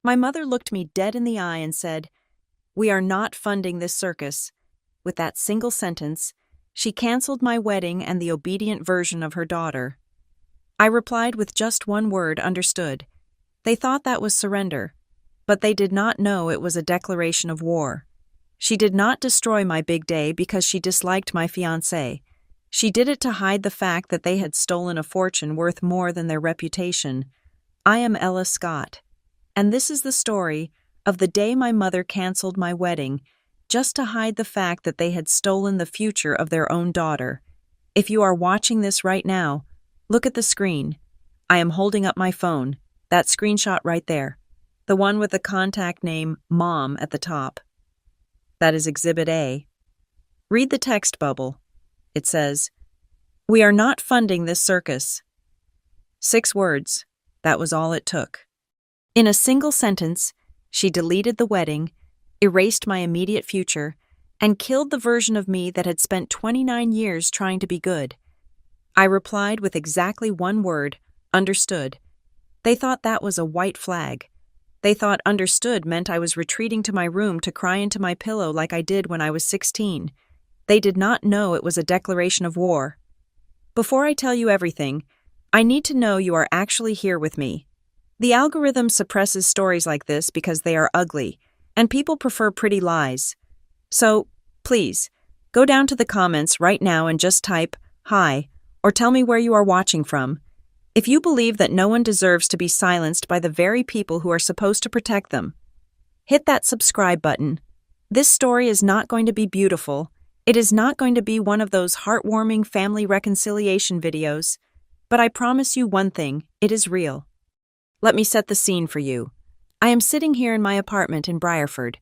My mother looked me dead in the eye and said, "We are not funding this circus." With that single sentence, she canceled my wedding and the obedient version of her daughter. I replied with just one word, understood. They thought that was surrender, but they did not know it was a declaration of war. She did not destroy my big day because she disliked my fiancé. She did it to hide the fact that they had stolen a fortune worth more than their reputation. I am Ella Scott, and this is the story of the day my mother canceled my wedding just to hide the fact that they had stolen the future of their own daughter. If you are watching this right now, look at the screen. I am holding up my phone, that screenshot right there, the one with the contact name Mom at the top. That is Exhibit A. Read the text bubble. It says, "We are not funding this circus." 6 words. That was all it took. In a single sentence, she deleted the wedding, erased my immediate future, and killed the version of me that had spent 29 years trying to be good. I replied with exactly one word, understood. They thought that was a white flag. They thought understood meant I was retreating to my room to cry into my pillow like I did when I was 16. They did not know it was a declaration of war. Before I tell you everything, I need to know you are actually here with me. The algorithm suppresses stories like this because they are ugly, and people prefer pretty lies. So, please, go down to the comments right now and just type, "Hi," or tell me where you are watching from. If you believe that no one deserves to be silenced by the very people who are supposed to protect them, hit that subscribe button. This story is not going to be beautiful. It is not going to be one of those heartwarming family reconciliation videos. But I promise you one thing, it is real. Let me set the scene for you. I am sitting here in my apartment in Briarford.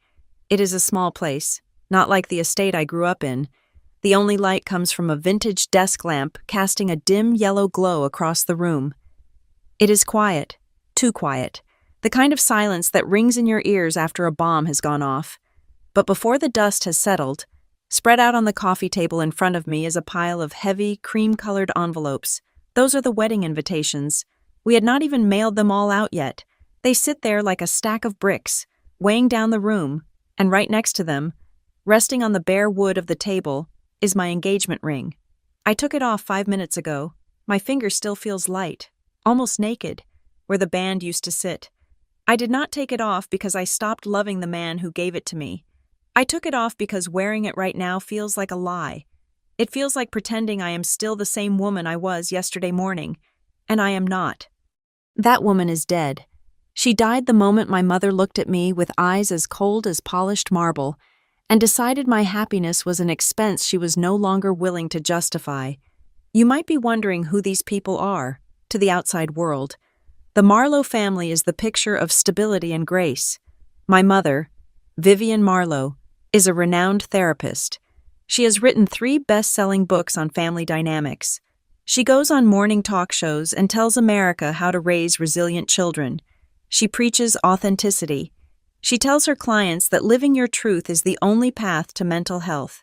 It is a small place, not like the estate I grew up in. The only light comes from a vintage desk lamp casting a dim yellow glow across the room. It is quiet, too quiet, the kind of silence that rings in your ears after a bomb has gone off. But before the dust has settled, spread out on the coffee table in front of me is a pile of heavy, cream-colored envelopes. Those are the wedding invitations. We had not even mailed them all out yet. They sit there like a stack of bricks, weighing down the room, and right next to them, resting on the bare wood of the table, is my engagement ring. I took it off 5 minutes ago. My finger still feels light, almost naked, where the band used to sit. I did not take it off because I stopped loving the man who gave it to me. I took it off because wearing it right now feels like a lie. It feels like pretending I am still the same woman I was yesterday morning, and I am not. That woman is dead. She died the moment my mother looked at me with eyes as cold as polished marble and decided my happiness was an expense she was no longer willing to justify. You might be wondering who these people are, to the outside world. The Marlowe family is the picture of stability and grace. My mother, Vivian Marlowe, is a renowned therapist. She has written 3 best-selling books on family dynamics. She goes on morning talk shows and tells America how to raise resilient children. She preaches authenticity. She tells her clients that living your truth is the only path to mental health.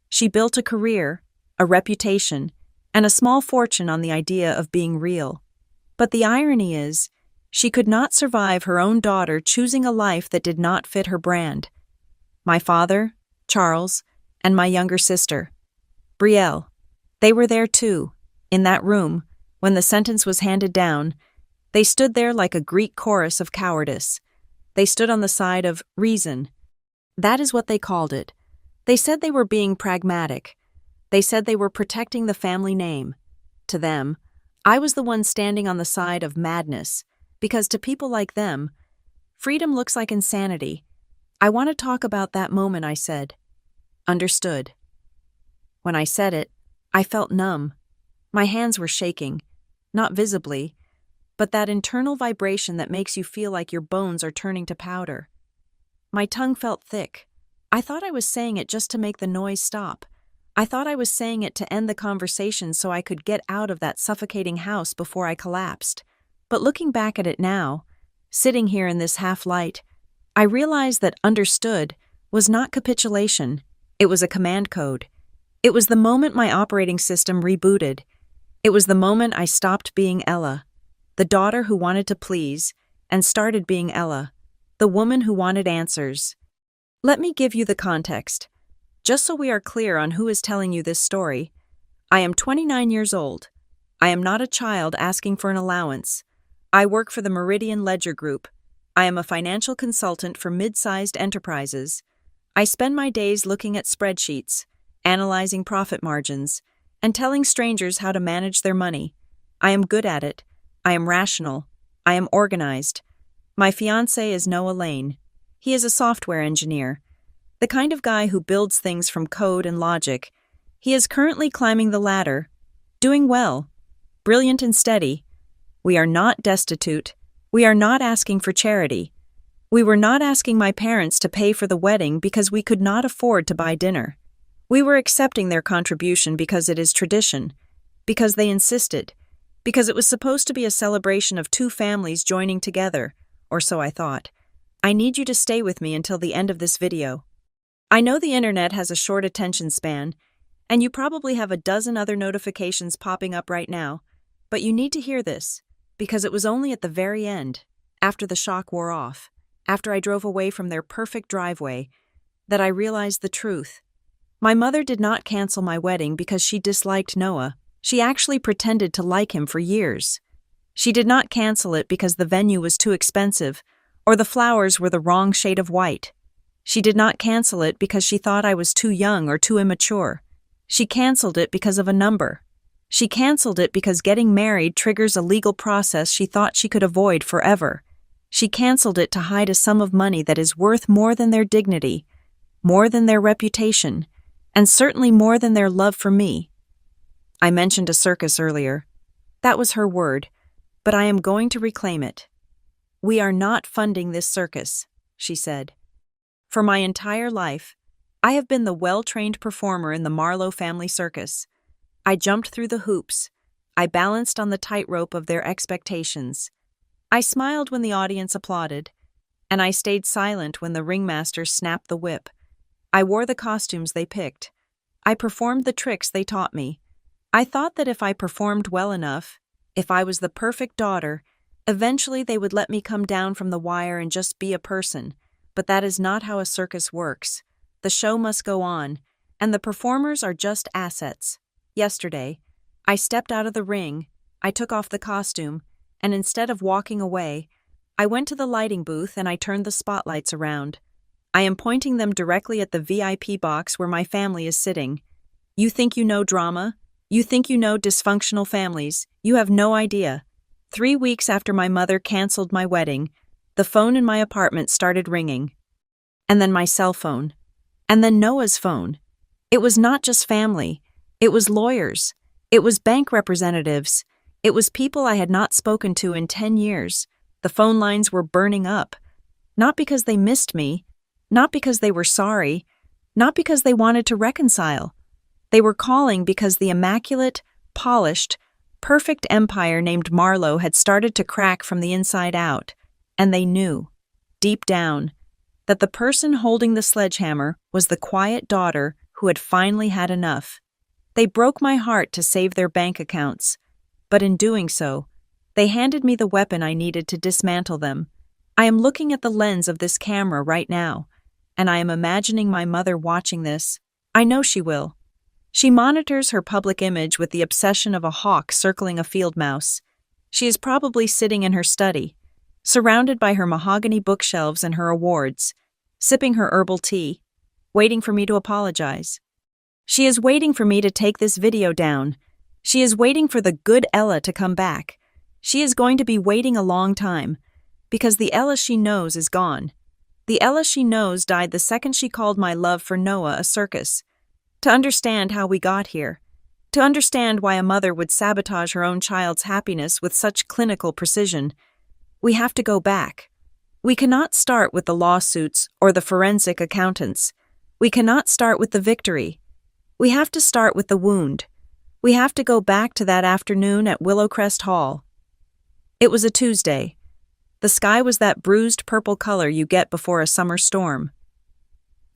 She built a career, a reputation, and a small fortune on the idea of being real. But the irony is, she could not survive her own daughter choosing a life that did not fit her brand. My father, Charles, and my younger sister, Brielle, they were there too, in that room, when the sentence was handed down. They stood there like a Greek chorus of cowardice. They stood on the side of reason. That is what they called it. They said they were being pragmatic. They said they were protecting the family name. To them, I was the one standing on the side of madness, because to people like them, freedom looks like insanity. I want to talk about that moment I said, understood. When I said it, I felt numb. My hands were shaking, not visibly, but that internal vibration that makes you feel like your bones are turning to powder. My tongue felt thick. I thought I was saying it just to make the noise stop. I thought I was saying it to end the conversation so I could get out of that suffocating house before I collapsed. But looking back at it now, sitting here in this half-light, I realized that understood was not capitulation. It was a command code. It was the moment my operating system rebooted. It was the moment I stopped being Ella, the daughter who wanted to please, and started being Ella, The woman who wanted answers. Let me give you the context. Just so we are clear on who is telling you this story, I am 29 years old. I am not a child asking for an allowance. I work for the Meridian Ledger Group. I am a financial consultant for mid-sized enterprises. I spend my days looking at spreadsheets, analyzing profit margins, and telling strangers how to manage their money. I am good at it. I am rational. I am organized. My fiancé is Noah Lane. He is a software engineer, the kind of guy who builds things from code and logic. He is currently climbing the ladder, doing well, brilliant and steady. We are not destitute. We are not asking for charity. We were not asking my parents to pay for the wedding because we could not afford to buy dinner. We were accepting their contribution because it is tradition, because they insisted, because it was supposed to be a celebration of two families joining together, or so I thought. I need you to stay with me until the end of this video. I know the internet has a short attention span, and you probably have a dozen other notifications popping up right now, but you need to hear this, because it was only at the very end, after the shock wore off, after I drove away from their perfect driveway, that I realized the truth. My mother did not cancel my wedding because she disliked Noah. She actually pretended to like him for years. She did not cancel it because the venue was too expensive, or the flowers were the wrong shade of white. She did not cancel it because she thought I was too young or too immature. She canceled it because of a number. She canceled it because getting married triggers a legal process she thought she could avoid forever. She canceled it to hide a sum of money that is worth more than their dignity, more than their reputation, and certainly more than their love for me. I mentioned a circus earlier. That was her word, but I am going to reclaim it. We are not funding this circus, she said. For my entire life, I have been the well-trained performer in the Marlowe family circus. I jumped through the hoops. I balanced on the tightrope of their expectations. I smiled when the audience applauded, and I stayed silent when the ringmaster snapped the whip. I wore the costumes they picked. I performed the tricks they taught me. I thought that if I performed well enough, if I was the perfect daughter, eventually they would let me come down from the wire and just be a person. But that is not how a circus works. The show must go on, and the performers are just assets. Yesterday, I stepped out of the ring, I took off the costume, and instead of walking away, I went to the lighting booth and I turned the spotlights around. I am pointing them directly at the VIP box where my family is sitting. You think you know drama? You think you know dysfunctional families? You have no idea. 3 weeks after my mother canceled my wedding, the phone in my apartment started ringing. And then my cell phone. And then Noah's phone. It was not just family. It was lawyers. It was bank representatives. It was people I had not spoken to in 10 years. The phone lines were burning up. Not because they missed me. Not because they were sorry. Not because they wanted to reconcile. They were calling because the immaculate, polished, perfect empire named Marlowe had started to crack from the inside out. And they knew, deep down, that the person holding the sledgehammer was the quiet daughter who had finally had enough. They broke my heart to save their bank accounts, but in doing so, they handed me the weapon I needed to dismantle them. I am looking at the lens of this camera right now, and I am imagining my mother watching this. I know she will. She monitors her public image with the obsession of a hawk circling a field mouse. She is probably sitting in her study, surrounded by her mahogany bookshelves and her awards, sipping her herbal tea, waiting for me to apologize. She is waiting for me to take this video down. She is waiting for the good Ella to come back. She is going to be waiting a long time, because the Ella she knows is gone. The Ella she knows died the second she called my love for Noah a circus. To understand how we got here, to understand why a mother would sabotage her own child's happiness with such clinical precision, we have to go back. We cannot start with the lawsuits or the forensic accountants. We cannot start with the victory. We have to start with the wound. We have to go back to that afternoon at Willowcrest Hall. It was a Tuesday. The sky was that bruised purple color you get before a summer storm.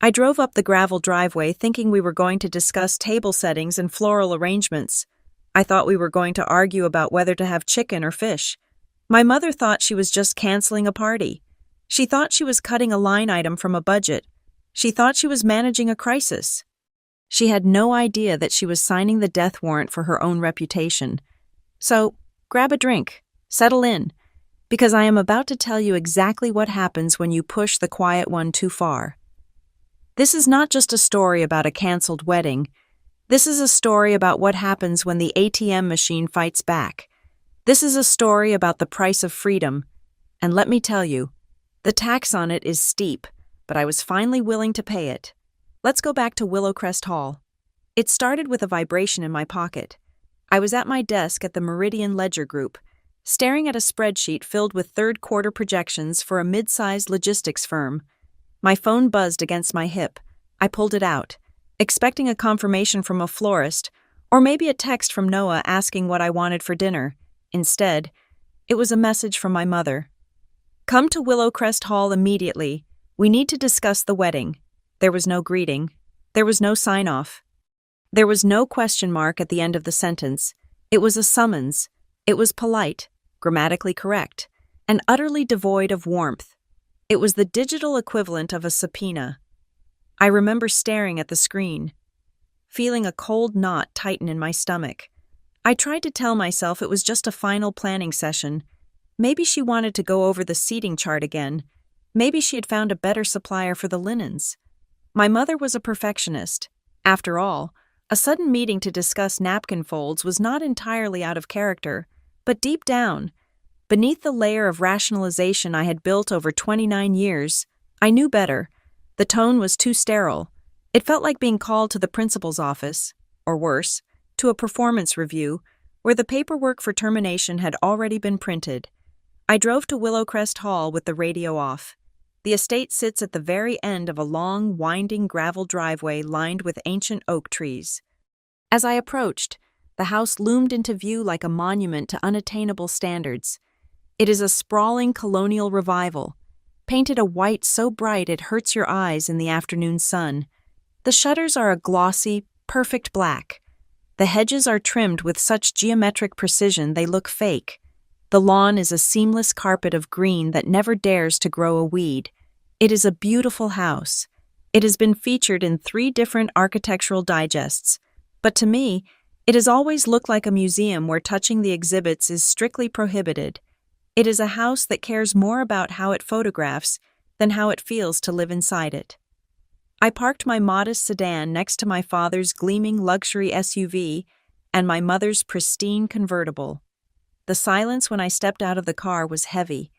I drove up the gravel driveway thinking we were going to discuss table settings and floral arrangements. I thought we were going to argue about whether to have chicken or fish. My mother thought she was just canceling a party. She thought she was cutting a line item from a budget. She thought she was managing a crisis. She had no idea that she was signing the death warrant for her own reputation. So, grab a drink, settle in, because I am about to tell you exactly what happens when you push the quiet one too far. This is not just a story about a canceled wedding. This is a story about what happens when the ATM machine fights back. This is a story about the price of freedom. And let me tell you, the tax on it is steep, but I was finally willing to pay it. Let's go back to Willowcrest Hall. It started with a vibration in my pocket. I was at my desk at the Meridian Ledger Group, staring at a spreadsheet filled with third-quarter projections for a mid-sized logistics firm. My phone buzzed against my hip. I pulled it out, expecting a confirmation from a florist, or maybe a text from Noah asking what I wanted for dinner. Instead, it was a message from my mother. "Come to Willowcrest Hall immediately. We need to discuss the wedding." There was no greeting. There was no sign-off. There was no question mark at the end of the sentence. It was a summons. It was polite, grammatically correct, and utterly devoid of warmth. It was the digital equivalent of a subpoena. I remember staring at the screen, feeling a cold knot tighten in my stomach. I tried to tell myself it was just a final planning session. Maybe she wanted to go over the seating chart again. Maybe she had found a better supplier for the linens. My mother was a perfectionist. After all, a sudden meeting to discuss napkin folds was not entirely out of character, but deep down, beneath the layer of rationalization I had built over 29 years, I knew better. The tone was too sterile. It felt like being called to the principal's office, or worse, to a performance review, where the paperwork for termination had already been printed. I drove to Willowcrest Hall with the radio off. The estate sits at the very end of a long, winding gravel driveway lined with ancient oak trees. As I approached, the house loomed into view like a monument to unattainable standards. It is a sprawling colonial revival, painted a white so bright it hurts your eyes in the afternoon sun. The shutters are a glossy, perfect black. The hedges are trimmed with such geometric precision they look fake. The lawn is a seamless carpet of green that never dares to grow a weed. It is a beautiful house. It has been featured in 3 different architectural digests, but to me, it has always looked like a museum where touching the exhibits is strictly prohibited. It is a house that cares more about how it photographs than how it feels to live inside it. I parked my modest sedan next to my father's gleaming luxury SUV and my mother's pristine convertible. The silence when I stepped out of the car was heavy.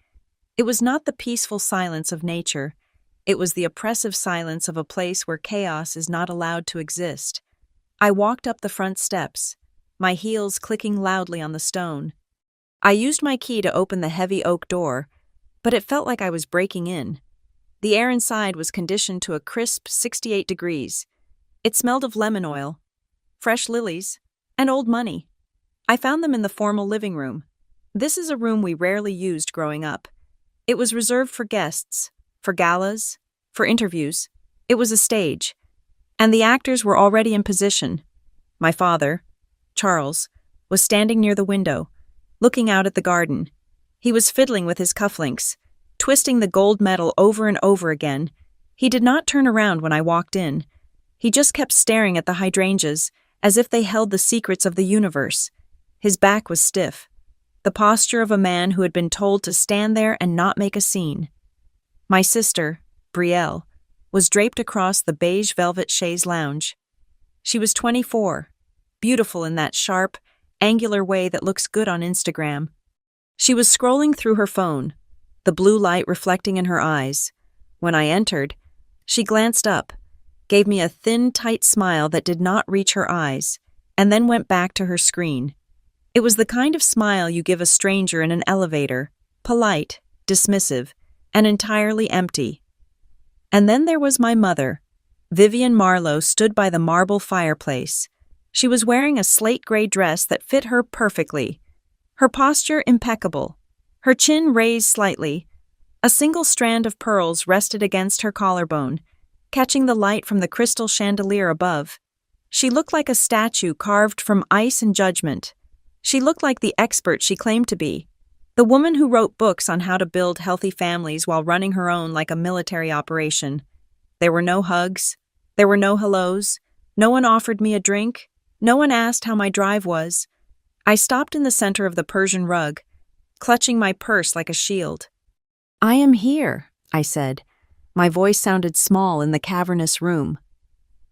It was not the peaceful silence of nature. It was the oppressive silence of a place where chaos is not allowed to exist. I walked up the front steps, my heels clicking loudly on the stone. I used my key to open the heavy oak door, but it felt like I was breaking in. The air inside was conditioned to a crisp 68 degrees. It smelled of lemon oil, fresh lilies, and old money. I found them in the formal living room. This is a room we rarely used growing up. It was reserved for guests, for galas, for interviews. It was a stage, and the actors were already in position. My father, Charles, was standing near the window, looking out at the garden. He was fiddling with his cufflinks, twisting the gold medal over and over again. He did not turn around when I walked in. He just kept staring at the hydrangeas, as if they held the secrets of the universe. His back was stiff, the posture of a man who had been told to stand there and not make a scene. My sister, Brielle, was draped across the beige velvet chaise lounge. She was 24, beautiful in that sharp, angular way that looks good on Instagram. She was scrolling through her phone, the blue light reflecting in her eyes. When I entered, she glanced up, gave me a thin, tight smile that did not reach her eyes, and then went back to her screen. It was the kind of smile you give a stranger in an elevator, polite, dismissive, and entirely empty. And then there was my mother. Vivian Marlowe stood by the marble fireplace. She was wearing a slate-gray dress that fit her perfectly, her posture impeccable, her chin raised slightly. A single strand of pearls rested against her collarbone, catching the light from the crystal chandelier above. She looked like a statue carved from ice and judgment. She looked like the expert she claimed to be. The woman who wrote books on how to build healthy families while running her own like a military operation. There were no hugs. There were no hellos. No one offered me a drink. No one asked how my drive was. I stopped in the center of the Persian rug, clutching my purse like a shield. "I am here," I said. My voice sounded small in the cavernous room.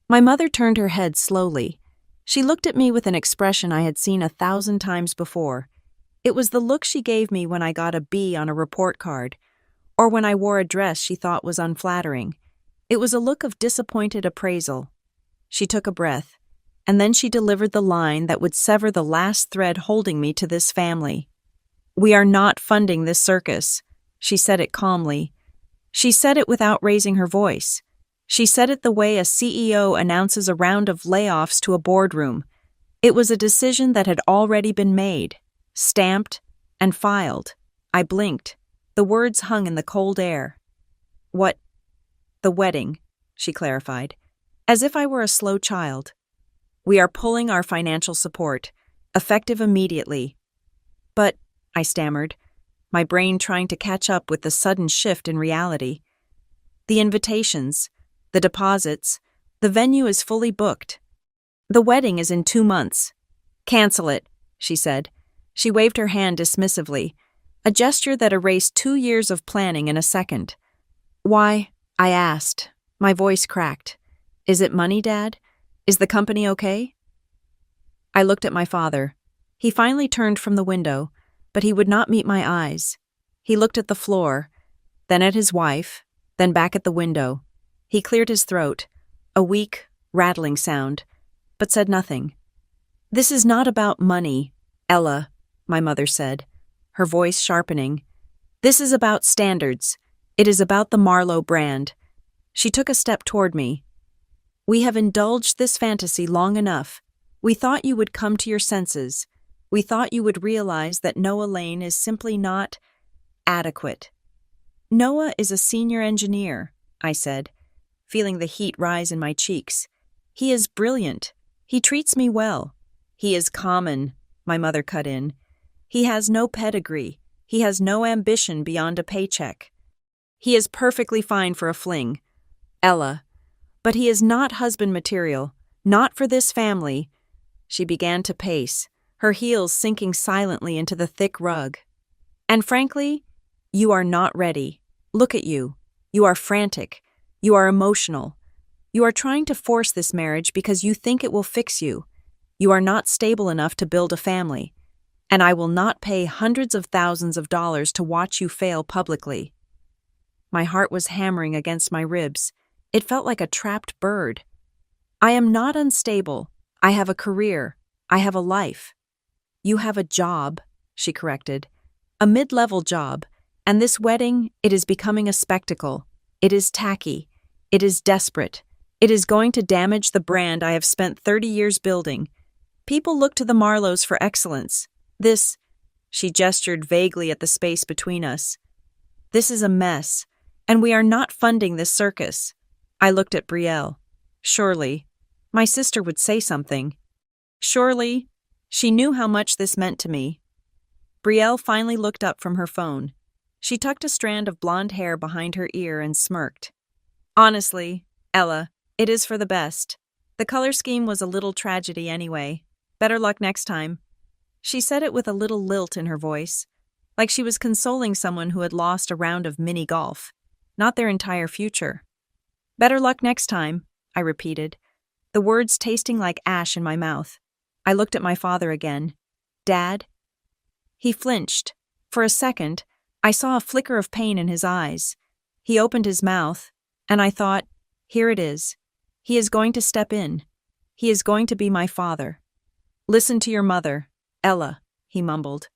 My mother turned her head slowly. She looked at me with an expression I had seen 1,000 times before. It was the look she gave me when I got a B on a report card, or when I wore a dress she thought was unflattering. It was a look of disappointed appraisal. She took a breath, and then she delivered the line that would sever the last thread holding me to this family. "We are not funding this circus." She said it calmly. She said it without raising her voice. She said it the way a CEO announces a round of layoffs to a boardroom. It was a decision that had already been made, stamped, and filed. I blinked. The words hung in the cold air. "What?" "The wedding," she clarified, as if I were a slow child. "We are pulling our financial support, effective immediately." "But," I stammered, my brain trying to catch up with the sudden shift in reality. "The invitations, the deposits, the venue is fully booked. The wedding is in 2 months. Cancel it," she said. She waved her hand dismissively, a gesture that erased 2 years of planning in a second. "Why?" I asked. My voice cracked. "Is it money, Dad? Is the company okay?" I looked at my father. He finally turned from the window, but he would not meet my eyes. He looked at the floor, then at his wife, then back at the window. He cleared his throat, a weak, rattling sound, but said nothing. "This is not about money, Ella," my mother said, her voice sharpening. "This is about standards. It is about the Marlowe brand." She took a step toward me. "We have indulged this fantasy long enough. We thought you would come to your senses. We thought you would realize that Noah Lane is simply not adequate." "Noah is a senior engineer," I said, feeling the heat rise in my cheeks. "He is brilliant. He treats me well." "He is common," my mother cut in. "He has no pedigree. He has no ambition beyond a paycheck. He is perfectly fine for a fling, Ella. But he is not husband material, not for this family." She began to pace, her heels sinking silently into the thick rug. "And frankly, you are not ready. Look at you. You are frantic. You are emotional. You are trying to force this marriage because you think it will fix you. You are not stable enough to build a family. And I will not pay hundreds of thousands of dollars to watch you fail publicly." My heart was hammering against my ribs. It felt like a trapped bird. "I am not unstable. I have a career. I have a life." "You have a job," she corrected. "A mid-level job. And this wedding, it is becoming a spectacle. It is tacky. It is desperate. It is going to damage the brand I have spent 30 years building. People look to the Marlowes for excellence. This," she gestured vaguely at the space between us, "this is a mess, and we are not funding this circus." I looked at Brielle. Surely, my sister would say something. Surely, she knew how much this meant to me. Brielle finally looked up from her phone. She tucked a strand of blonde hair behind her ear and smirked. "Honestly, Ella, it is for the best. The color scheme was a little tragedy anyway. Better luck next time." She said it with a little lilt in her voice, like she was consoling someone who had lost a round of mini golf, not their entire future. "Better luck next time," I repeated, the words tasting like ash in my mouth. I looked at my father again. "Dad?" He flinched. For a second, I saw a flicker of pain in his eyes. He opened his mouth, and I thought, here it is. He is going to step in. He is going to be my father. "Listen to your mother, Ella," he mumbled.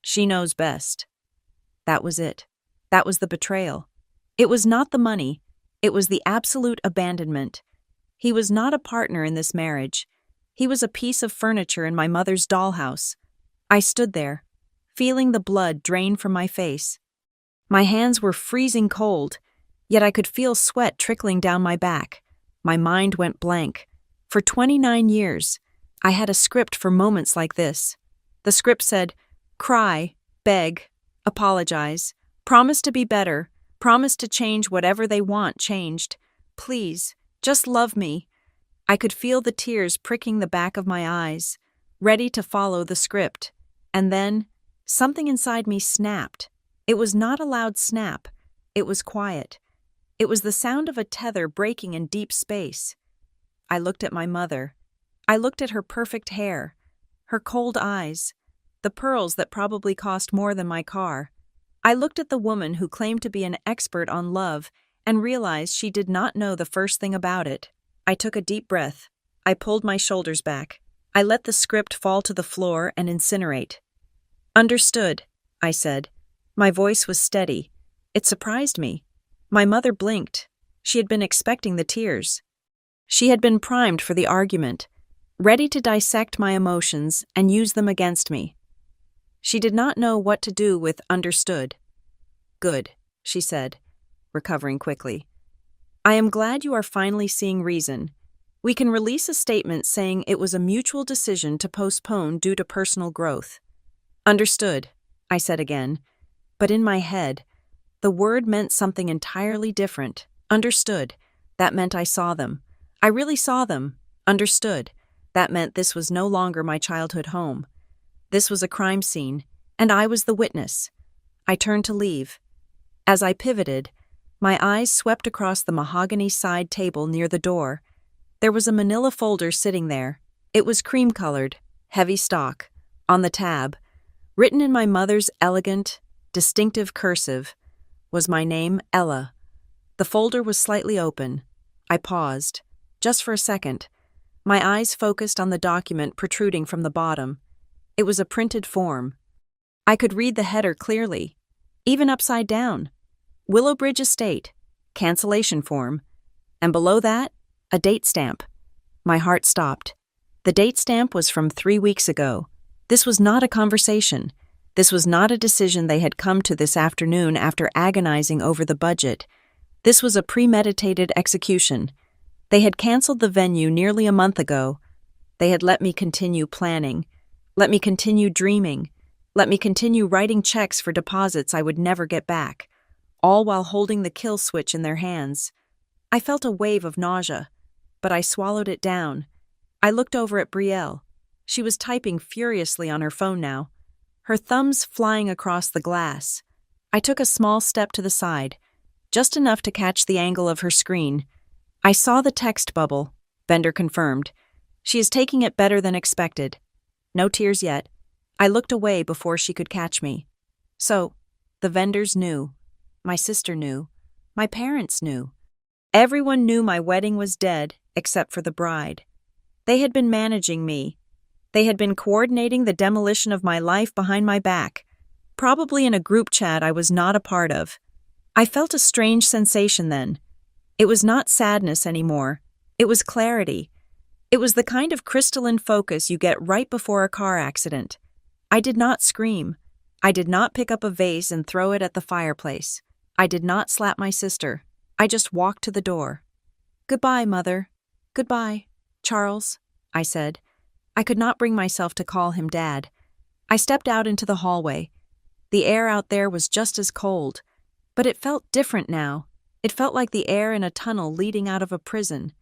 "She knows best." That was it. That was the betrayal. It was not the money. It was the absolute abandonment. He was not a partner in this marriage. He was a piece of furniture in my mother's dollhouse. I stood there, feeling the blood drain from my face. My hands were freezing cold, yet I could feel sweat trickling down my back. My mind went blank. For 29 years, I had a script for moments like this. The script said, cry, beg, apologize, promise to be better, promise to change whatever they want changed. Please, just love me. I could feel the tears pricking the back of my eyes, ready to follow the script. And then, something inside me snapped. It was not a loud snap. It was quiet. It was the sound of a tether breaking in deep space. I looked at my mother. I looked at her perfect hair, her cold eyes, the pearls that probably cost more than my car. I looked at the woman who claimed to be an expert on love and realized she did not know the first thing about it. I took a deep breath. I pulled my shoulders back. I let the script fall to the floor and incinerate. Understood, I said. My voice was steady. It surprised me. My mother blinked. She had been expecting the tears. She had been primed for the argument, ready to dissect my emotions and use them against me. She did not know what to do with understood. Good, she said, recovering quickly. I am glad you are finally seeing reason. We can release a statement saying it was a mutual decision to postpone due to personal growth. Understood, I said again, but in my head, the word meant something entirely different. Understood. That meant I saw them. I really saw them. Understood. That meant this was no longer my childhood home. This was a crime scene, and I was the witness. I turned to leave. As I pivoted, my eyes swept across the mahogany side table near the door. There was a manila folder sitting there. It was cream-colored, heavy stock. On the tab, written in my mother's elegant, distinctive cursive, was my name, Ella. The folder was slightly open. I paused, just for a second. My eyes focused on the document protruding from the bottom. It was a printed form. I could read the header clearly, even upside down. Willowbridge Estate, cancellation form. And below that, a date stamp. My heart stopped. The date stamp was from 3 weeks ago. This was not a conversation. This was not a decision they had come to this afternoon after agonizing over the budget. This was a premeditated execution. They had canceled the venue nearly a month ago. They had let me continue planning, let me continue dreaming, let me continue writing checks for deposits I would never get back, all while holding the kill switch in their hands. I felt a wave of nausea, but I swallowed it down. I looked over at Brielle. She was typing furiously on her phone now, her thumbs flying across the glass. I took a small step to the side, just enough to catch the angle of her screen. I saw the text bubble. Vendor confirmed. She is taking it better than expected. No tears yet. I looked away before she could catch me. So, the vendors knew. My sister knew. My parents knew. Everyone knew my wedding was dead except for the bride. They had been managing me. They had been coordinating the demolition of my life behind my back, probably in a group chat I was not a part of. I felt a strange sensation then. It was not sadness anymore. It was clarity. It was the kind of crystalline focus you get right before a car accident. I did not scream. I did not pick up a vase and throw it at the fireplace. I did not slap my sister. I just walked to the door. Goodbye, Mother. Goodbye, Charles, I said. I could not bring myself to call him Dad. I stepped out into the hallway. The air out there was just as cold, but it felt different now. It felt like the air in a tunnel leading out of a prison.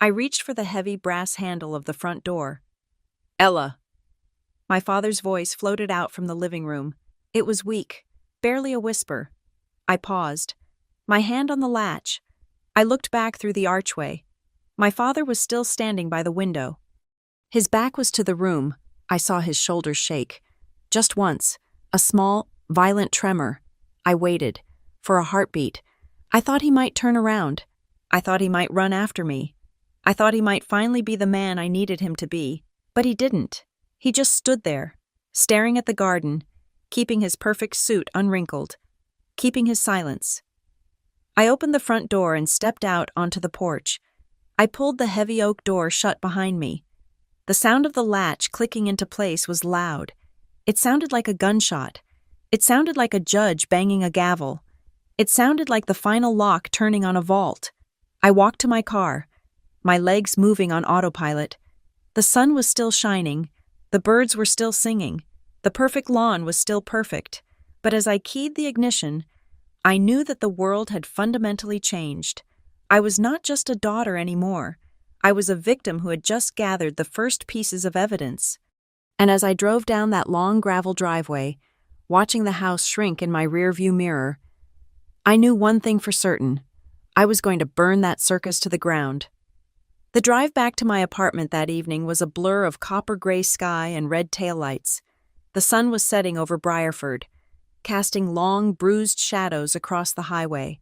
I reached for the heavy brass handle of the front door. Ella. My father's voice floated out from the living room. It was weak, barely a whisper. I paused, my hand on the latch. I looked back through the archway. My father was still standing by the window. His back was to the room. I saw his shoulders shake. Just once, a small, violent tremor. I waited, for a heartbeat. I thought he might turn around. I thought he might run after me. I thought he might finally be the man I needed him to be. But he didn't. He just stood there, staring at the garden, keeping his perfect suit unwrinkled, keeping his silence. I opened the front door and stepped out onto the porch. I pulled the heavy oak door shut behind me. The sound of the latch clicking into place was loud. It sounded like a gunshot. It sounded like a judge banging a gavel. It sounded like the final lock turning on a vault. I walked to my car, my legs moving on autopilot. The sun was still shining. The birds were still singing. The perfect lawn was still perfect. But as I keyed the ignition, I knew that the world had fundamentally changed. I was not just a daughter anymore. I was a victim who had just gathered the first pieces of evidence. And as I drove down that long gravel driveway, watching the house shrink in my rearview mirror, I knew one thing for certain. I was going to burn that circus to the ground. The drive back to my apartment that evening was a blur of copper-gray sky and red taillights. The sun was setting over Briarford, casting long, bruised shadows across the highway.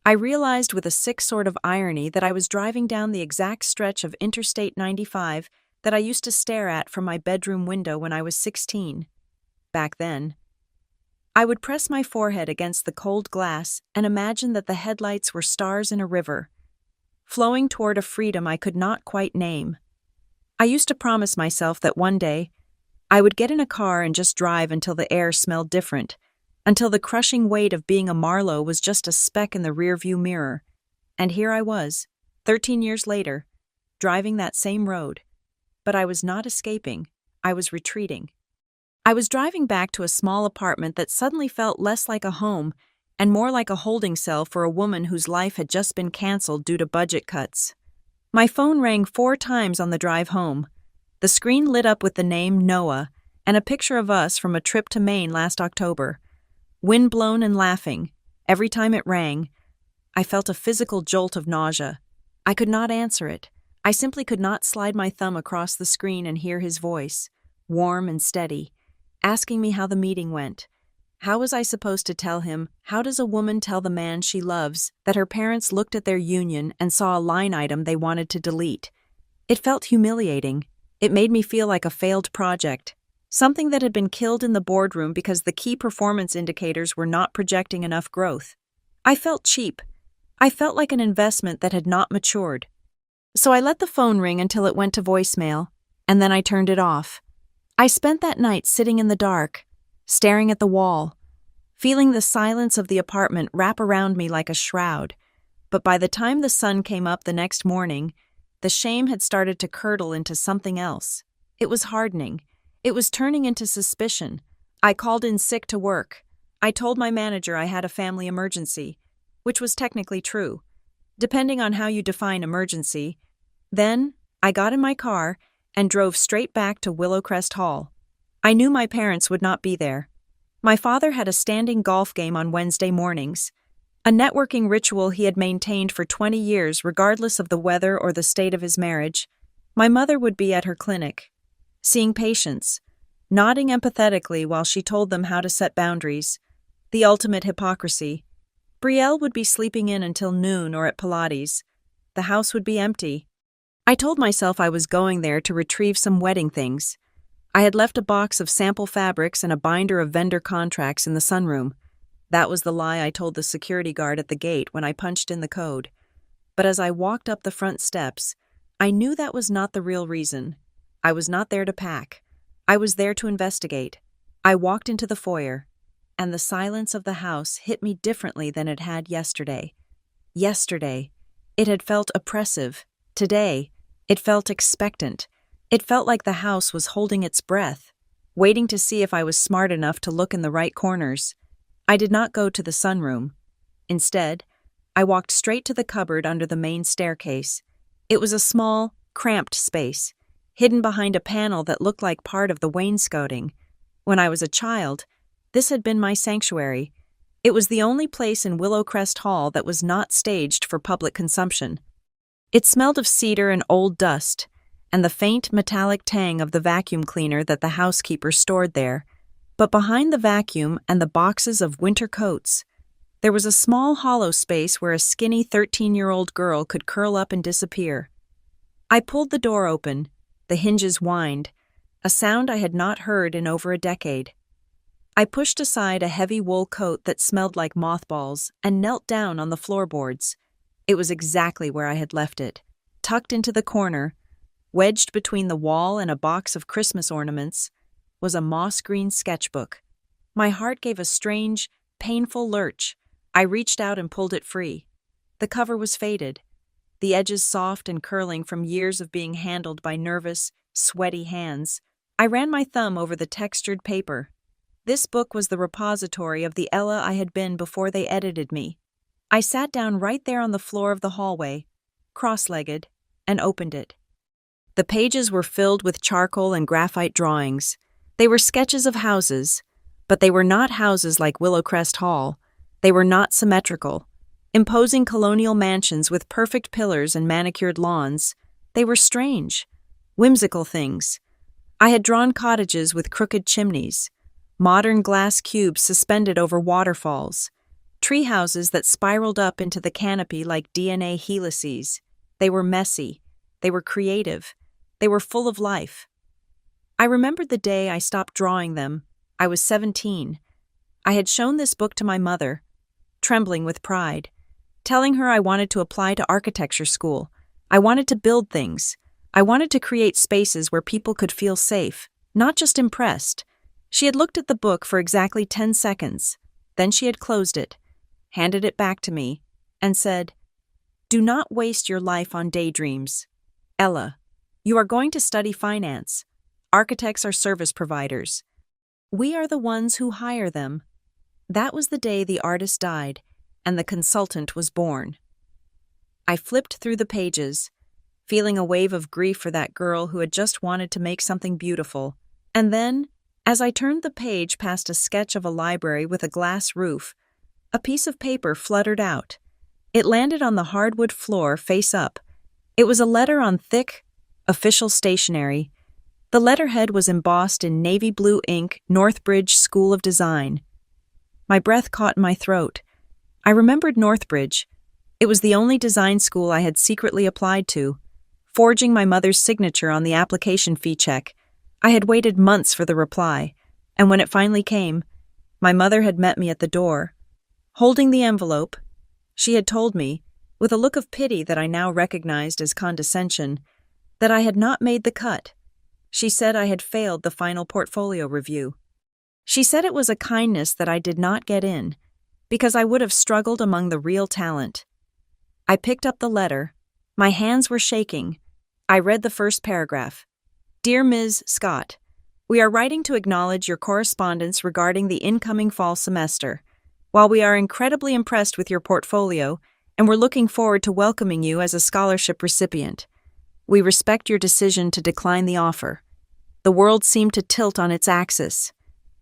I realized with a sick sort of irony that I was driving down the exact stretch of Interstate 95 that I used to stare at from my bedroom window when I was 16. Back then, I would press my forehead against the cold glass and imagine that the headlights were stars in a river, flowing toward a freedom I could not quite name. I used to promise myself that one day, I would get in a car and just drive until the air smelled different, until the crushing weight of being a Marlowe was just a speck in the rearview mirror. And here I was, 13 years later, driving that same road. But I was not escaping, I was retreating. I was driving back to a small apartment that suddenly felt less like a home and more like a holding cell for a woman whose life had just been canceled due to budget cuts. My phone rang 4 times on the drive home. The screen lit up with the name Noah and a picture of us from a trip to Maine last October. Wind-blown and laughing, every time it rang, I felt a physical jolt of nausea. I could not answer it. I simply could not slide my thumb across the screen and hear his voice, warm and steady, asking me how the meeting went. How was I supposed to tell him? How does a woman tell the man she loves that her parents looked at their union and saw a line item they wanted to delete? It felt humiliating. It made me feel like a failed project, something that had been killed in the boardroom because the key performance indicators were not projecting enough growth. I felt cheap. I felt like an investment that had not matured. So I let the phone ring until it went to voicemail, and then I turned it off. I spent that night sitting in the dark, staring at the wall, feeling the silence of the apartment wrap around me like a shroud. But by the time the sun came up the next morning, the shame had started to curdle into something else. It was hardening. It was turning into suspicion. I called in sick to work. I told my manager I had a family emergency, which was technically true, depending on how you define emergency. Then, I got in my car and drove straight back to Willowcrest Hall. I knew my parents would not be there. My father had a standing golf game on Wednesday mornings, a networking ritual he had maintained for 20 years regardless of the weather or the state of his marriage. My mother would be at her clinic, seeing patients, nodding empathetically while she told them how to set boundaries. The ultimate hypocrisy. Brielle would be sleeping in until noon or at Pilates. The house would be empty. I told myself I was going there to retrieve some wedding things. I had left a box of sample fabrics and a binder of vendor contracts in the sunroom. That was the lie I told the security guard at the gate when I punched in the code. But as I walked up the front steps, I knew that was not the real reason. I was not there to pack. I was there to investigate. I walked into the foyer, and the silence of the house hit me differently than it had yesterday. Yesterday, it had felt oppressive. Today, it felt expectant. It felt like the house was holding its breath, waiting to see if I was smart enough to look in the right corners. I did not go to the sunroom. Instead, I walked straight to the cupboard under the main staircase. It was a small, cramped space, hidden behind a panel that looked like part of the wainscoting. When I was a child, this had been my sanctuary. It was the only place in Willowcrest Hall that was not staged for public consumption. It smelled of cedar and old dust, and the faint metallic tang of the vacuum cleaner that the housekeeper stored there. But behind the vacuum and the boxes of winter coats, there was a small hollow space where a skinny 13-year-old girl could curl up and disappear. I pulled the door open. The hinges whined, a sound I had not heard in over a decade. I pushed aside a heavy wool coat that smelled like mothballs and knelt down on the floorboards. It was exactly where I had left it, tucked into the corner. Wedged between the wall and a box of Christmas ornaments was a moss-green sketchbook. My heart gave a strange, painful lurch. I reached out and pulled it free. The cover was faded, the edges soft and curling from years of being handled by nervous, sweaty hands. I ran my thumb over the textured paper. This book was the repository of the Ella I had been before they edited me. I sat down right there on the floor of the hallway, cross-legged, and opened it. The pages were filled with charcoal and graphite drawings. They were sketches of houses, but they were not houses like Willowcrest Hall. They were not symmetrical, imposing colonial mansions with perfect pillars and manicured lawns. They were strange, whimsical things. I had drawn cottages with crooked chimneys, modern glass cubes suspended over waterfalls, tree houses that spiraled up into the canopy like DNA helices. They were messy. They were creative. They were full of life. I remembered the day I stopped drawing them. I was 17. I had shown this book to my mother, trembling with pride, telling her I wanted to apply to architecture school. I wanted to build things. I wanted to create spaces where people could feel safe, not just impressed. She had looked at the book for exactly 10 seconds. Then she had closed it, handed it back to me, and said, "Do not waste your life on daydreams. Ella, you are going to study finance. Architects are service providers. We are the ones who hire them." That was the day the artist died, and the consultant was born. I flipped through the pages, feeling a wave of grief for that girl who had just wanted to make something beautiful. And then, as I turned the page past a sketch of a library with a glass roof, a piece of paper fluttered out. It landed on the hardwood floor face up. It was a letter on thick, official stationery. The letterhead was embossed in navy blue ink, Northbridge School of Design. My breath caught in my throat. I remembered Northbridge. It was the only design school I had secretly applied to, forging my mother's signature on the application fee check. I had waited months for the reply, and when it finally came, my mother had met me at the door. Holding the envelope, she had told me, with a look of pity that I now recognized as condescension, that I had not made the cut. She said I had failed the final portfolio review. She said it was a kindness that I did not get in, because I would have struggled among the real talent. I picked up the letter. My hands were shaking. I read the first paragraph. "Dear Ms. Scott, we are writing to acknowledge your correspondence regarding the incoming fall semester. While we are incredibly impressed with your portfolio, and we're looking forward to welcoming you as a scholarship recipient, we respect your decision to decline the offer." The world seemed to tilt on its axis.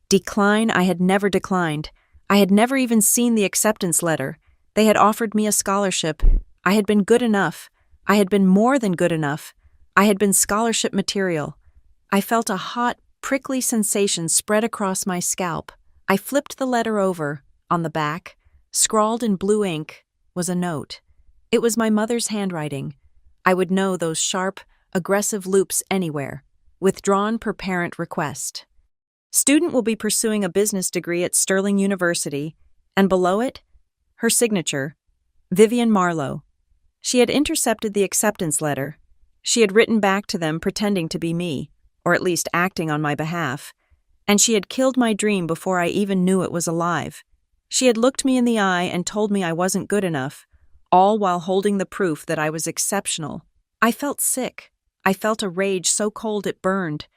Decline, I had never declined. I had never even seen the acceptance letter. They had offered me a scholarship. I had been good enough. I had been more than good enough. I had been scholarship material. I felt a hot, prickly sensation spread across my scalp. I flipped the letter over. On the back, scrawled in blue ink, was a note. It was my mother's handwriting. I would know those sharp, aggressive loops anywhere. Withdrawn per parent request. Student will be pursuing a business degree at Sterling University, and below it, her signature, Vivian Marlowe. She had intercepted the acceptance letter. She had written back to them pretending to be me, or at least acting on my behalf, and she had killed my dream before I even knew it was alive. She had looked me in the eye and told me I wasn't good enough, all while holding the proof that I was exceptional. I felt sick. I felt a rage so cold it burned.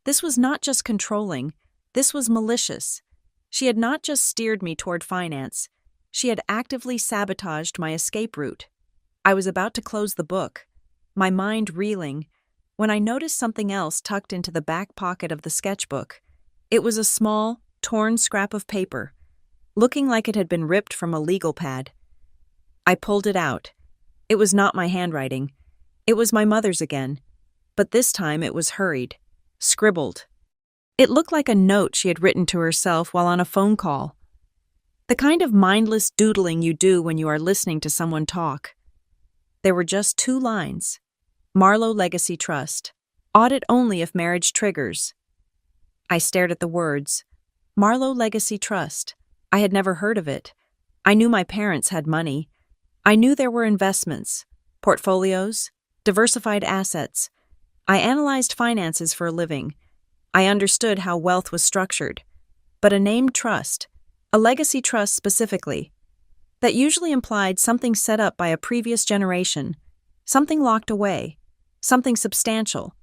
This was not just controlling. This was malicious. She had not just steered me toward finance. She had actively sabotaged my escape route. I was about to close the book, my mind reeling, when I noticed something else tucked into the back pocket of the sketchbook. It was a small, torn scrap of paper, looking like it had been ripped from a legal pad. I pulled it out. It was not my handwriting. It was my mother's again, but this time it was hurried, scribbled. It looked like a note she had written to herself while on a phone call. The kind of mindless doodling you do when you are listening to someone talk. There were just 2 lines. Marlowe Legacy Trust. Audit only if marriage triggers. I stared at the words. Marlowe Legacy Trust. I had never heard of it. I knew my parents had money. I knew there were investments, portfolios, diversified assets. I analyzed finances for a living. I understood how wealth was structured. But a named trust, a legacy trust specifically, that usually implied something set up by a previous generation, something locked away, something substantial.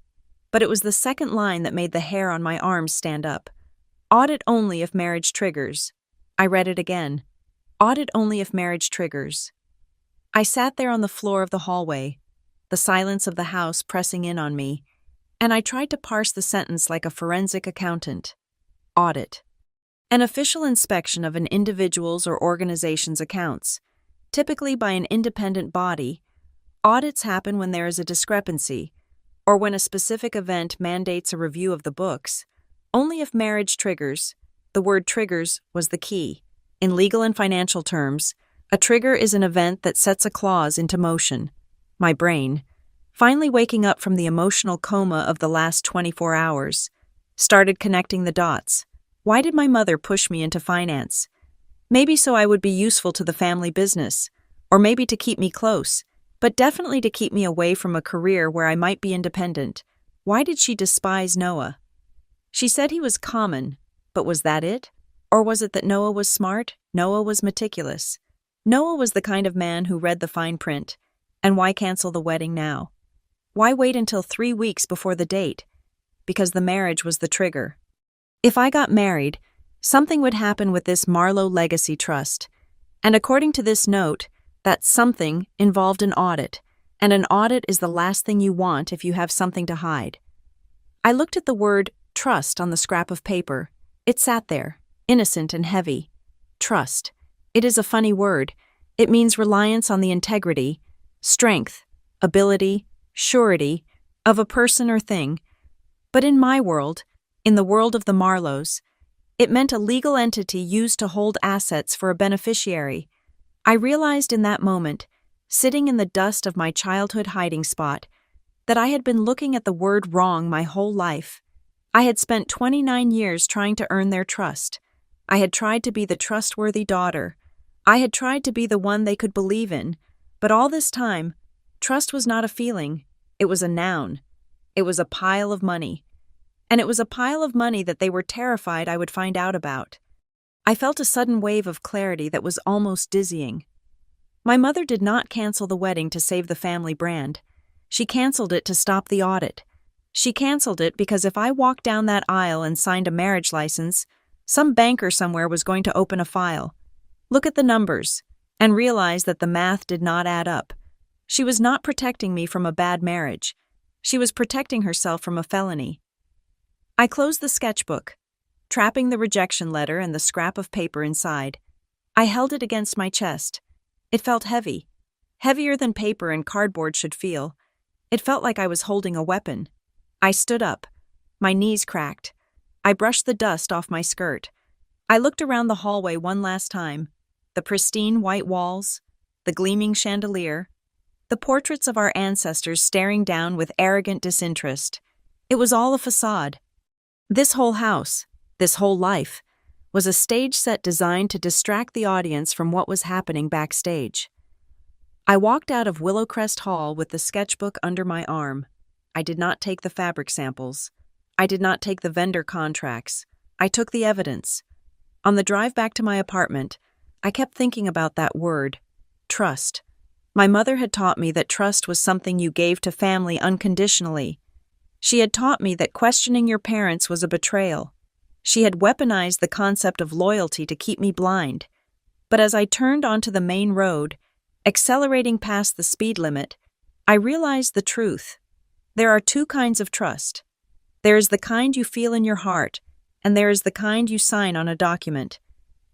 But it was the second line that made the hair on my arms stand up. Audit only if marriage triggers. I read it again. Audit only if marriage triggers. I sat there on the floor of the hallway, the silence of the house pressing in on me, and I tried to parse the sentence like a forensic accountant. Audit. An official inspection of an individual's or organization's accounts, typically by an independent body. Audits happen when there is a discrepancy, or when a specific event mandates a review of the books. Only if marriage triggers. The word triggers was the key. In legal and financial terms, a trigger is an event that sets a clause into motion. My brain, finally waking up from the emotional coma of the last 24 hours, started connecting the dots. Why did my mother push me into finance? Maybe so I would be useful to the family business, or maybe to keep me close, but definitely to keep me away from a career where I might be independent. Why did she despise Noah? She said he was common, but was that it? Or was it that Noah was smart? Noah was meticulous. Noah was the kind of man who read the fine print. And why cancel the wedding now? Why wait until 3 weeks before the date? Because the marriage was the trigger. If I got married, something would happen with this Marlowe Legacy Trust. And according to this note, that something involved an audit, and an audit is the last thing you want if you have something to hide. I looked at the word trust on the scrap of paper. It sat there, innocent and heavy. Trust. It is a funny word. It means reliance on the integrity, strength, ability, surety of a person or thing. But in my world, in the world of the Marlowes, it meant a legal entity used to hold assets for a beneficiary. I realized in that moment, sitting in the dust of my childhood hiding spot, that I had been looking at the word wrong my whole life. I had spent 29 years trying to earn their trust. I had tried to be the trustworthy daughter. I had tried to be the one they could believe in. But all this time, trust was not a feeling. It was a noun. It was a pile of money. And it was a pile of money that they were terrified I would find out about. I felt a sudden wave of clarity that was almost dizzying. My mother did not cancel the wedding to save the family brand. She canceled it to stop the audit. She canceled it because if I walked down that aisle and signed a marriage license, some banker somewhere was going to open a file, look at the numbers, and realize that the math did not add up. She was not protecting me from a bad marriage. She was protecting herself from a felony. I closed the sketchbook, trapping the rejection letter and the scrap of paper inside. I held it against my chest. It felt heavy, heavier than paper and cardboard should feel. It felt like I was holding a weapon. I stood up. My knees cracked. I brushed the dust off my skirt. I looked around the hallway one last time. The pristine white walls, the gleaming chandelier, the portraits of our ancestors staring down with arrogant disinterest. It was all a facade. This whole house, this whole life, was a stage set designed to distract the audience from what was happening backstage. I walked out of Willowcrest Hall with the sketchbook under my arm. I did not take the fabric samples. I did not take the vendor contracts. I took the evidence. On the drive back to my apartment, I kept thinking about that word, trust. My mother had taught me that trust was something you gave to family unconditionally. She had taught me that questioning your parents was a betrayal. She had weaponized the concept of loyalty to keep me blind. But as I turned onto the main road, accelerating past the speed limit, I realized the truth. There are two kinds of trust. There is the kind you feel in your heart, and there is the kind you sign on a document.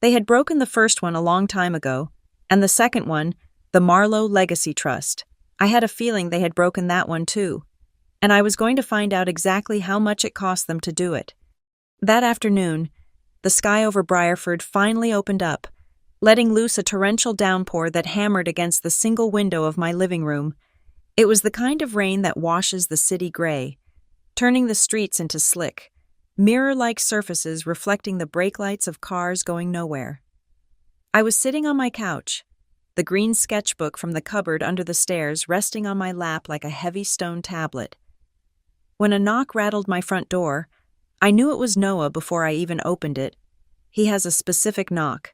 They had broken the first one a long time ago, and the second one, the Marlowe Legacy Trust. I had a feeling they had broken that one too, and I was going to find out exactly how much it cost them to do it. That afternoon, the sky over Briarford finally opened up, letting loose a torrential downpour that hammered against the single window of my living room. It was the kind of rain that washes the city gray, turning the streets into slick, mirror-like surfaces reflecting the brake lights of cars going nowhere. I was sitting on my couch, the green sketchbook from the cupboard under the stairs resting on my lap like a heavy stone tablet. When a knock rattled my front door, I knew it was Noah before I even opened it. He has a specific knock.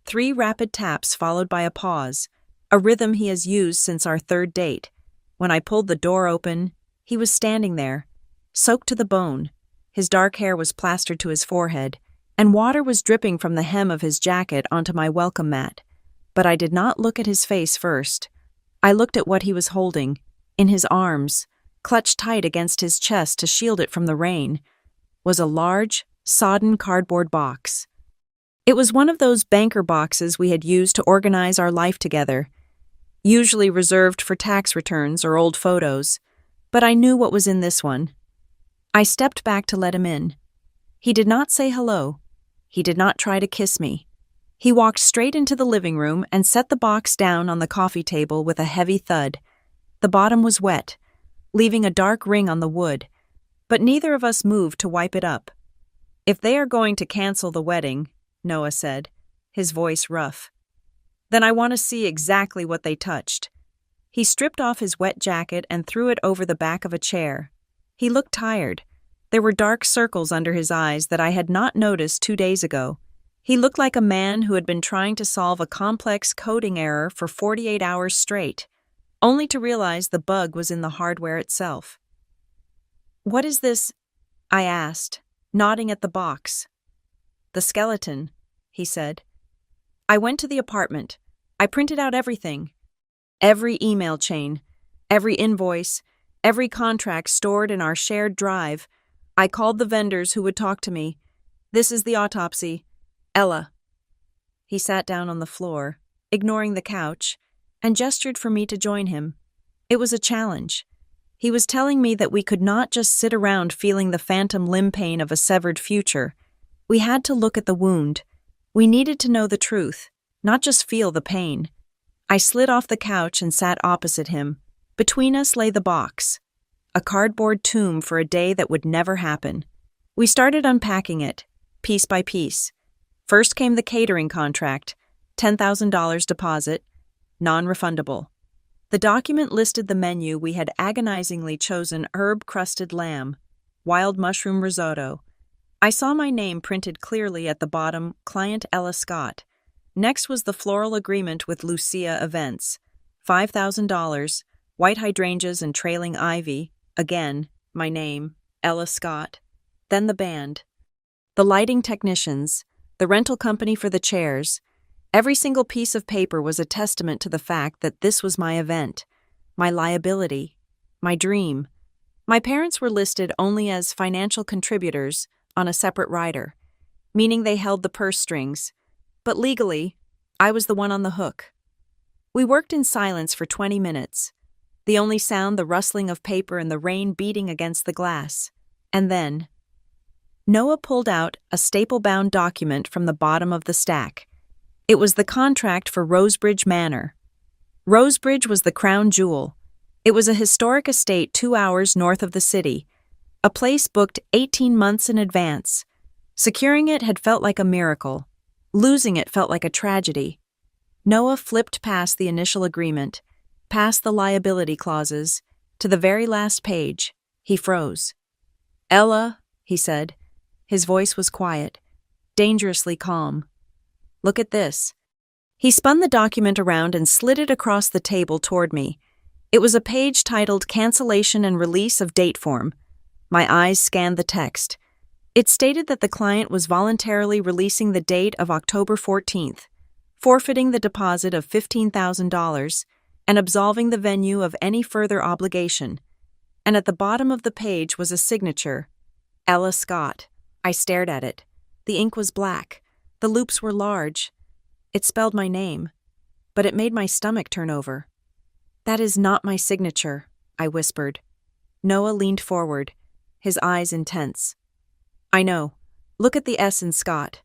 3 rapid taps followed by a pause, a rhythm he has used since our third date. When I pulled the door open, he was standing there, soaked to the bone. His dark hair was plastered to his forehead, and water was dripping from the hem of his jacket onto my welcome mat. But I did not look at his face first. I looked at what he was holding, in his arms, clutched tight against his chest to shield it from the rain, was a large, sodden cardboard box. It was one of those banker boxes we had used to organize our life together, usually reserved for tax returns or old photos, but I knew what was in this one. I stepped back to let him in. He did not say hello. He did not try to kiss me. He walked straight into the living room and set the box down on the coffee table with a heavy thud. The bottom was wet, leaving a dark ring on the wood, but neither of us moved to wipe it up. "If they are going to cancel the wedding," Noah said, his voice rough, "then I want to see exactly what they touched." He stripped off his wet jacket and threw it over the back of a chair. He looked tired. There were dark circles under his eyes that I had not noticed 2 days ago. He looked like a man who had been trying to solve a complex coding error for 48 hours straight, only to realize the bug was in the hardware itself. "What is this?" I asked, nodding at the box. "The skeleton," he said. I went to the apartment. I printed out everything. Every email chain, every invoice, every contract stored in our shared drive. I called the vendors who would talk to me. "This is the autopsy. Ella." He sat down on the floor, ignoring the couch, and gestured for me to join him. It was a challenge. He was telling me that we could not just sit around feeling the phantom limb pain of a severed future. We had to look at the wound. We needed to know the truth, not just feel the pain. I slid off the couch and sat opposite him. Between us lay the box, a cardboard tomb for a day that would never happen. We started unpacking it, piece by piece. First came the catering contract, $10,000 deposit, non-refundable. The document listed the menu we had agonizingly chosen: herb-crusted lamb, wild mushroom risotto. I saw my name printed clearly at the bottom, client Ella Scott. Next was the floral agreement with Lucia Events, $5,000, white hydrangeas and trailing ivy, again, my name, Ella Scott. Then the band, the lighting technicians, the rental company for the chairs. Every single piece of paper was a testament to the fact that this was my event, my liability, my dream. My parents were listed only as financial contributors on a separate rider, meaning they held the purse strings, but legally, I was the one on the hook. We worked in silence for 20 minutes, the only sound the rustling of paper and the rain beating against the glass. And then Noah pulled out a staple-bound document from the bottom of the stack. It was the contract for Rosebridge Manor. Rosebridge was the crown jewel. It was a historic estate 2 hours north of the city, a place booked 18 months in advance. Securing it had felt like a miracle. Losing it felt like a tragedy. Noah flipped past the initial agreement, past the liability clauses, to the very last page. He froze. "Ella," he said. His voice was quiet, dangerously calm. "Look at this." He spun the document around and slid it across the table toward me. It was a page titled Cancellation and Release of Date Form. My eyes scanned the text. It stated that the client was voluntarily releasing the date of October 14th, forfeiting the deposit of $15,000, and absolving the venue of any further obligation. And at the bottom of the page was a signature, Ella Scott. I stared at it. The ink was black. The loops were large. It spelled my name, but it made my stomach turn over. "That is not my signature," I whispered. Noah leaned forward, his eyes intense. "I know. Look at the S in Scott.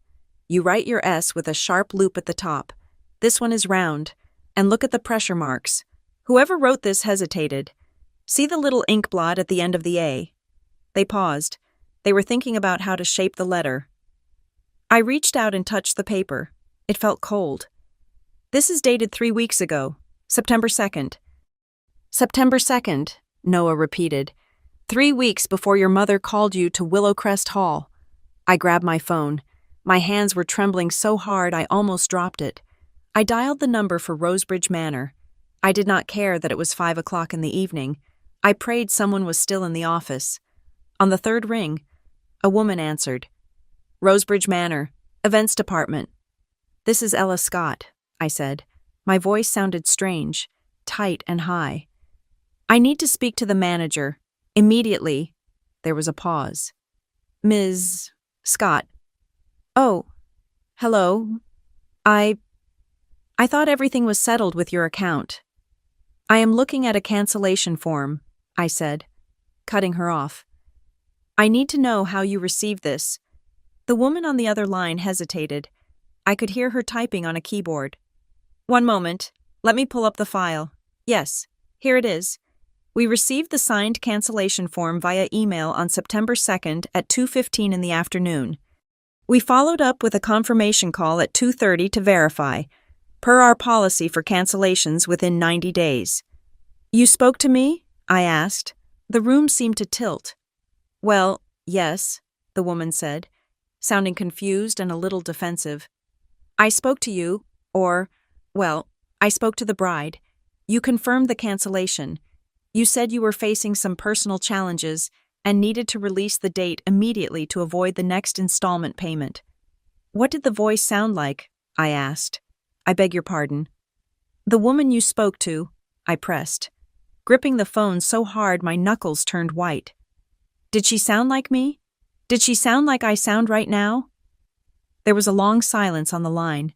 You write your S with a sharp loop at the top. This one is round. And look at the pressure marks. Whoever wrote this hesitated. See the little ink blot at the end of the A." They paused. They were thinking about how to shape the letter. I reached out and touched the paper. It felt cold. "This is dated 3 weeks ago, September 2nd. "September 2nd, Noah repeated. 3 weeks before your mother called you to Willowcrest Hall." I grabbed my phone. My hands were trembling so hard I almost dropped it. I dialed the number for Rosebridge Manor. I did not care that it was 5 o'clock in the evening. I prayed someone was still in the office. On the third ring, a woman answered. Rosebridge Manor, Events Department. This is Ella Scott, I said. My voice sounded strange, tight and high. I need to speak to the manager. Immediately. There was a pause. Ms. Scott. Oh, hello. I thought everything was settled with your account. I am looking at a cancellation form, I said, cutting her off. I need to know how you received this. The woman on the other line hesitated. I could hear her typing on a keyboard. One moment. Let me pull up the file. Yes, here it is. We received the signed cancellation form via email on September 2nd at 2:15 in the afternoon. We followed up with a confirmation call at 2:30 to verify, per our policy for cancellations within 90 days. You spoke to me? I asked. The room seemed to tilt. Well, yes, the woman said, sounding confused and a little defensive. I spoke to you, I spoke to the bride. You confirmed the cancellation. You said you were facing some personal challenges and needed to release the date immediately to avoid the next installment payment. What did the voice sound like? I asked. I beg your pardon. The woman you spoke to, I pressed, gripping the phone so hard my knuckles turned white. Did she sound like me? Did she sound like I sound right now? There was a long silence on the line.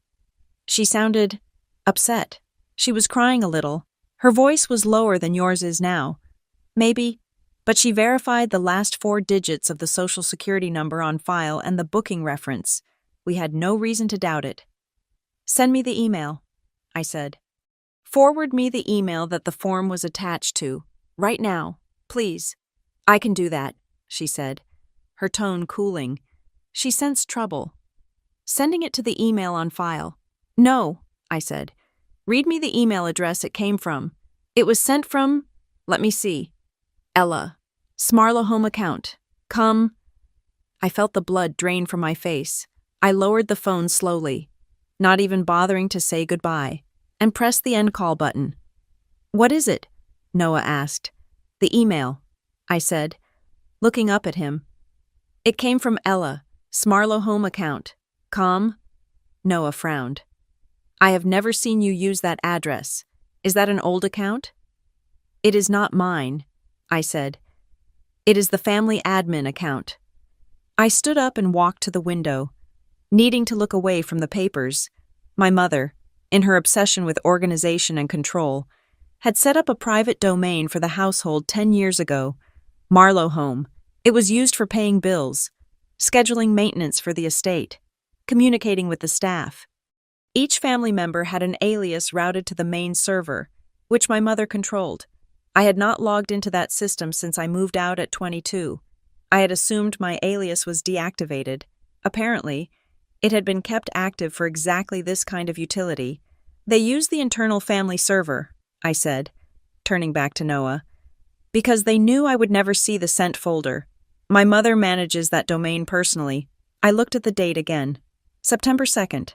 She sounded upset. She was crying a little. Her voice was lower than yours is now. Maybe, but she verified the last 4 digits of the Social Security number on file and the booking reference. We had no reason to doubt it. Send me the email, I said. Forward me the email that the form was attached to, right now, please. I can do that, she said, her tone cooling. She sensed trouble. Sending it to the email on file. No, I said. Read me the email address it came from. It was sent from, let me see, Ella, Smarlow home account. Come. I felt the blood drain from my face. I lowered the phone slowly, not even bothering to say goodbye, and pressed the end call button. What is it? Noah asked. The email, I said, looking up at him. It came from Ella, Smarlow home account. Com? Noah frowned. I have never seen you use that address. Is that an old account? It is not mine, I said. It is the family admin account. I stood up and walked to the window, needing to look away from the papers. My mother, in her obsession with organization and control, had set up a private domain for the household 10 years ago, Marlow Home. It was used for paying bills, scheduling maintenance for the estate, communicating with the staff. Each family member had an alias routed to the main server, which my mother controlled. I had not logged into that system since I moved out at 22. I had assumed my alias was deactivated. Apparently, it had been kept active for exactly this kind of utility. They used the internal family server, I said, turning back to Noah, because they knew I would never see the sent folder. My mother manages that domain personally. I looked at the date again. September 2nd.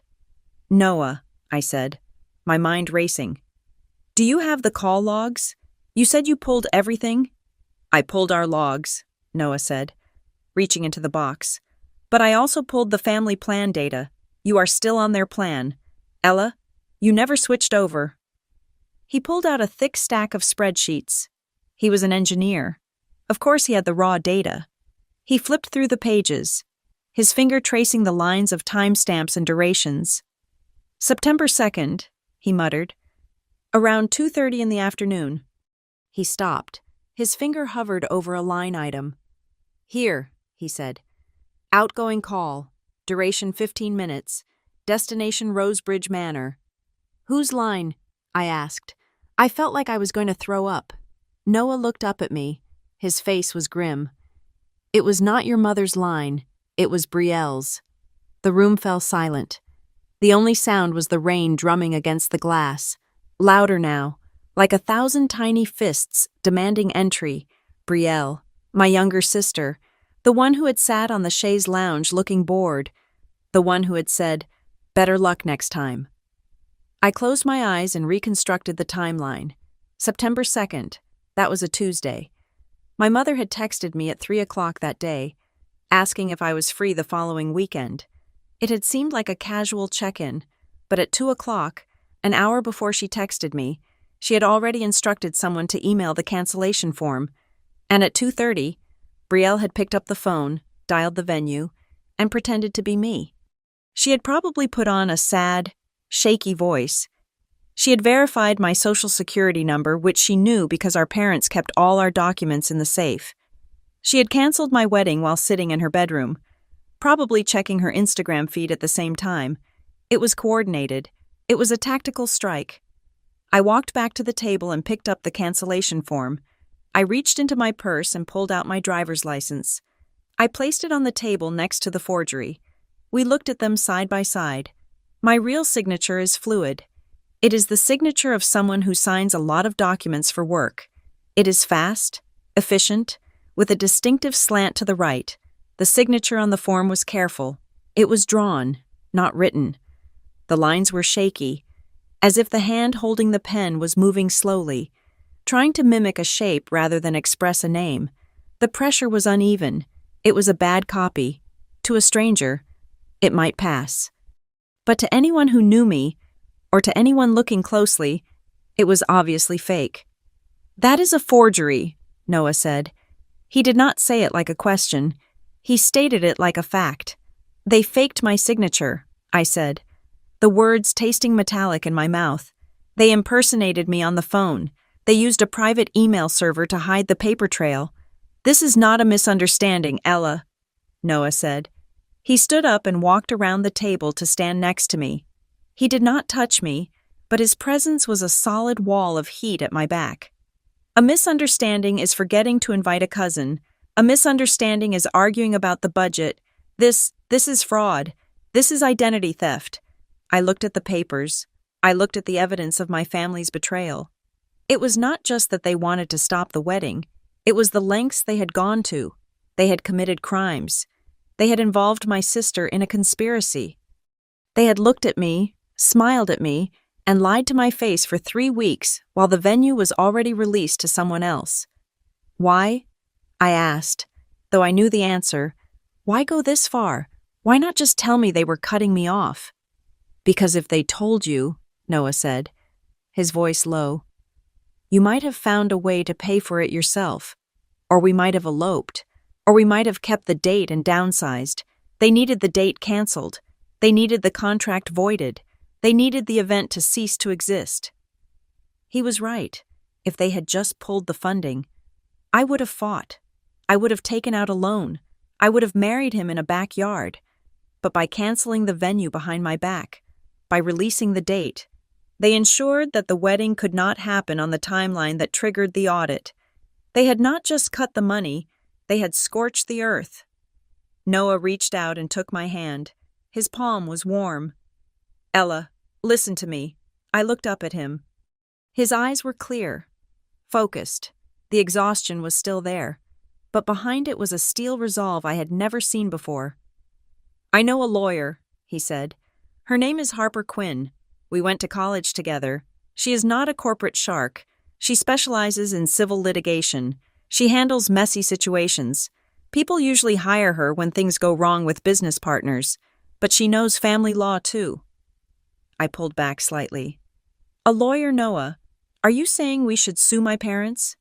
Noah, I said, my mind racing. Do you have the call logs? You said you pulled everything? I pulled our logs, Noah said, reaching into the box. But I also pulled the family plan data. You are still on their plan. Ella, you never switched over. He pulled out a thick stack of spreadsheets. He was an engineer. Of course he had the raw data. He flipped through the pages, his finger tracing the lines of timestamps and durations. September 2nd, he muttered. Around 2:30 in the afternoon. He stopped. His finger hovered over a line item. Here, he said. Outgoing call. Duration 15 minutes. Destination Rosebridge Manor. Whose line? I asked. I felt like I was going to throw up. Noah looked up at me. His face was grim. It was not your mother's line. It was Brielle's. The room fell silent. The only sound was the rain drumming against the glass. Louder now, like 1,000 tiny fists demanding entry. Brielle, my younger sister, the one who had sat on the chaise lounge looking bored, the one who had said, "Better luck next time." I closed my eyes and reconstructed the timeline. September 2nd, that was a Tuesday. My mother had texted me at 3 o'clock that day. asking if I was free the following weekend. It had seemed like a casual check-in, but at 2 o'clock, an hour before she texted me, she had already instructed someone to email the cancellation form, and at 2:30, Brielle had picked up the phone, dialed the venue, and pretended to be me. She had probably put on a sad, shaky voice. She had verified my social security number, which she knew because our parents kept all our documents in the safe. She had canceled my wedding while sitting in her bedroom, probably checking her Instagram feed at the same time. It was coordinated. It was a tactical strike. I walked back to the table and picked up the cancellation form. I reached into my purse and pulled out my driver's license. I placed it on the table next to the forgery. We looked at them side by side. My real signature is fluid. It is the signature of someone who signs a lot of documents for work. It is fast, efficient, with a distinctive slant to the right. The signature on the form was careful. It was drawn, not written. The lines were shaky, as if the hand holding the pen was moving slowly, trying to mimic a shape rather than express a name. The pressure was uneven. It was a bad copy. To a stranger, it might pass. But to anyone who knew me, or to anyone looking closely, it was obviously fake. "That is a forgery," Noah said. He did not say it like a question. He stated it like a fact. "They faked my signature," I said, the words tasting metallic in my mouth. "They impersonated me on the phone. They used a private email server to hide the paper trail." "This is not a misunderstanding, Ella," Noah said. He stood up and walked around the table to stand next to me. He did not touch me, but his presence was a solid wall of heat at my back. "A misunderstanding is forgetting to invite a cousin. A misunderstanding is arguing about the budget. This is fraud. This is identity theft." I looked at the papers. I looked at the evidence of my family's betrayal. It was not just that they wanted to stop the wedding. It was the lengths they had gone to. They had committed crimes. They had involved my sister in a conspiracy. They had looked at me, smiled at me, and lied to my face for 3 weeks while the venue was already released to someone else. Why? I asked, though I knew the answer. Why go this far? Why not just tell me they were cutting me off? "Because if they told you," Noah said, his voice low, "you might have found a way to pay for it yourself, or we might have eloped, or we might have kept the date and downsized. They needed the date canceled. They needed the contract voided. They needed the event to cease to exist." He was right. If they had just pulled the funding, I would have fought. I would have taken out a loan. I would have married him in a backyard. But by canceling the venue behind my back, by releasing the date, they ensured that the wedding could not happen on the timeline that triggered the audit. They had not just cut the money, they had scorched the earth. Noah reached out and took my hand. His palm was warm. "Ella, listen to me." I looked up at him. His eyes were clear, focused. The exhaustion was still there, but behind it was a steel resolve I had never seen before. "I know a lawyer," he said. "Her name is Harper Quinn. We went to college together. She is not a corporate shark. She specializes in civil litigation. She handles messy situations. People usually hire her when things go wrong with business partners, but she knows family law too." I pulled back slightly. "A lawyer, Noah, are you saying we should sue my parents?"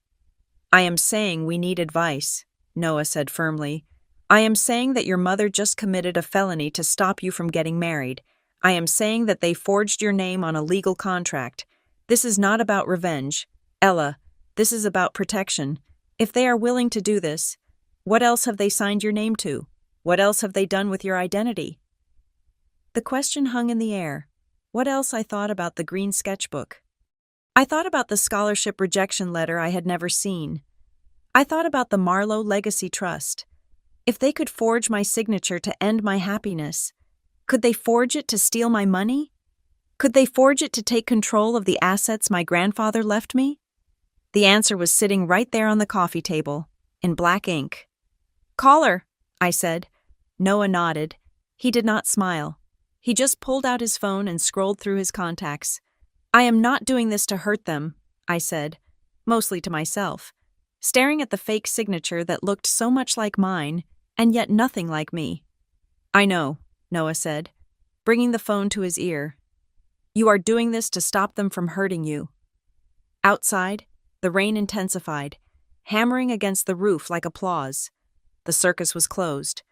"I am saying we need advice," Noah said firmly. "I am saying that your mother just committed a felony to stop you from getting married. I am saying that they forged your name on a legal contract. This is not about revenge. Ella, this is about protection. If they are willing to do this, what else have they signed your name to? What else have they done with your identity?" The question hung in the air. What else I thought about the green sketchbook? I thought about the scholarship rejection letter I had never seen. I thought about the Marlowe Legacy Trust. If they could forge my signature to end my happiness, could they forge it to steal my money? Could they forge it to take control of the assets my grandfather left me? The answer was sitting right there on the coffee table, in black ink. "Call her," I said. Noah nodded. He did not smile. He just pulled out his phone and scrolled through his contacts. "I am not doing this to hurt them," I said, mostly to myself, staring at the fake signature that looked so much like mine and yet nothing like me. I know, Noah said, bringing the phone to his ear. You are doing this to stop them from hurting you. Outside, the rain intensified, hammering against the roof like applause. The circus was closed,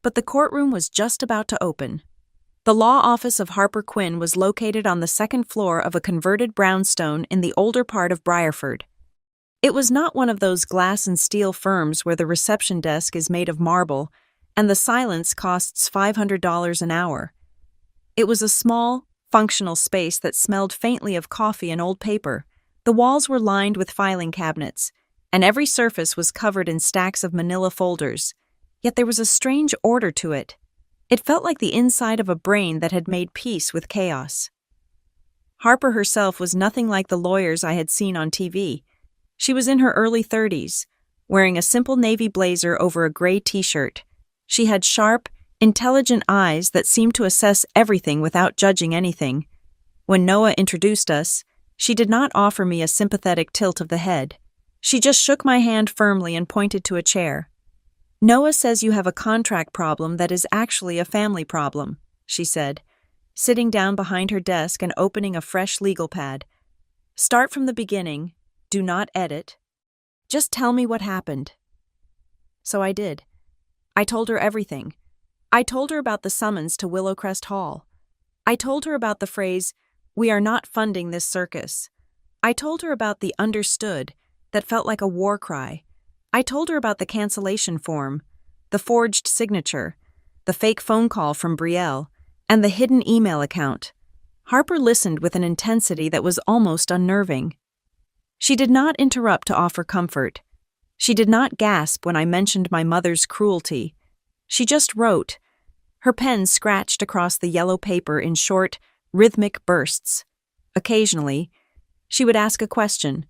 but the courtroom was just about to open. The law office of Harper Quinn was located on the second floor of a converted brownstone in the older part of Briarford. It was not one of those glass and steel firms where the reception desk is made of marble and the silence costs $500 an hour. It was a small, functional space that smelled faintly of coffee and old paper. The walls were lined with filing cabinets, and every surface was covered in stacks of manila folders. Yet there was a strange order to it. It felt like the inside of a brain that had made peace with chaos. Harper herself was nothing like the lawyers I had seen on TV. She was in her early 30s, wearing a simple navy blazer over a gray t-shirt. She had sharp, intelligent eyes that seemed to assess everything without judging anything. When Noah introduced us, she did not offer me a sympathetic tilt of the head. She just shook my hand firmly and pointed to a chair. Noah says you have a contract problem that is actually a family problem, she said, sitting down behind her desk and opening a fresh legal pad. Start from the beginning. Do not edit. Just tell me what happened. So I did. I told her everything. I told her about the summons to Willowcrest Hall. I told her about the phrase, "We are not funding this circus." I told her about the "understood" that felt like a war cry. I told her about the cancellation form, the forged signature, the fake phone call from Brielle, and the hidden email account. Harper listened with an intensity that was almost unnerving. She did not interrupt to offer comfort. She did not gasp when I mentioned my mother's cruelty. She just wrote. Her pen scratched across the yellow paper in short, rhythmic bursts. Occasionally, she would ask a question,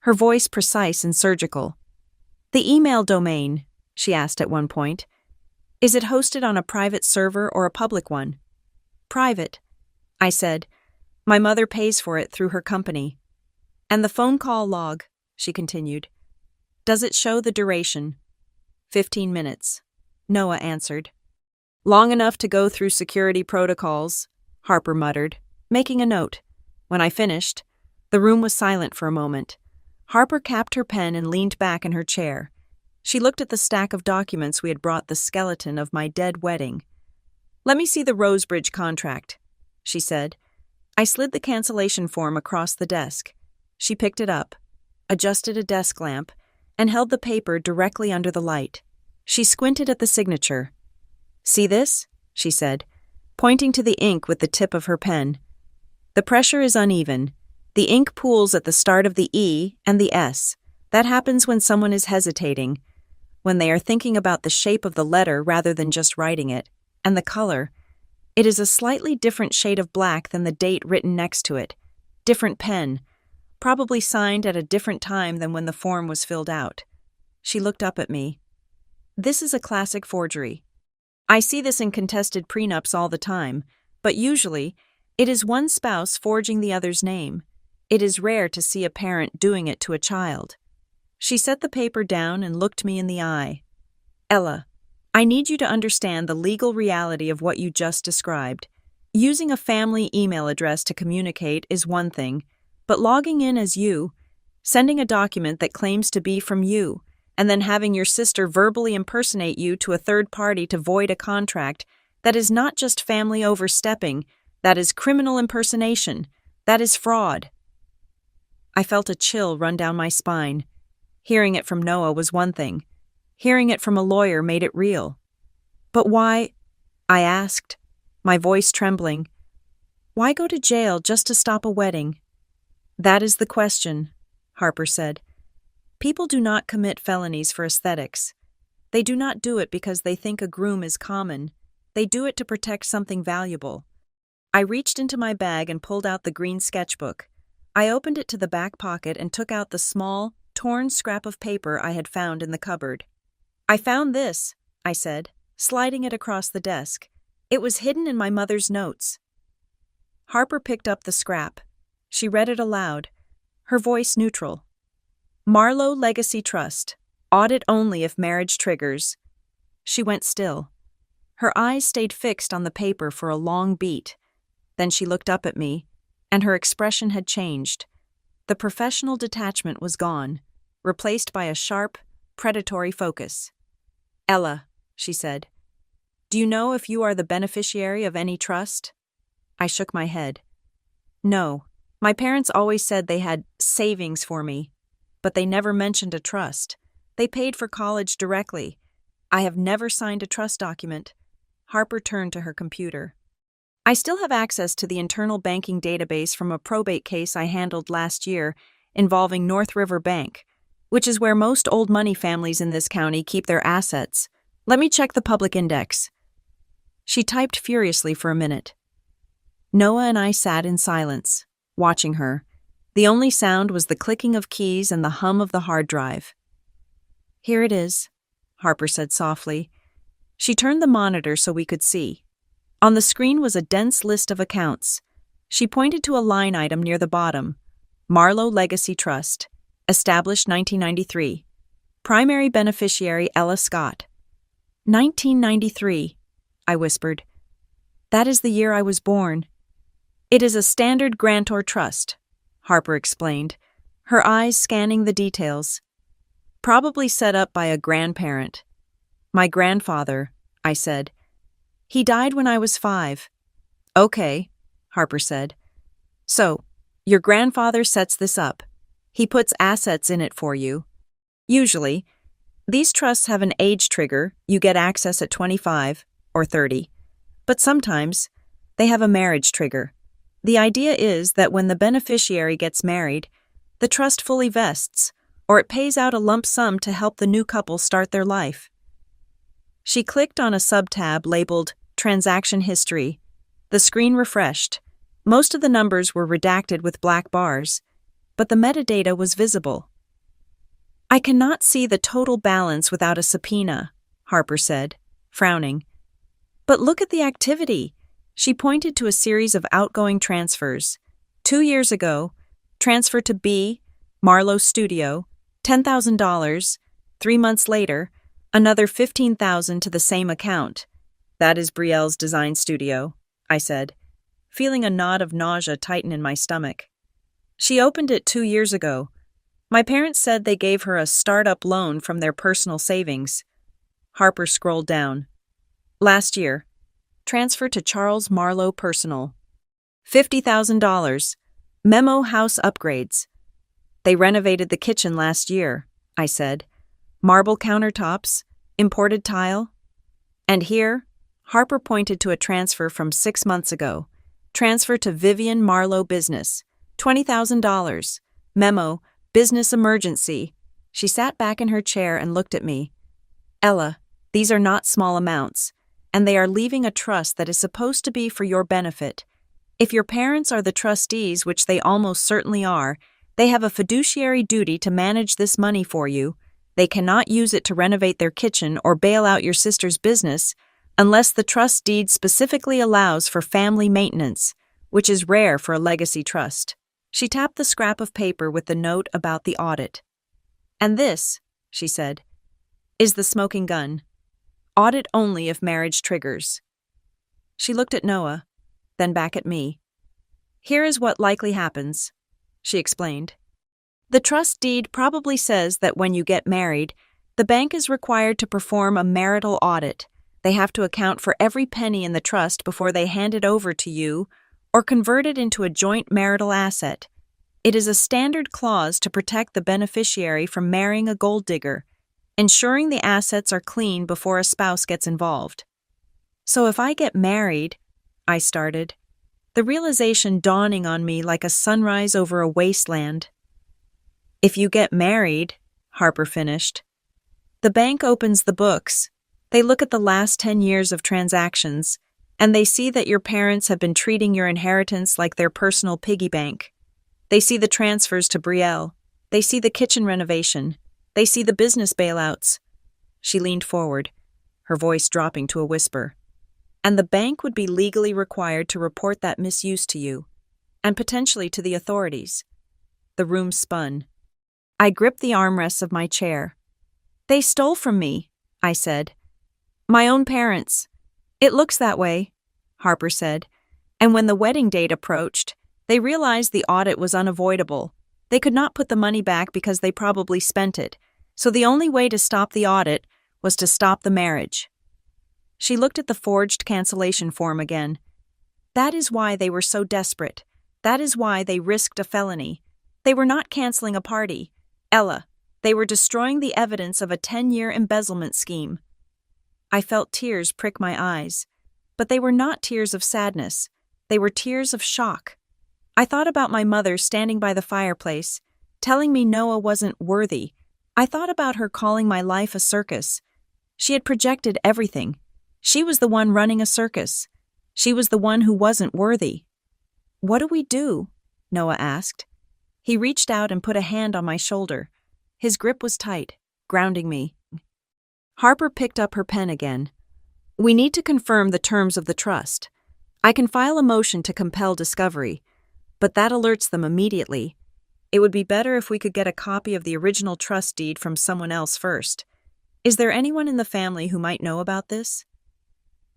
her voice precise and surgical. The email domain, she asked at one point, is it hosted on a private server or a public one? Private, I said. My mother pays for it through her company. And the phone call log, she continued. Does it show the duration? 15 minutes, Noah answered. Long enough to go through security protocols, Harper muttered, making a note. When I finished, the room was silent for a moment. Harper capped her pen and leaned back in her chair. She looked at the stack of documents we had brought the skeleton of my dead wedding. Let me see the Rosebridge contract, she said. I slid the cancellation form across the desk. She picked it up, adjusted a desk lamp, and held the paper directly under the light. She squinted at the signature. See this? She said, pointing to the ink with the tip of her pen. The pressure is uneven. The ink pools at the start of the E and the S. That happens when someone is hesitating, when they are thinking about the shape of the letter rather than just writing it. And the color. It is a slightly different shade of black than the date written next to it. Different pen. Probably signed at a different time than when the form was filled out. She looked up at me. This is a classic forgery. I see this in contested prenups all the time, but usually, it is one spouse forging the other's name. It is rare to see a parent doing it to a child. She set the paper down and looked me in the eye. Ella, I need you to understand the legal reality of what you just described. Using a family email address to communicate is one thing, but logging in as you, sending a document that claims to be from you, and then having your sister verbally impersonate you to a third party to void a contract, that is not just family overstepping, that is criminal impersonation, that is fraud. I felt a chill run down my spine. Hearing it from Noah was one thing. Hearing it from a lawyer made it real. But why? I asked, my voice trembling. Why go to jail just to stop a wedding? That is the question, Harper said. People do not commit felonies for aesthetics. They do not do it because they think a groom is common. They do it to protect something valuable. I reached into my bag and pulled out the green sketchbook. I opened it to the back pocket and took out the small, torn scrap of paper I had found in the cupboard. I found this, I said, sliding it across the desk. It was hidden in my mother's notes. Harper picked up the scrap. She read it aloud, her voice neutral. Marlowe Legacy Trust. Audit only if marriage triggers. She went still. Her eyes stayed fixed on the paper for a long beat. Then she looked up at me, and her expression had changed. The professional detachment was gone, replaced by a sharp, predatory focus. "Ella," she said, "do you know if you are the beneficiary of any trust?" I shook my head. "No. My parents always said they had savings for me, but they never mentioned a trust. They paid for college directly. I have never signed a trust document." Harper turned to her computer. "I still have access to the internal banking database from a probate case I handled last year involving North River Bank, which is where most old money families in this county keep their assets. Let me check the public index." She typed furiously for a minute. Noah and I sat in silence, watching her. The only sound was the clicking of keys and the hum of the hard drive. "Here it is," Harper said softly. She turned the monitor so we could see. On the screen was a dense list of accounts. She pointed to a line item near the bottom. Marlowe Legacy Trust, established 1993. Primary beneficiary Ella Scott. 1993, I whispered. "That is the year I was born." "It is a standard grantor trust," Harper explained, her eyes scanning the details. "Probably set up by a grandparent." "My grandfather," I said. "He died when I was 5. "Okay," Harper said. "So, your grandfather sets this up. He puts assets in it for you. Usually, these trusts have an age trigger. You get access at 25 or 30. But sometimes, they have a marriage trigger. The idea is that when the beneficiary gets married, the trust fully vests, or it pays out a lump sum to help the new couple start their life." She clicked on a sub-tab labeled Transaction History. The screen refreshed. Most of the numbers were redacted with black bars, but the metadata was visible. "I cannot see the total balance without a subpoena," Harper said, frowning. "But look at the activity." She pointed to a series of outgoing transfers. 2 years ago, transfer to B, Marlowe Studio, $10,000. 3 months later, another $15,000 to the same account. "That is Brielle's design studio," I said, feeling a knot of nausea tighten in my stomach. "She opened it 2 years ago. My parents said they gave her a startup loan from their personal savings." Harper scrolled down. "Last year, transfer to Charles Marlowe Personal. $50,000. Memo house upgrades. They renovated the kitchen last year," I said. "Marble countertops, imported tile." "And here," Harper pointed to a transfer from 6 months ago. "Transfer to Vivian Marlowe Business. $20,000. Memo, business emergency." She sat back in her chair and looked at me. "Ella, these are not small amounts, and they are leaving a trust that is supposed to be for your benefit. If your parents are the trustees, which they almost certainly are, they have a fiduciary duty to manage this money for you. They cannot use it to renovate their kitchen or bail out your sister's business unless the trust deed specifically allows for family maintenance, which is rare for a legacy trust." She tapped the scrap of paper with the note about the audit. "And this," she said, "is the smoking gun. Audit only if marriage triggers." She looked at Noah, then back at me. "Here is what likely happens," she explained. "The trust deed probably says that when you get married, the bank is required to perform a marital audit. They have to account for every penny in the trust before they hand it over to you or convert it into a joint marital asset. It is a standard clause to protect the beneficiary from marrying a gold digger, ensuring the assets are clean before a spouse gets involved." "So if I get married," I started, the realization dawning on me like a sunrise over a wasteland. "If you get married," Harper finished, "the bank opens the books. They look at the last 10 years of transactions, and they see that your parents have been treating your inheritance like their personal piggy bank. They see the transfers to Brielle. They see the kitchen renovation. They see the business bailouts." She leaned forward, her voice dropping to a whisper. "And the bank would be legally required to report that misuse to you, and potentially to the authorities." The room spun. I gripped the armrests of my chair. "They stole from me," I said. My own parents. It looks that way, Harper said. And when the wedding date approached, they realized the audit was unavoidable. They could not put the money back because they probably spent it, so the only way to stop the audit was to stop the marriage. She looked at the forged cancellation form again. That is why they were so desperate. That is why they risked a felony. They were not canceling a party. Ella, they were destroying the evidence of a 10-year embezzlement scheme. I felt tears prick my eyes, but they were not tears of sadness. They were tears of shock. I thought about my mother standing by the fireplace, telling me Noah wasn't worthy. I thought about her calling my life a circus. She had projected everything. She was the one running a circus. She was the one who wasn't worthy. What do we do? Noah asked. He reached out and put a hand on my shoulder. His grip was tight, grounding me. Harper picked up her pen again. We need to confirm the terms of the trust. I can file a motion to compel discovery, but that alerts them immediately. It would be better if we could get a copy of the original trust deed from someone else first. Is there anyone in the family who might know about this?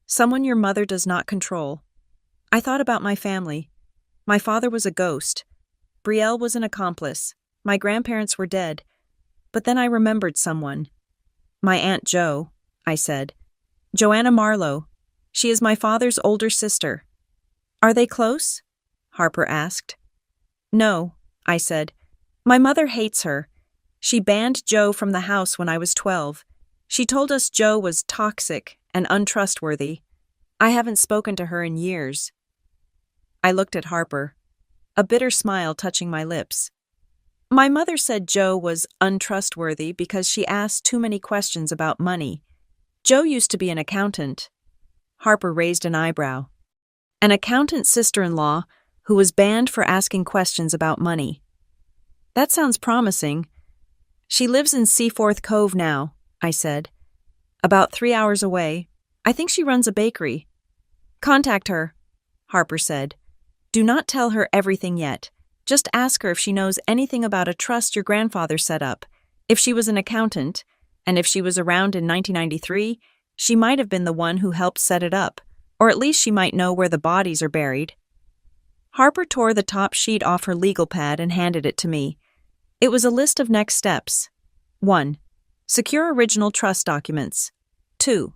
Someone your mother does not control. I thought about my family. My father was a ghost. Brielle was an accomplice. My grandparents were dead. But then I remembered someone. My Aunt Jo, I said. Joanna Marlowe. She is my father's older sister. Are they close? Harper asked. No, I said. My mother hates her. She banned Jo from the house when I was 12. She told us Jo was toxic and untrustworthy. I haven't spoken to her in years. I looked at Harper, a bitter smile touching my lips. My mother said Jo was untrustworthy because she asked too many questions about money. Jo used to be an accountant. Harper raised an eyebrow. An accountant sister-in-law who was banned for asking questions about money. That sounds promising. She lives in Seaforth Cove now, I said. About 3 hours away. I think she runs a bakery. Contact her, Harper said. Do not tell her everything yet. Just ask her if she knows anything about a trust your grandfather set up. If she was an accountant, and if she was around in 1993, she might have been the one who helped set it up, or at least she might know where the bodies are buried. Harper tore the top sheet off her legal pad and handed it to me. It was a list of next steps. 1. Secure original trust documents. 2.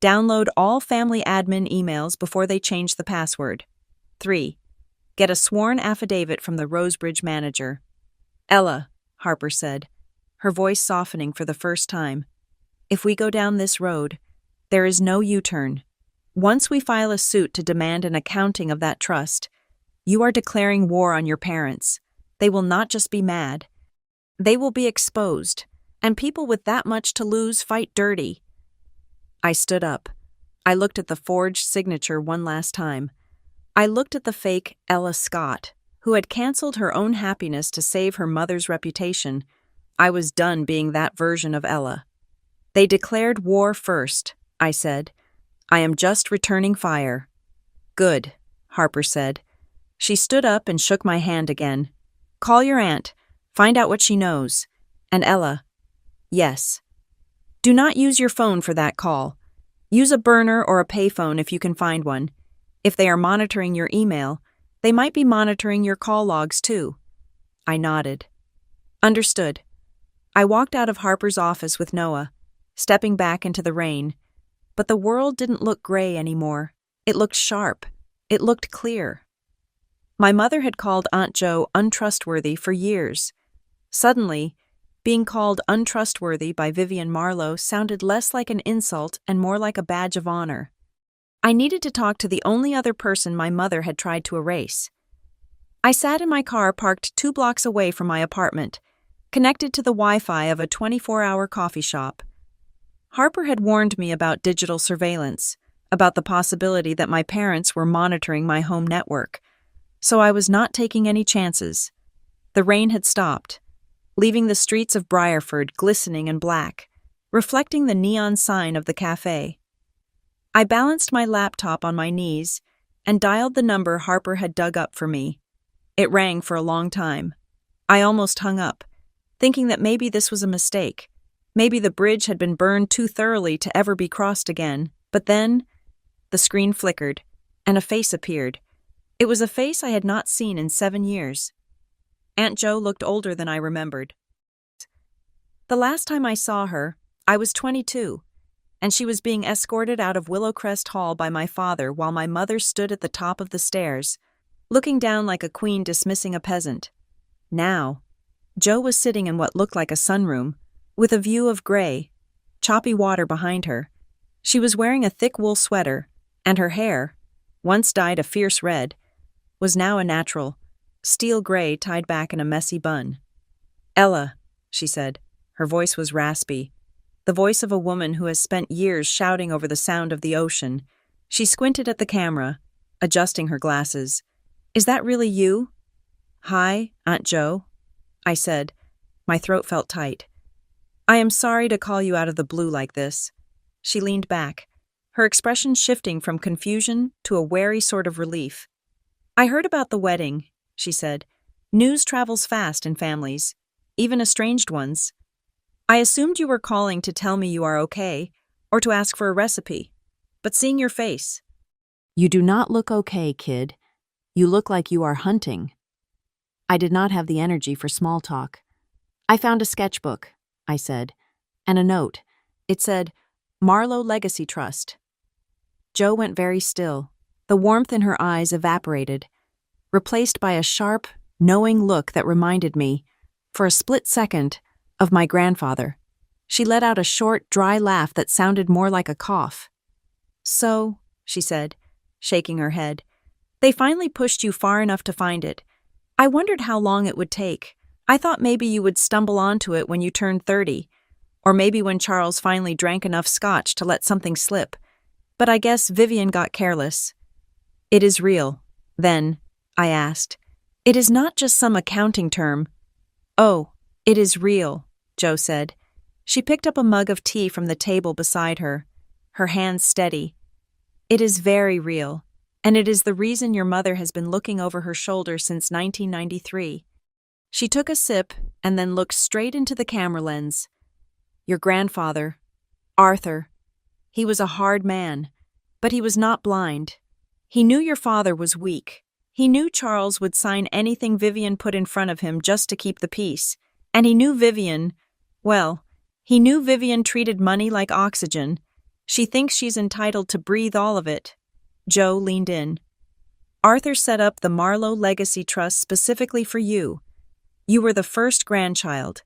Download all family admin emails before they change the password. 3. Get a sworn affidavit from the Rosebridge manager. Ella, Harper said, her voice softening for the first time. If we go down this road, there is no U-turn. Once we file a suit to demand an accounting of that trust, you are declaring war on your parents. They will not just be mad. They will be exposed, and people with that much to lose fight dirty. I stood up. I looked at the forged signature one last time. I looked at the fake Ella Scott, who had canceled her own happiness to save her mother's reputation. I was done being that version of Ella. They declared war first, I said. I am just returning fire. Good, Harper said. She stood up and shook my hand again. Call your aunt. Find out what she knows. And Ella. Yes. Do not use your phone for that call. Use a burner or a payphone if you can find one. If they are monitoring your email, they might be monitoring your call logs too. I nodded. Understood. I walked out of Harper's office with Noah, stepping back into the rain. But the world didn't look gray anymore. It looked sharp. It looked clear. My mother had called Aunt Jo untrustworthy for years. Suddenly, being called untrustworthy by Vivian Marlowe sounded less like an insult and more like a badge of honor. I needed to talk to the only other person my mother had tried to erase. I sat in my car parked 2 blocks away from my apartment, connected to the Wi-Fi of a 24-hour coffee shop. Harper had warned me about digital surveillance, about the possibility that my parents were monitoring my home network, so I was not taking any chances. The rain had stopped, leaving the streets of Briarford glistening and black, reflecting the neon sign of the cafe. I balanced my laptop on my knees and dialed the number Harper had dug up for me. It rang for a long time. I almost hung up, thinking that maybe this was a mistake. Maybe the bridge had been burned too thoroughly to ever be crossed again. But then, the screen flickered, and a face appeared. It was a face I had not seen in 7 years. Aunt Jo looked older than I remembered. The last time I saw her, I was 22, and she was being escorted out of Willowcrest Hall by my father while my mother stood at the top of the stairs, looking down like a queen dismissing a peasant. Now, Jo was sitting in what looked like a sunroom, with a view of gray, choppy water behind her. She was wearing a thick wool sweater, and her hair, once dyed a fierce red, was now a natural, steel gray tied back in a messy bun. "Ella," she said. Her voice was raspy, the voice of a woman who has spent years shouting over the sound of the ocean. She squinted at the camera, adjusting her glasses. "Is that really you?" "Hi, Aunt Jo," I said. My throat felt tight. "I am sorry to call you out of the blue like this." She leaned back, her expression shifting from confusion to a wary sort of relief. "I heard about the wedding," she said. "News travels fast in families, even estranged ones. I assumed you were calling to tell me you are okay, or to ask for a recipe. But seeing your face—" "You do not look okay, kid. You look like you are hunting." I did not have the energy for small talk. "I found a sketchbook," I said, "and a note. It said, Marlowe Legacy Trust." Jo went very still. The warmth in her eyes evaporated, replaced by a sharp, knowing look that reminded me, for a split second, of my grandfather. She let out a short, dry laugh that sounded more like a cough. "So," she said, shaking her head, "they finally pushed you far enough to find it. I wondered how long it would take. I thought maybe you would stumble onto it when you turned 30, or maybe when Charles finally drank enough scotch to let something slip. But I guess Vivian got careless." "It is real, then?" I asked. "It is not just some accounting term." "Oh, it is real," Jo said. She picked up a mug of tea from the table beside her, her hands steady. "It is very real, and it is the reason your mother has been looking over her shoulder since 1993. She took a sip and then looked straight into the camera lens. "Your grandfather, Arthur, he was a hard man, but he was not blind. He knew your father was weak. He knew Charles would sign anything Vivian put in front of him just to keep the peace. And he knew Vivian treated money like oxygen. She thinks she's entitled to breathe all of it." Jo leaned in. "Arthur set up the Marlowe Legacy Trust specifically for you. You were the first grandchild.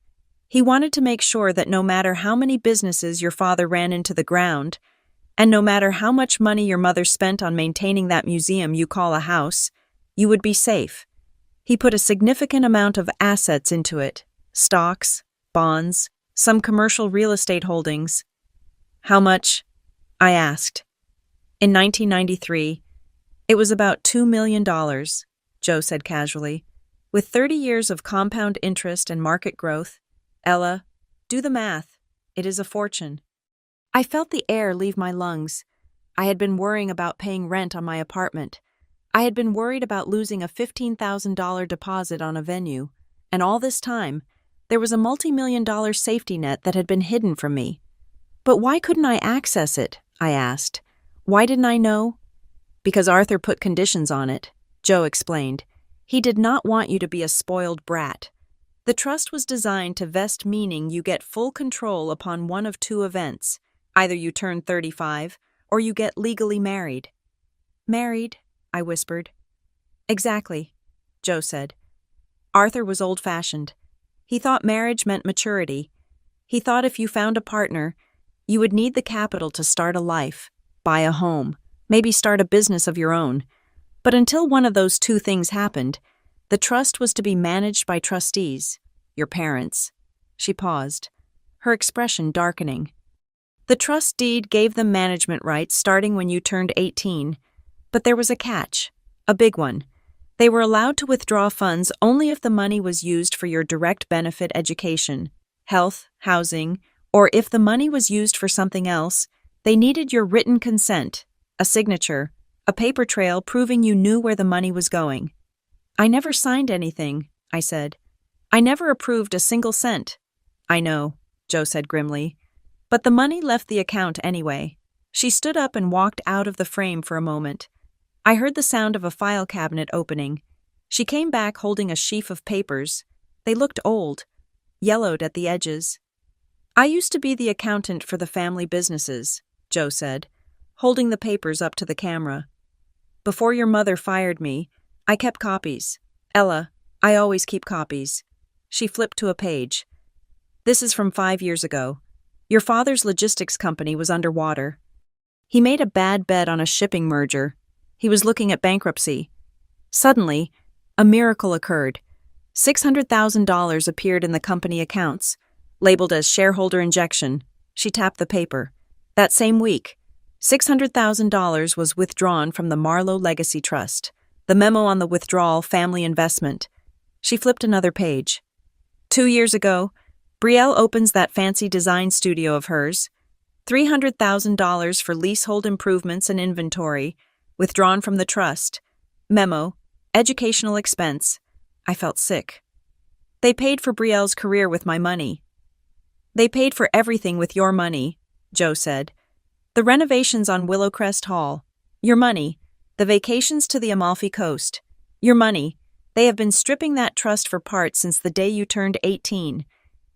He wanted to make sure that no matter how many businesses your father ran into the ground, and no matter how much money your mother spent on maintaining that museum you call a house, you would be safe. He put a significant amount of assets into it, stocks, bonds, some commercial real estate holdings." "How much?" I asked. "In 1993, it was about $2 million, Jo said casually. "With 30 years of compound interest and market growth, Ella, do the math. It is a fortune." I felt the air leave my lungs. I had been worrying about paying rent on my apartment. I had been worried about losing a $15,000 deposit on a venue, and all this time, there was a multi-million-dollar safety net that had been hidden from me. But why couldn't I access it? I asked. Why didn't I know? "Because Arthur put conditions on it," Jo explained. "He did not want you to be a spoiled brat. The trust was designed to vest meaning you get full control upon one of two events. Either you turn 35, or you get legally married." "Married?" I whispered. "Exactly," Jo said. "Arthur was old-fashioned. He thought marriage meant maturity. He thought if you found a partner, you would need the capital to start a life, buy a home, maybe start a business of your own. But until one of those two things happened, the trust was to be managed by trustees, your parents." She paused, her expression darkening. "The trust deed gave them management rights starting when you turned 18, but there was a catch, a big one. They were allowed to withdraw funds only if the money was used for your direct benefit education, health, housing, or if the money was used for something else, they needed your written consent, a signature, a paper trail proving you knew where the money was going." "I never signed anything," I said. "I never approved a single cent." "I know," Joe said grimly. But the money left the account anyway. She stood up and walked out of the frame for a moment. I heard the sound of a file cabinet opening. She came back holding a sheaf of papers. They looked old, yellowed at the edges. I used to be the accountant for the family businesses, Joe said, holding the papers up to the camera. Before your mother fired me, I kept copies. Ella, I always keep copies. She flipped to a page. This is from 5 years ago. Your father's logistics company was underwater. He made a bad bet on a shipping merger. He was looking at bankruptcy. Suddenly, a miracle occurred. $600,000 appeared in the company accounts, labeled as shareholder injection. She tapped the paper. That same week, $600,000 was withdrawn from the Marlowe Legacy Trust. The memo on the withdrawal, family investment. She flipped another page. 2 years ago, Brielle opens that fancy design studio of hers. $300,000 for leasehold improvements and inventory, withdrawn from the trust. Memo, educational expense. I felt sick. They paid for Brielle's career with my money. They paid for everything with your money, Joe said. The renovations on Willowcrest Hall. Your money. The vacations to the Amalfi Coast. Your money. They have been stripping that trust for parts since the day you turned 18.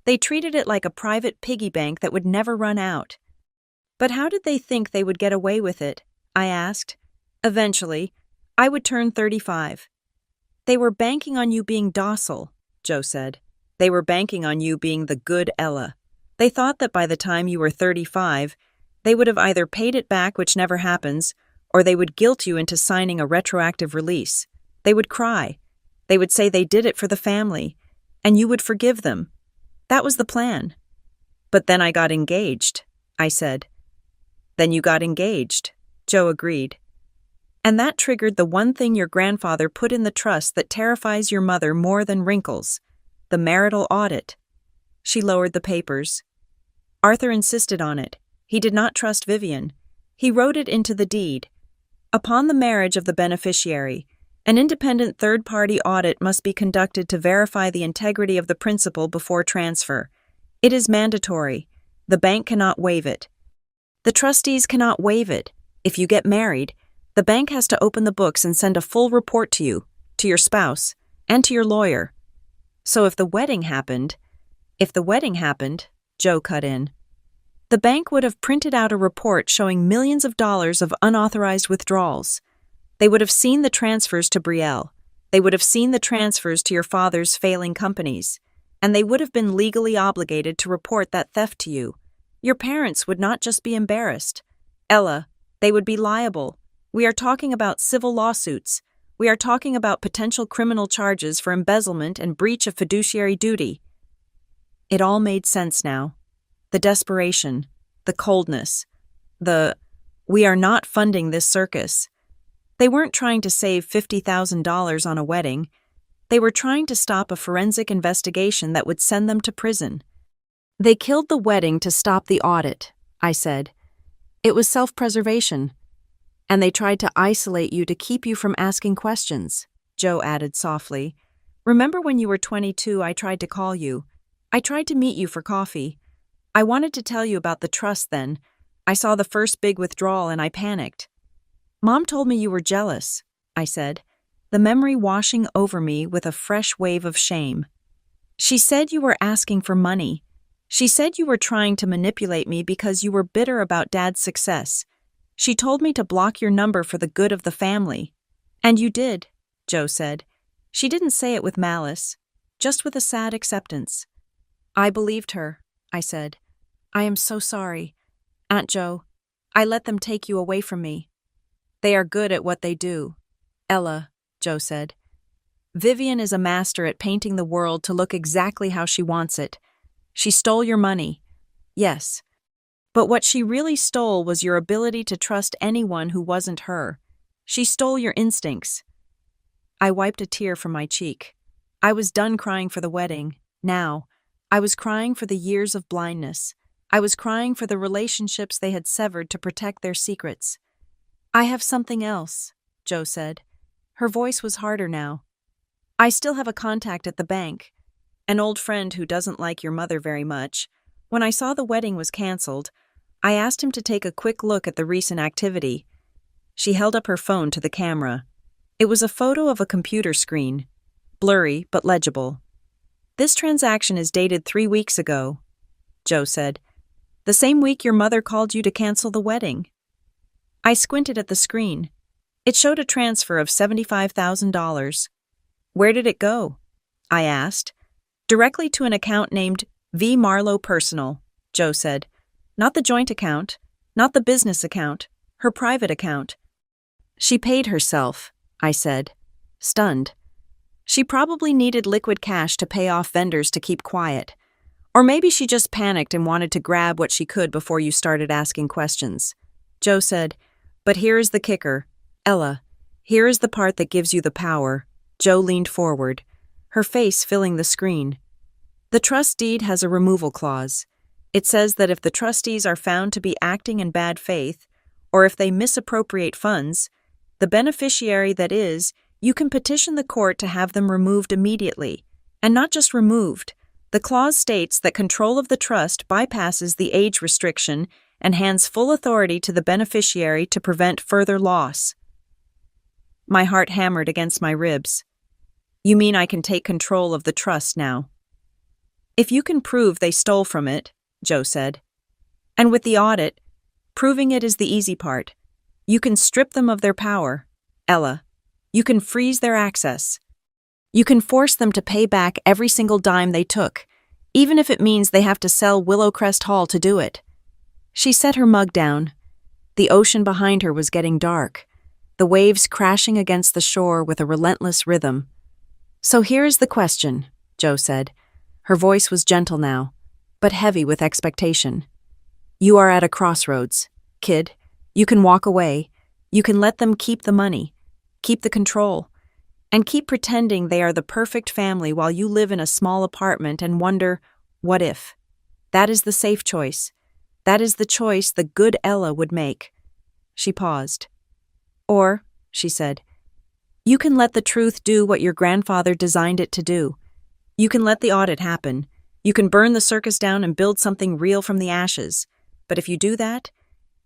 They treated it like a private piggy bank that would never run out. But how did they think they would get away with it? I asked. Eventually, I would turn 35. They were banking on you being docile, Joe said. They were banking on you being the good Ella. They thought that by the time you were 35, they would have either paid it back, which never happens, or they would guilt you into signing a retroactive release. They would cry. They would say they did it for the family, and you would forgive them. That was the plan. But then I got engaged, I said. Then you got engaged, Joe agreed. And that triggered the one thing your grandfather put in the trust that terrifies your mother more than wrinkles, the marital audit. She lowered the papers. Arthur insisted on it. He did not trust Vivian. He wrote it into the deed. Upon the marriage of the beneficiary, an independent third-party audit must be conducted to verify the integrity of the principal before transfer. It is mandatory. The bank cannot waive it. The trustees cannot waive it. If you get married, the bank has to open the books and send a full report to you, to your spouse, and to your lawyer. So if the wedding happened, Joe cut in. The bank would have printed out a report showing millions of dollars of unauthorized withdrawals. They would have seen the transfers to Brielle. They would have seen the transfers to your father's failing companies. And they would have been legally obligated to report that theft to you. Your parents would not just be embarrassed. Ella, they would be liable. We are talking about civil lawsuits. We are talking about potential criminal charges for embezzlement and breach of fiduciary duty. It all made sense now. The desperation, the coldness, we are not funding this circus. They weren't trying to save $50,000 on a wedding. They were trying to stop a forensic investigation that would send them to prison. They killed the wedding to stop the audit, I said. It was self-preservation. And they tried to isolate you to keep you from asking questions, Joe added softly. Remember when you were 22, I tried to call you. I tried to meet you for coffee. I wanted to tell you about the trust then. I saw the first big withdrawal and I panicked. Mom told me you were jealous, I said, the memory washing over me with a fresh wave of shame. She said you were asking for money. She said you were trying to manipulate me because you were bitter about Dad's success. She told me to block your number for the good of the family. And you did, Joe said. She didn't say it with malice, just with a sad acceptance. I believed her, I said. I am so sorry. Aunt Joe, I let them take you away from me. They are good at what they do. Ella, Joe said. Vivian is a master at painting the world to look exactly how she wants it. She stole your money. Yes. But what she really stole was your ability to trust anyone who wasn't her. She stole your instincts. I wiped a tear from my cheek. I was done crying for the wedding. Now, I was crying for the years of blindness. I was crying for the relationships they had severed to protect their secrets. I have something else, Joe said. Her voice was harder now. I still have a contact at the bank. An old friend who doesn't like your mother very much. When I saw the wedding was canceled, I asked him to take a quick look at the recent activity. She held up her phone to the camera. It was a photo of a computer screen, blurry but legible. "This transaction is dated 3 weeks ago," Joe said. "The same week your mother called you to cancel the wedding." I squinted at the screen. It showed a transfer of $75,000. "Where did it go?" I asked. "Directly to an account named V. Marlowe Personal," Joe said. "Not the joint account, not the business account, her private account." "She paid herself," I said, stunned. "She probably needed liquid cash to pay off vendors to keep quiet. Or maybe she just panicked and wanted to grab what she could before you started asking questions." Joe said, "But here is the kicker. Ella, here is the part that gives you the power." Joe leaned forward, her face filling the screen. "The trust deed has a removal clause. It says that if the trustees are found to be acting in bad faith, or if they misappropriate funds, the beneficiary, that is, you can petition the court to have them removed immediately. And not just removed. The clause states that control of the trust bypasses the age restriction and hands full authority to the beneficiary to prevent further loss." My heart hammered against my ribs. "You mean I can take control of the trust now?" "If you can prove they stole from it," Joe said. "And with the audit, proving it is the easy part. You can strip them of their power, Ella. You can freeze their access. You can force them to pay back every single dime they took, even if it means they have to sell Willowcrest Hall to do it." She set her mug down. The ocean behind her was getting dark, the waves crashing against the shore with a relentless rhythm. "So here is the question," Joe said. Her voice was gentle now, but heavy with expectation. "You are at a crossroads, kid. You can walk away. You can let them keep the money, keep the control, and keep pretending they are the perfect family while you live in a small apartment and wonder, what if? That is the safe choice. That is the choice the good Ella would make." She paused. "Or," she said, "you can let the truth do what your grandfather designed it to do. You can let the audit happen. You can burn the circus down and build something real from the ashes. But if you do that,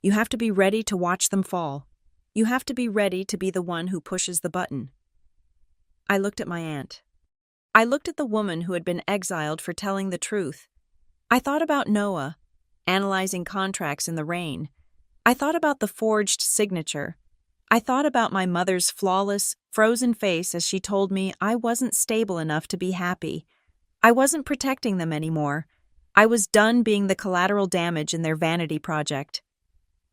you have to be ready to watch them fall. You have to be ready to be the one who pushes the button." I looked at my aunt. I looked at the woman who had been exiled for telling the truth. I thought about Noah, analyzing contracts in the rain. I thought about the forged signature. I thought about my mother's flawless, frozen face as she told me I wasn't stable enough to be happy. I wasn't protecting them anymore. I was done being the collateral damage in their vanity project.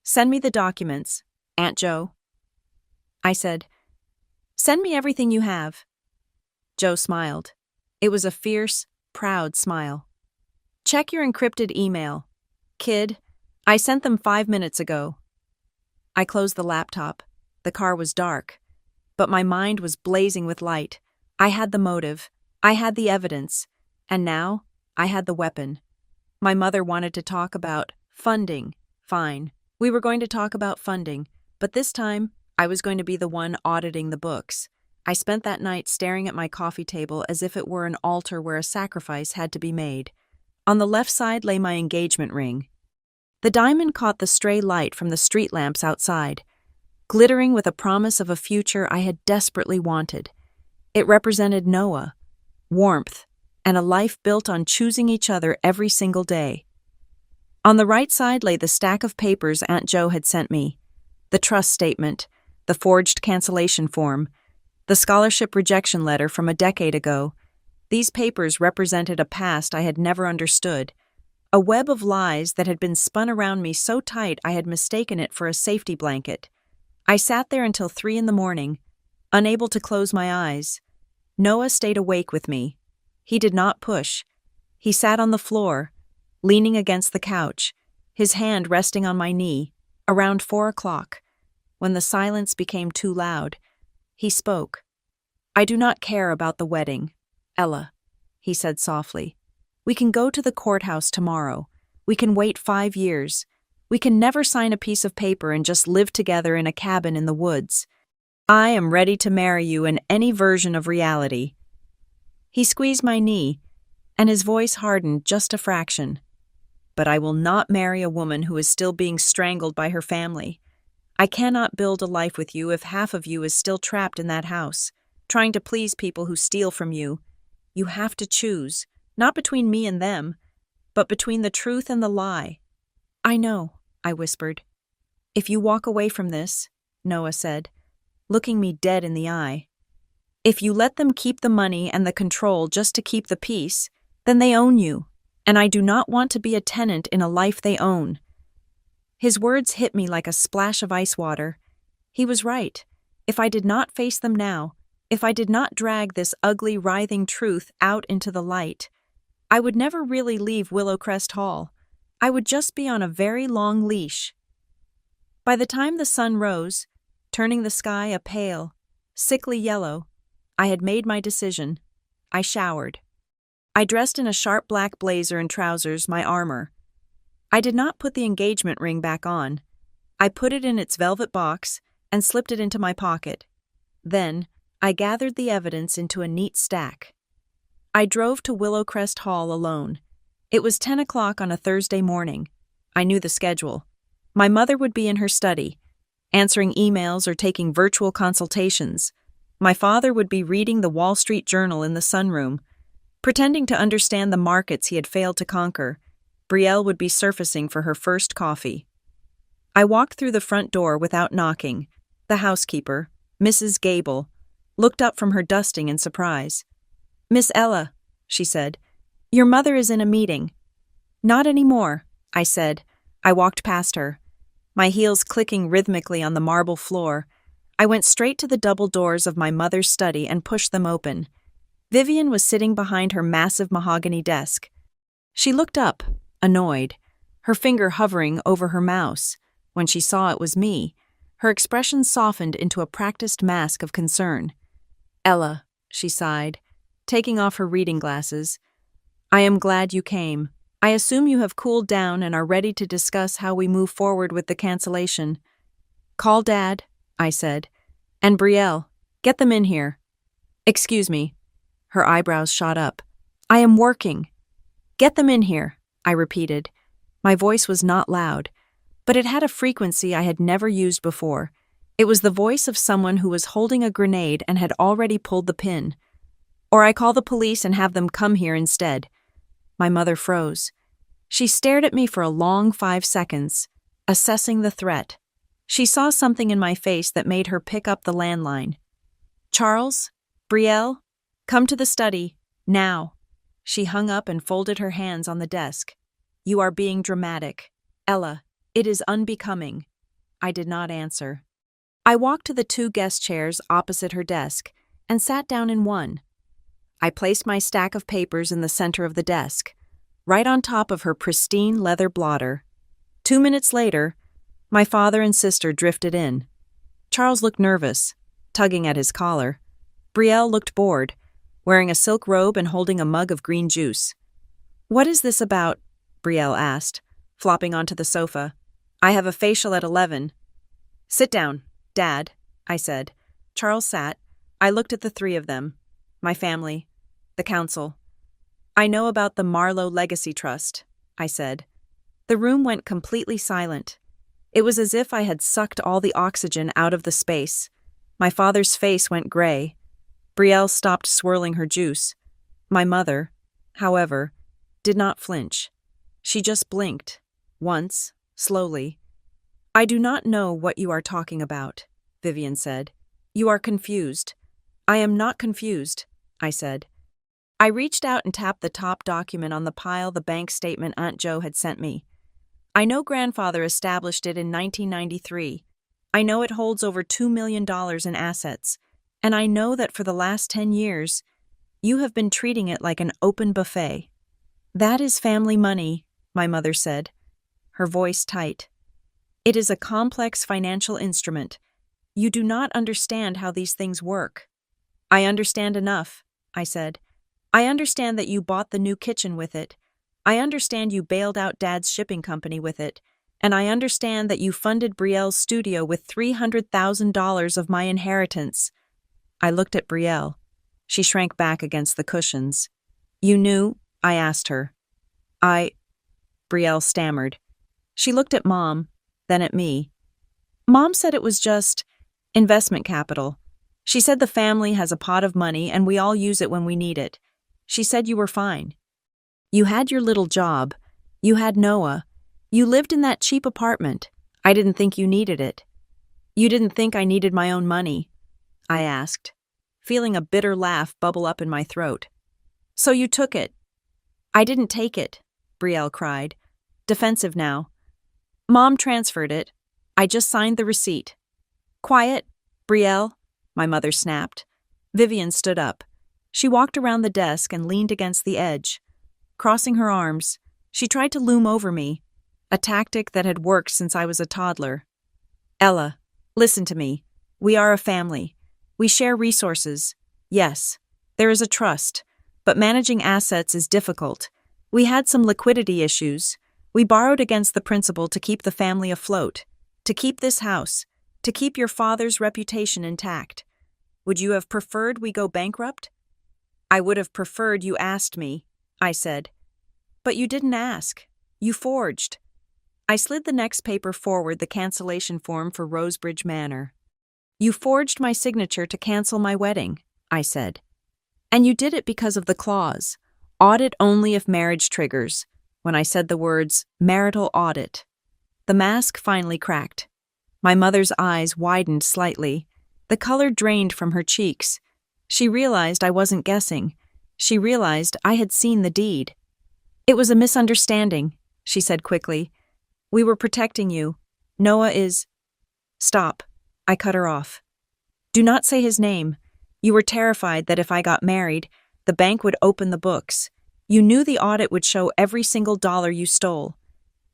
"Send me the documents, Aunt Joe." I said, "Send me everything you have." Joe smiled. It was a fierce, proud smile. "Check your encrypted email. Kid, I sent them 5 minutes ago." I closed the laptop. The car was dark, but my mind was blazing with light. I had the motive. I had the evidence. And now, I had the weapon. My mother wanted to talk about funding. Fine. We were going to talk about funding, but this time, I was going to be the one auditing the books. I spent that night staring at my coffee table as if it were an altar where a sacrifice had to be made. On the left side lay my engagement ring. The diamond caught the stray light from the street lamps outside, glittering with a promise of a future I had desperately wanted. It represented Noah, warmth, and a life built on choosing each other every single day. On the right side lay the stack of papers Aunt Joe had sent me, the trust statement, the forged cancellation form, the scholarship rejection letter from a decade ago. These papers represented a past I had never understood, a web of lies that had been spun around me so tight I had mistaken it for a safety blanket. I sat there until 3 a.m, unable to close my eyes. Noah stayed awake with me. He did not push. He sat on the floor, leaning against the couch, his hand resting on my knee, around 4 o'clock. When the silence became too loud, he spoke. "I do not care about the wedding, Ella," he said softly. "We can go to the courthouse tomorrow. We can wait 5 years. We can never sign a piece of paper and just live together in a cabin in the woods. I am ready to marry you in any version of reality." He squeezed my knee, and his voice hardened just a fraction. But I will not marry a woman who is still being strangled by her family. I cannot build a life with you if half of you is still trapped in that house, trying to please people who steal from you. You have to choose, not between me and them, but between the truth and the lie. I know, I whispered. If you walk away from this, Noah said, looking me dead in the eye. If you let them keep the money and the control just to keep the peace, then they own you, and I do not want to be a tenant in a life they own. His words hit me like a splash of ice water. He was right. If I did not face them now, if I did not drag this ugly, writhing truth out into the light, I would never really leave Willowcrest Hall. I would just be on a very long leash. By the time the sun rose, turning the sky a pale, sickly yellow, I had made my decision. I showered. I dressed in a sharp black blazer and trousers, my armor. I did not put the engagement ring back on. I put it in its velvet box and slipped it into my pocket. Then, I gathered the evidence into a neat stack. I drove to Willowcrest Hall alone. It was 10 o'clock on a Thursday morning. I knew the schedule. My mother would be in her study, answering emails or taking virtual consultations. My father would be reading the Wall Street Journal in the sunroom, pretending to understand the markets he had failed to conquer. Brielle would be surfacing for her first coffee. I walked through the front door without knocking. The housekeeper, Mrs. Gable, looked up from her dusting in surprise. "Miss Ella," she said, "your mother is in a meeting." "Not anymore," I said. I walked past her, my heels clicking rhythmically on the marble floor. I went straight to the double doors of my mother's study and pushed them open. Vivian was sitting behind her massive mahogany desk. She looked up, annoyed, her finger hovering over her mouse. When she saw it was me, her expression softened into a practiced mask of concern. "Ella," she sighed, taking off her reading glasses, "I am glad you came. I assume you have cooled down and are ready to discuss how we move forward with the cancellation." "Call Dad," I said, "and Brielle. Get them in here." "Excuse me." Her eyebrows shot up. "I am working." "Get them in here," I repeated. My voice was not loud, but it had a frequency I had never used before. It was the voice of someone who was holding a grenade and had already pulled the pin. "Or I call the police and have them come here instead." My mother froze. She stared at me for a long 5 seconds, assessing the threat. She saw something in my face that made her pick up the landline. "Charles? Brielle? Come to the study, now." She hung up and folded her hands on the desk. "You are being dramatic. Ella, it is unbecoming." I did not answer. I walked to the 2 guest chairs opposite her desk and sat down in one. I placed my stack of papers in the center of the desk, right on top of her pristine leather blotter. 2 minutes later, my father and sister drifted in. Charles looked nervous, tugging at his collar. Brielle looked bored, wearing a silk robe and holding a mug of green juice. "What is this about?" Brielle asked, flopping onto the sofa. "I have a facial at 11. "Sit down, Dad," I said. Charles sat. I looked at the 3 of them. My family. The council. "I know about the Marlowe Legacy Trust," I said. The room went completely silent. It was as if I had sucked all the oxygen out of the space. My father's face went gray. Brielle stopped swirling her juice. My mother, however, did not flinch. She just blinked, once, slowly. "I do not know what you are talking about," Vivian said. "You are confused." "I am not confused," I said. I reached out and tapped the top document on the pile, the bank statement Aunt Jo had sent me. "I know Grandfather established it in 1993. I know it holds over $2 million in assets. And I know that for the last 10 years, you have been treating it like an open buffet." "That is family money," my mother said, her voice tight. "It is a complex financial instrument. You do not understand how these things work." "I understand enough," I said. "I understand that you bought the new kitchen with it. I understand you bailed out Dad's shipping company with it. And I understand that you funded Brielle's studio with $300,000 of my inheritance." I looked at Brielle. She shrank back against the cushions. "You knew?" I asked her. Brielle stammered. She looked at Mom, then at me. Mom said it was just investment capital. She said the family has a pot of money and we all use it when we need it. She said you were fine. You had your little job. You had Noah. You lived in that cheap apartment. I didn't think you needed it. You didn't think I needed my own money? I asked, feeling a bitter laugh bubble up in my throat. So you took it. I didn't take it, Brielle cried, defensive now. Mom transferred it. I just signed the receipt. Quiet, Brielle, my mother snapped. Vivian stood up. She walked around the desk and leaned against the edge. Crossing her arms, she tried to loom over me, a tactic that had worked since I was a toddler. Ella, listen to me. We are a family. We share resources. Yes, there is a trust, but managing assets is difficult. We had some liquidity issues. We borrowed against the principal to keep the family afloat, to keep this house, to keep your father's reputation intact. Would you have preferred we go bankrupt? I would have preferred you asked me, I said. But you didn't ask. You forged. I slid the next paper forward, the cancellation form for Rosebridge Manor. You forged my signature to cancel my wedding, I said. And you did it because of the clause, audit only if marriage triggers, when I said the words, marital audit. The mask finally cracked. My mother's eyes widened slightly. The color drained from her cheeks. She realized I wasn't guessing. She realized I had seen the deed. It was a misunderstanding, she said quickly. We were protecting you. Noah is… Stop. I cut her off. Do not say his name. You were terrified that if I got married, the bank would open the books. You knew the audit would show every single dollar you stole.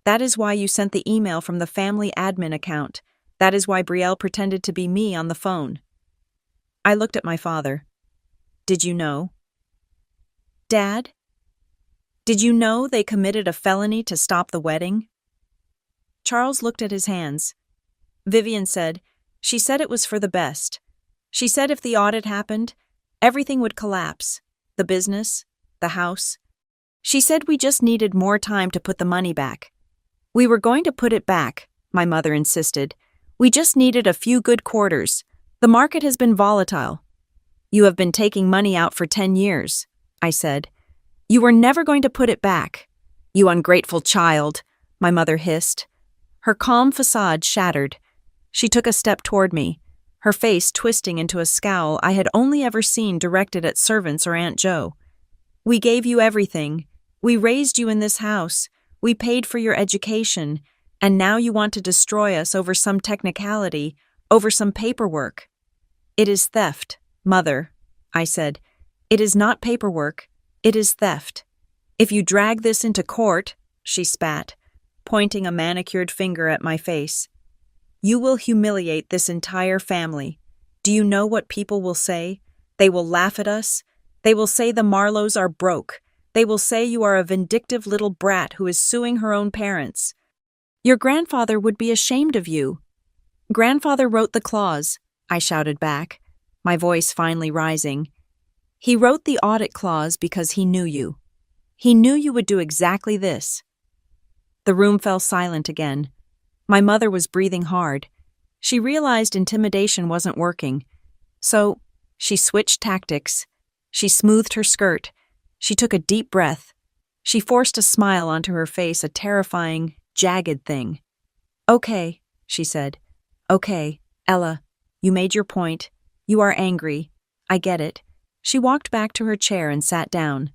That is why you sent the email from the family admin account. That is why Brielle pretended to be me on the phone. I looked at my father. Did you know? Dad? Did you know they committed a felony to stop the wedding? Charles looked at his hands. Vivian said, she said it was for the best. She said if the audit happened, everything would collapse. The business, the house. She said we just needed more time to put the money back. We were going to put it back, my mother insisted. We just needed a few good quarters. The market has been volatile. You have been taking money out for 10 years, I said. You were never going to put it back. You ungrateful child, my mother hissed. Her calm facade shattered. She took a step toward me, her face twisting into a scowl I had only ever seen directed at servants or Aunt Jo. We gave you everything. We raised you in this house. We paid for your education. And now you want to destroy us over some technicality, over some paperwork. It is theft, Mother, I said. It is not paperwork. It is theft. If you drag this into court, she spat, pointing a manicured finger at my face, you will humiliate this entire family. Do you know what people will say? They will laugh at us. They will say the Marlowes are broke. They will say you are a vindictive little brat who is suing her own parents. Your grandfather would be ashamed of you. Grandfather wrote the clause, I shouted back, my voice finally rising. He wrote the audit clause because he knew you. He knew you would do exactly this. The room fell silent again. My mother was breathing hard. She realized intimidation wasn't working. So, she switched tactics. She smoothed her skirt. She took a deep breath. She forced a smile onto her face, a terrifying, jagged thing. Okay, she said. Okay, Ella, you made your point. You are angry. I get it. She walked back to her chair and sat down.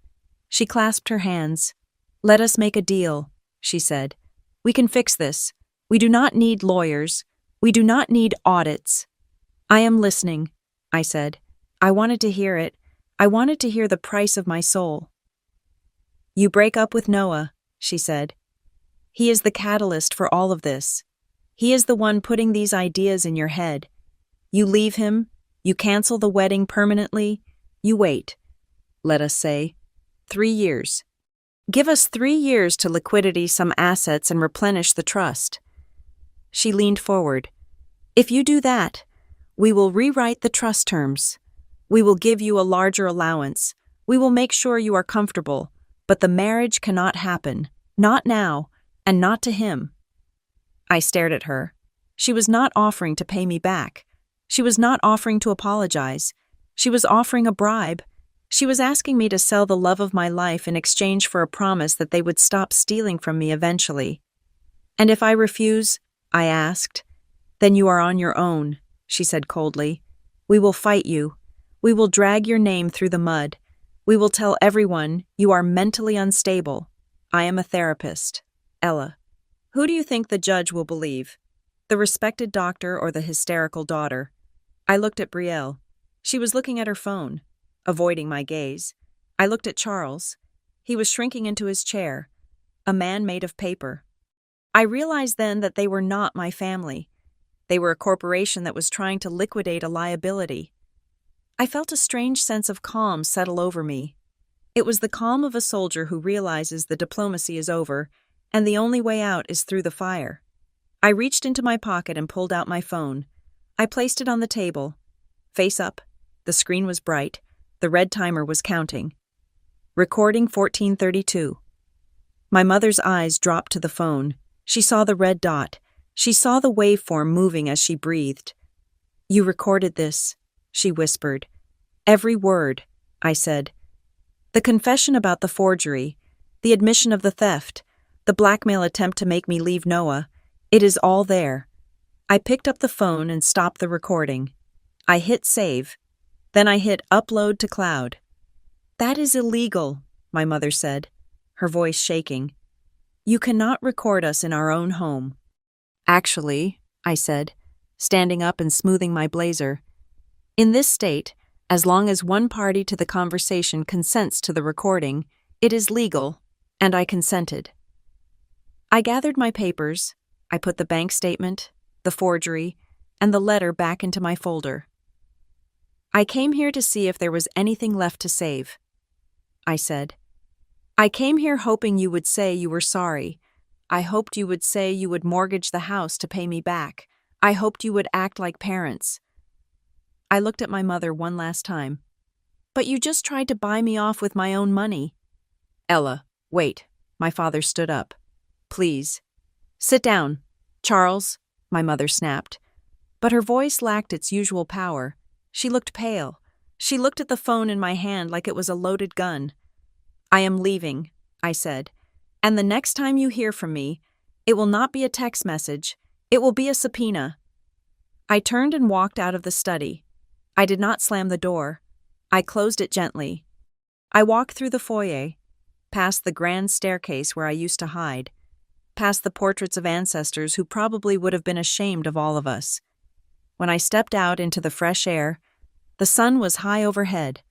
She clasped her hands. Let us make a deal, she said. We can fix this. We do not need lawyers. We do not need audits. I am listening, I said. I wanted to hear it. I wanted to hear the price of my soul. You break up with Noah, she said. He is the catalyst for all of this. He is the one putting these ideas in your head. You leave him, you cancel the wedding permanently, you wait. Let us say, 3 years. Give us 3 years to liquidity some assets and replenish the trust. She leaned forward. If you do that, we will rewrite the trust terms. We will give you a larger allowance. We will make sure you are comfortable. But the marriage cannot happen. Not now. and not to him. I stared at her. She was not offering to pay me back. She was not offering to apologize. She was offering a bribe. She was asking me to sell the love of my life in exchange for a promise that they would stop stealing from me eventually. "And if I refuse?" I asked. "Then you are on your own," she said coldly. "We will fight you. We will drag your name through the mud. We will tell everyone you are mentally unstable. I am a therapist. Ella." Who do you think the judge will believe? The respected doctor or the hysterical daughter? I looked at Brielle. She was looking at her phone, avoiding my gaze. I looked at Charles. He was shrinking into his chair, a man made of paper. I realized then that they were not my family. They were a corporation that was trying to liquidate a liability. I felt a strange sense of calm settle over me. It was the calm of a soldier who realizes the diplomacy is over, and the only way out is through the fire. I reached into my pocket and pulled out my phone. I placed it on the table. Face up. The screen was bright. The red timer was counting. Recording 1432. My mother's eyes dropped to the phone. She saw the red dot. She saw the waveform moving as she breathed. "You recorded this," she whispered. "Every word," I said. "The confession about the forgery, the admission of the theft, the blackmail attempt to make me leave Noah, it is all there." I picked up the phone and stopped the recording. I hit save. Then I hit upload to cloud. "That is illegal," my mother said, her voice shaking. "You cannot record us in our own home." "Actually," I said, standing up and smoothing my blazer, "in this state, as long as one party to the conversation consents to the recording, it is legal," and I consented. I gathered my papers. I put the bank statement, the forgery, and the letter back into my folder. "I came here to see if there was anything left to save," I said. "I came here hoping you would say you were sorry. I hoped you would say you would mortgage the house to pay me back. I hoped you would act like parents." I looked at my mother one last time. "But you just tried to buy me off with my own money." "Ella, wait." My father stood up. "Please." "Sit down, Charles," my mother snapped. But her voice lacked its usual power. She looked pale. She looked at the phone in my hand like it was a loaded gun. "I am leaving," I said. "And the next time you hear from me, it will not be a text message. It will be a subpoena." I turned and walked out of the study. I did not slam the door. I closed it gently. I walked through the foyer, past the grand staircase where I used to hide, past the portraits of ancestors who probably would have been ashamed of all of us. When I stepped out into the fresh air, the sun was high overhead.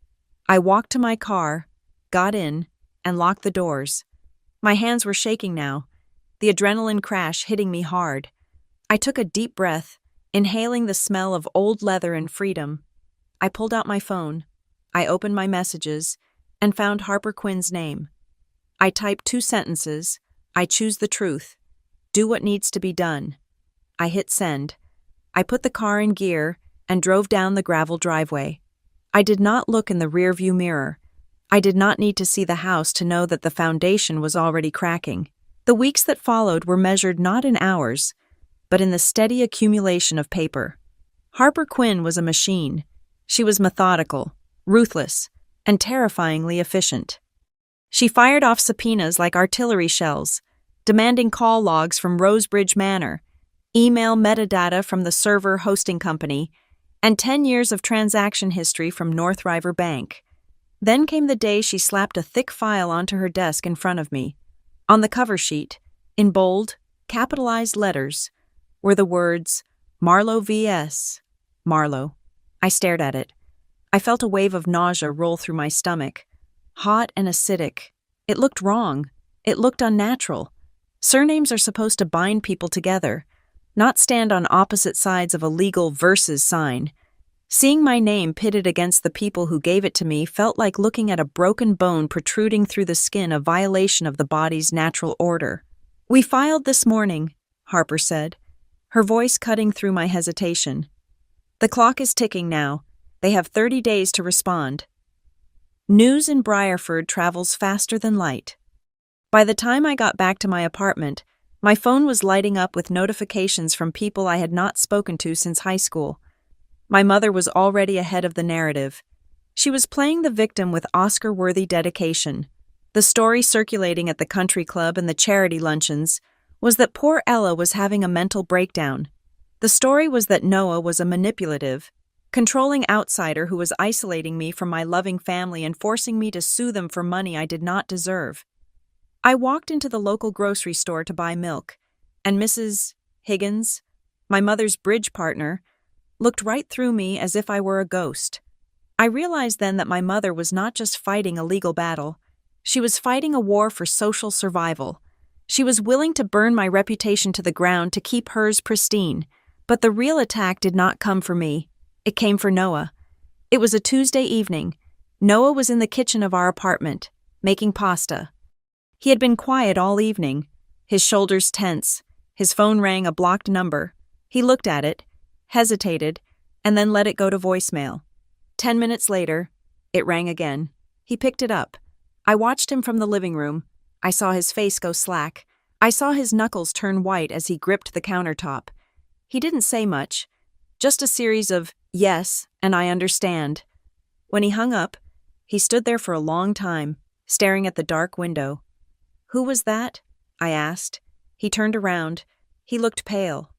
I walked to my car, got in, and locked the doors. My hands were shaking now, the adrenaline crash hitting me hard. I took a deep breath, inhaling the smell of old leather and freedom. I pulled out my phone. I opened my messages and found Harper Quinn's name. I typed 2 sentences. I choose the truth. Do what needs to be done. I hit send. I put the car in gear and drove down the gravel driveway. I did not look in the rearview mirror. I did not need to see the house to know that the foundation was already cracking. The weeks that followed were measured not in hours, but in the steady accumulation of paper. Harper Quinn was a machine. She was methodical, ruthless, and terrifyingly efficient. She fired off subpoenas like artillery shells, demanding call logs from Rosebridge Manor, email metadata from the server hosting company, and 10 years of transaction history from North River Bank. Then came the day she slapped a thick file onto her desk in front of me. On the cover sheet, in bold, capitalized letters, were the words, "Marlowe vs. Marlowe." I stared at it. I felt a wave of nausea roll through my stomach. Hot and acidic. It looked wrong. It looked unnatural. Surnames are supposed to bind people together, not stand on opposite sides of a legal versus sign. Seeing my name pitted against the people who gave it to me felt like looking at a broken bone protruding through the skin, a violation of the body's natural order. "We filed this morning," Harper said, her voice cutting through my hesitation. "The clock is ticking now. They have 30 days to respond." News in Briarford travels faster than light. By the time I got back to my apartment, My phone was lighting up with notifications from people I had not spoken to since high school. My mother was already ahead of the narrative. She was playing the victim with Oscar-worthy dedication. The story circulating at the country club and the charity luncheons was that poor Ella was having a mental breakdown. The story was that Noah was a manipulative, controlling outsider who was isolating me from my loving family and forcing me to sue them for money I did not deserve. I walked into the local grocery store to buy milk, and Mrs. Higgins, my mother's bridge partner, looked right through me as if I were a ghost. I realized then that my mother was not just fighting a legal battle. She was fighting a war for social survival. She was willing to burn my reputation to the ground to keep hers pristine. But the real attack did not come for me. It came for Noah. It was a Tuesday evening. Noah was in the kitchen of our apartment, making pasta. He had been quiet all evening, his shoulders tense. His phone rang a blocked number. He looked at it, hesitated, and then let it go to voicemail. 10 minutes later, it rang again. He picked it up. I watched him from the living room. I saw his face go slack. I saw his knuckles turn white as he gripped the countertop. He didn't say much, just a series of yes and I understand. When he hung up, he stood there for a long time, staring at the dark window. "Who was that?" I asked. He turned around. He looked pale.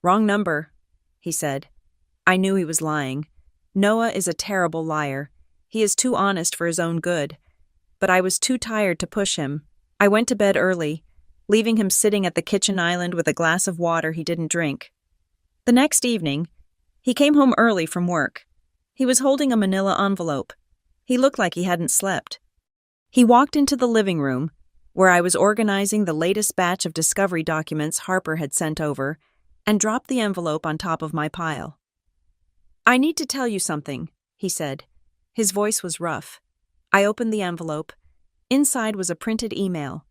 "Wrong number," he said. I knew he was lying. Noah is a terrible liar. He is too honest for his own good. But I was too tired to push him. I went to bed early, leaving him sitting at the kitchen island with a glass of water he didn't drink. The next evening, he came home early from work. He was holding a manila envelope. He looked like he hadn't slept. He walked into the living room, where I was organizing the latest batch of discovery documents Harper had sent over, and dropped the envelope on top of my pile. "I need to tell you something," he said. His voice was rough. I opened the envelope. Inside was a printed email.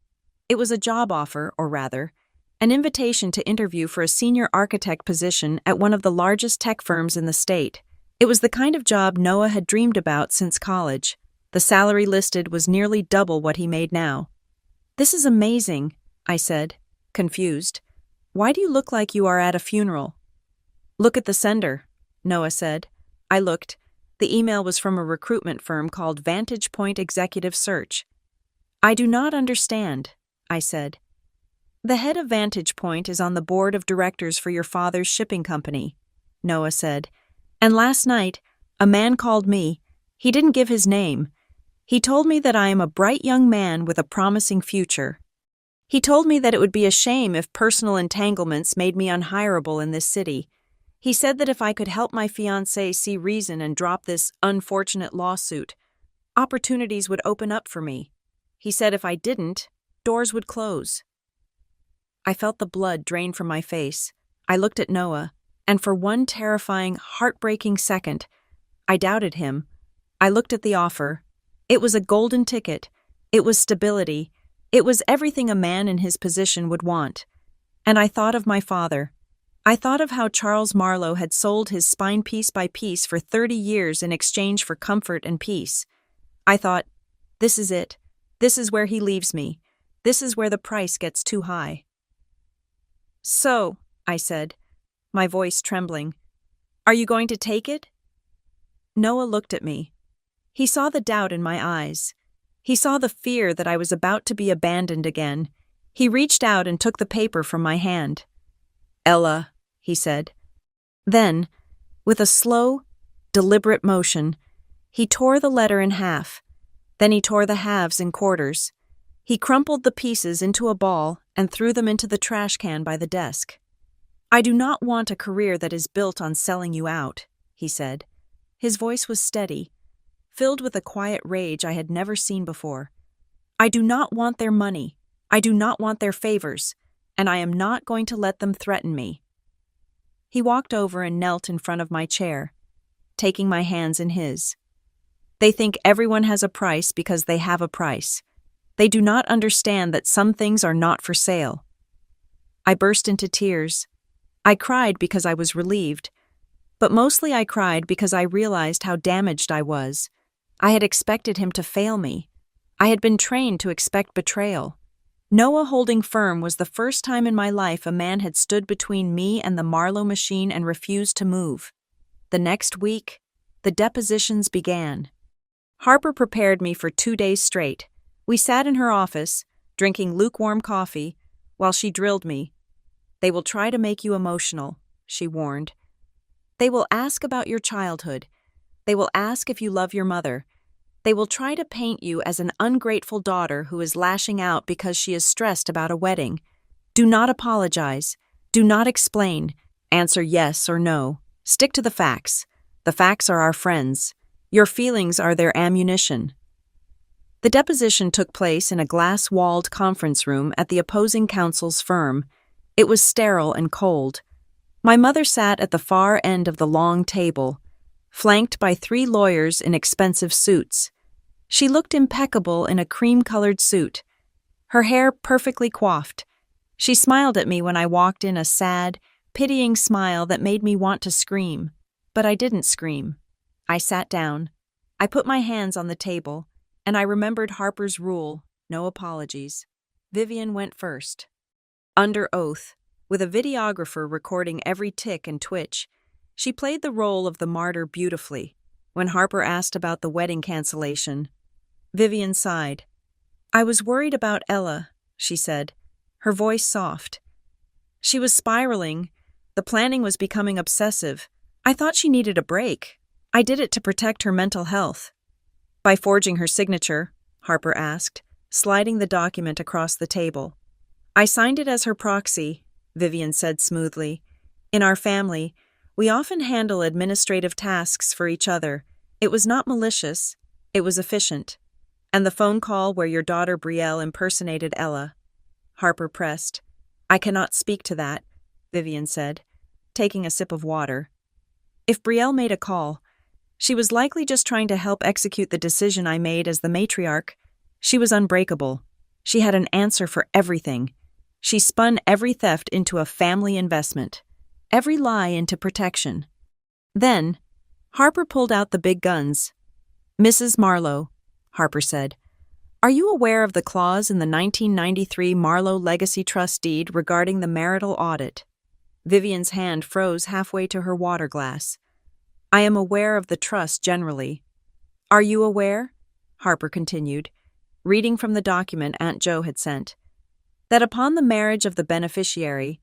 It was a job offer, or rather, an invitation to interview for a senior architect position at one of the largest tech firms in the state. It was the kind of job Noah had dreamed about since college. The salary listed was nearly double what he made now. "This is amazing," I said, confused. "Why do you look like you are at a funeral?" "Look at the sender," Noah said. I looked. The email was from a recruitment firm called Vantage Point Executive Search. "I do not understand," I said. "The head of Vantage Point is on the board of directors for your father's shipping company," Noah said. "And last night, a man called me. He didn't give his name. He told me that I am a bright young man with a promising future. He told me that it would be a shame if personal entanglements made me unhireable in this city. He said that if I could help my fiancé see reason and drop this unfortunate lawsuit, opportunities would open up for me. He said if I didn't, doors would close." I felt the blood drain from my face. I looked at Noah, and for one terrifying, heartbreaking second, I doubted him. I looked at the offer. It was a golden ticket. It was stability. It was everything a man in his position would want. And I thought of my father. I thought of how Charles Marlowe had sold his spine piece by piece for 30 years in exchange for comfort and peace. I thought, this is it. This is where he leaves me. This is where the price gets too high. "So," I said, my voice trembling, "are you going to take it?" Noah looked at me. He saw the doubt in my eyes. He saw the fear that I was about to be abandoned again. He reached out and took the paper from my hand. "Ella," he said. Then, with a slow, deliberate motion, he tore the letter in half. Then he tore the halves in quarters. He crumpled the pieces into a ball and threw them into the trash can by the desk. "I do not want a career that is built on selling you out," he said. His voice was steady, filled with a quiet rage I had never seen before. "I do not want their money. I do not want their favors, and I am not going to let them threaten me." He walked over and knelt in front of my chair, taking my hands in his. "They think everyone has a price because they have a price. They do not understand that some things are not for sale." I burst into tears. I cried because I was relieved, but mostly I cried because I realized how damaged I was. I had expected him to fail me. I had been trained to expect betrayal. Noah holding firm was the first time in my life a man had stood between me and the Marlowe machine and refused to move. The next week, the depositions began. Harper prepared me for 2 days straight. We sat in her office, drinking lukewarm coffee, while she drilled me. "They will try to make you emotional," she warned. "They will ask about your childhood. They will ask if you love your mother. They will try to paint you as an ungrateful daughter who is lashing out because she is stressed about a wedding. Do not apologize. Do not explain. Answer yes or no. Stick to the facts. The facts are our friends. Your feelings are their ammunition." The deposition took place in a glass-walled conference room at the opposing counsel's firm. It was sterile and cold. My mother sat at the far end of the long table, flanked by 3 lawyers in expensive suits. She looked impeccable in a cream-colored suit, her hair perfectly coiffed. She smiled at me when I walked in, a sad, pitying smile that made me want to scream. But I didn't scream. I sat down. I put my hands on the table, and I remembered Harper's rule: no apologies. Vivian went first. Under oath, with a videographer recording every tick and twitch, she played the role of the martyr beautifully. When Harper asked about the wedding cancellation, Vivian sighed. "I was worried about Ella," she said, her voice soft. "She was spiraling. The planning was becoming obsessive. I thought she needed a break. I did it to protect her mental health." "By forging her signature?" Harper asked, sliding the document across the table. "I signed it as her proxy," Vivian said smoothly. "In our family, we often handle administrative tasks for each other. It was not malicious. It was efficient." "And the phone call where your daughter Brielle impersonated Ella?" Harper pressed. "I cannot speak to that," Vivian said, taking a sip of water. "If Brielle made a call, she was likely just trying to help execute the decision I made as the matriarch. She was unbreakable. She had an answer for everything. She spun every theft into a family investment, every lie into protection." Then, Harper pulled out the big guns. "Mrs. Marlowe," Harper said, "are you aware of the clause in the 1993 Marlowe Legacy Trust deed regarding the marital audit?" Vivian's hand froze halfway to her water glass. "I am aware of the trust generally." "Are you aware?" Harper continued, reading from the document Aunt Jo had sent, "that upon the marriage of the beneficiary,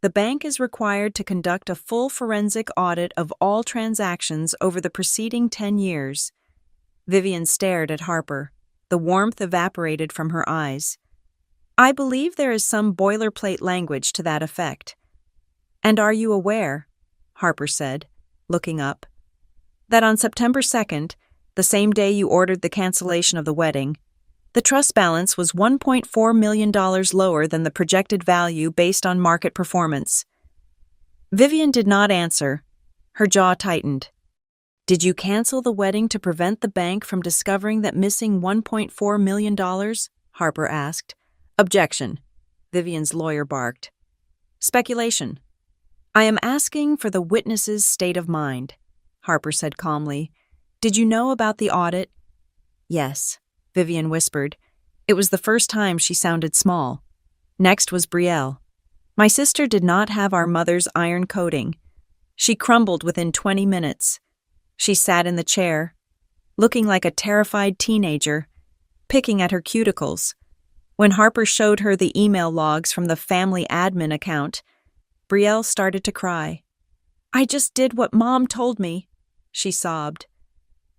the bank is required to conduct a full forensic audit of all transactions over the preceding 10 years. Vivian stared at Harper. The warmth evaporated from her eyes. "I believe there is some boilerplate language to that effect." "And are you aware," Harper said, looking up, "that on September 2nd, the same day you ordered the cancellation of the wedding, the trust balance was $1.4 million lower than the projected value based on market performance?" Vivian did not answer. Her jaw tightened. "Did you cancel the wedding to prevent the bank from discovering that missing $1.4 million? Harper asked. "Objection," Vivian's lawyer barked. "Speculation. I am asking for the witness's state of mind," Harper said calmly. "Did you know about the audit?" "Yes," Vivian whispered. It was the first time she sounded small. Next was Brielle. "My sister did not have our mother's iron coating. She crumbled within 20 minutes. She sat in the chair, looking like a terrified teenager, picking at her cuticles. When Harper showed her the email logs from the family admin account, Brielle started to cry. "I just did what Mom told me," she sobbed.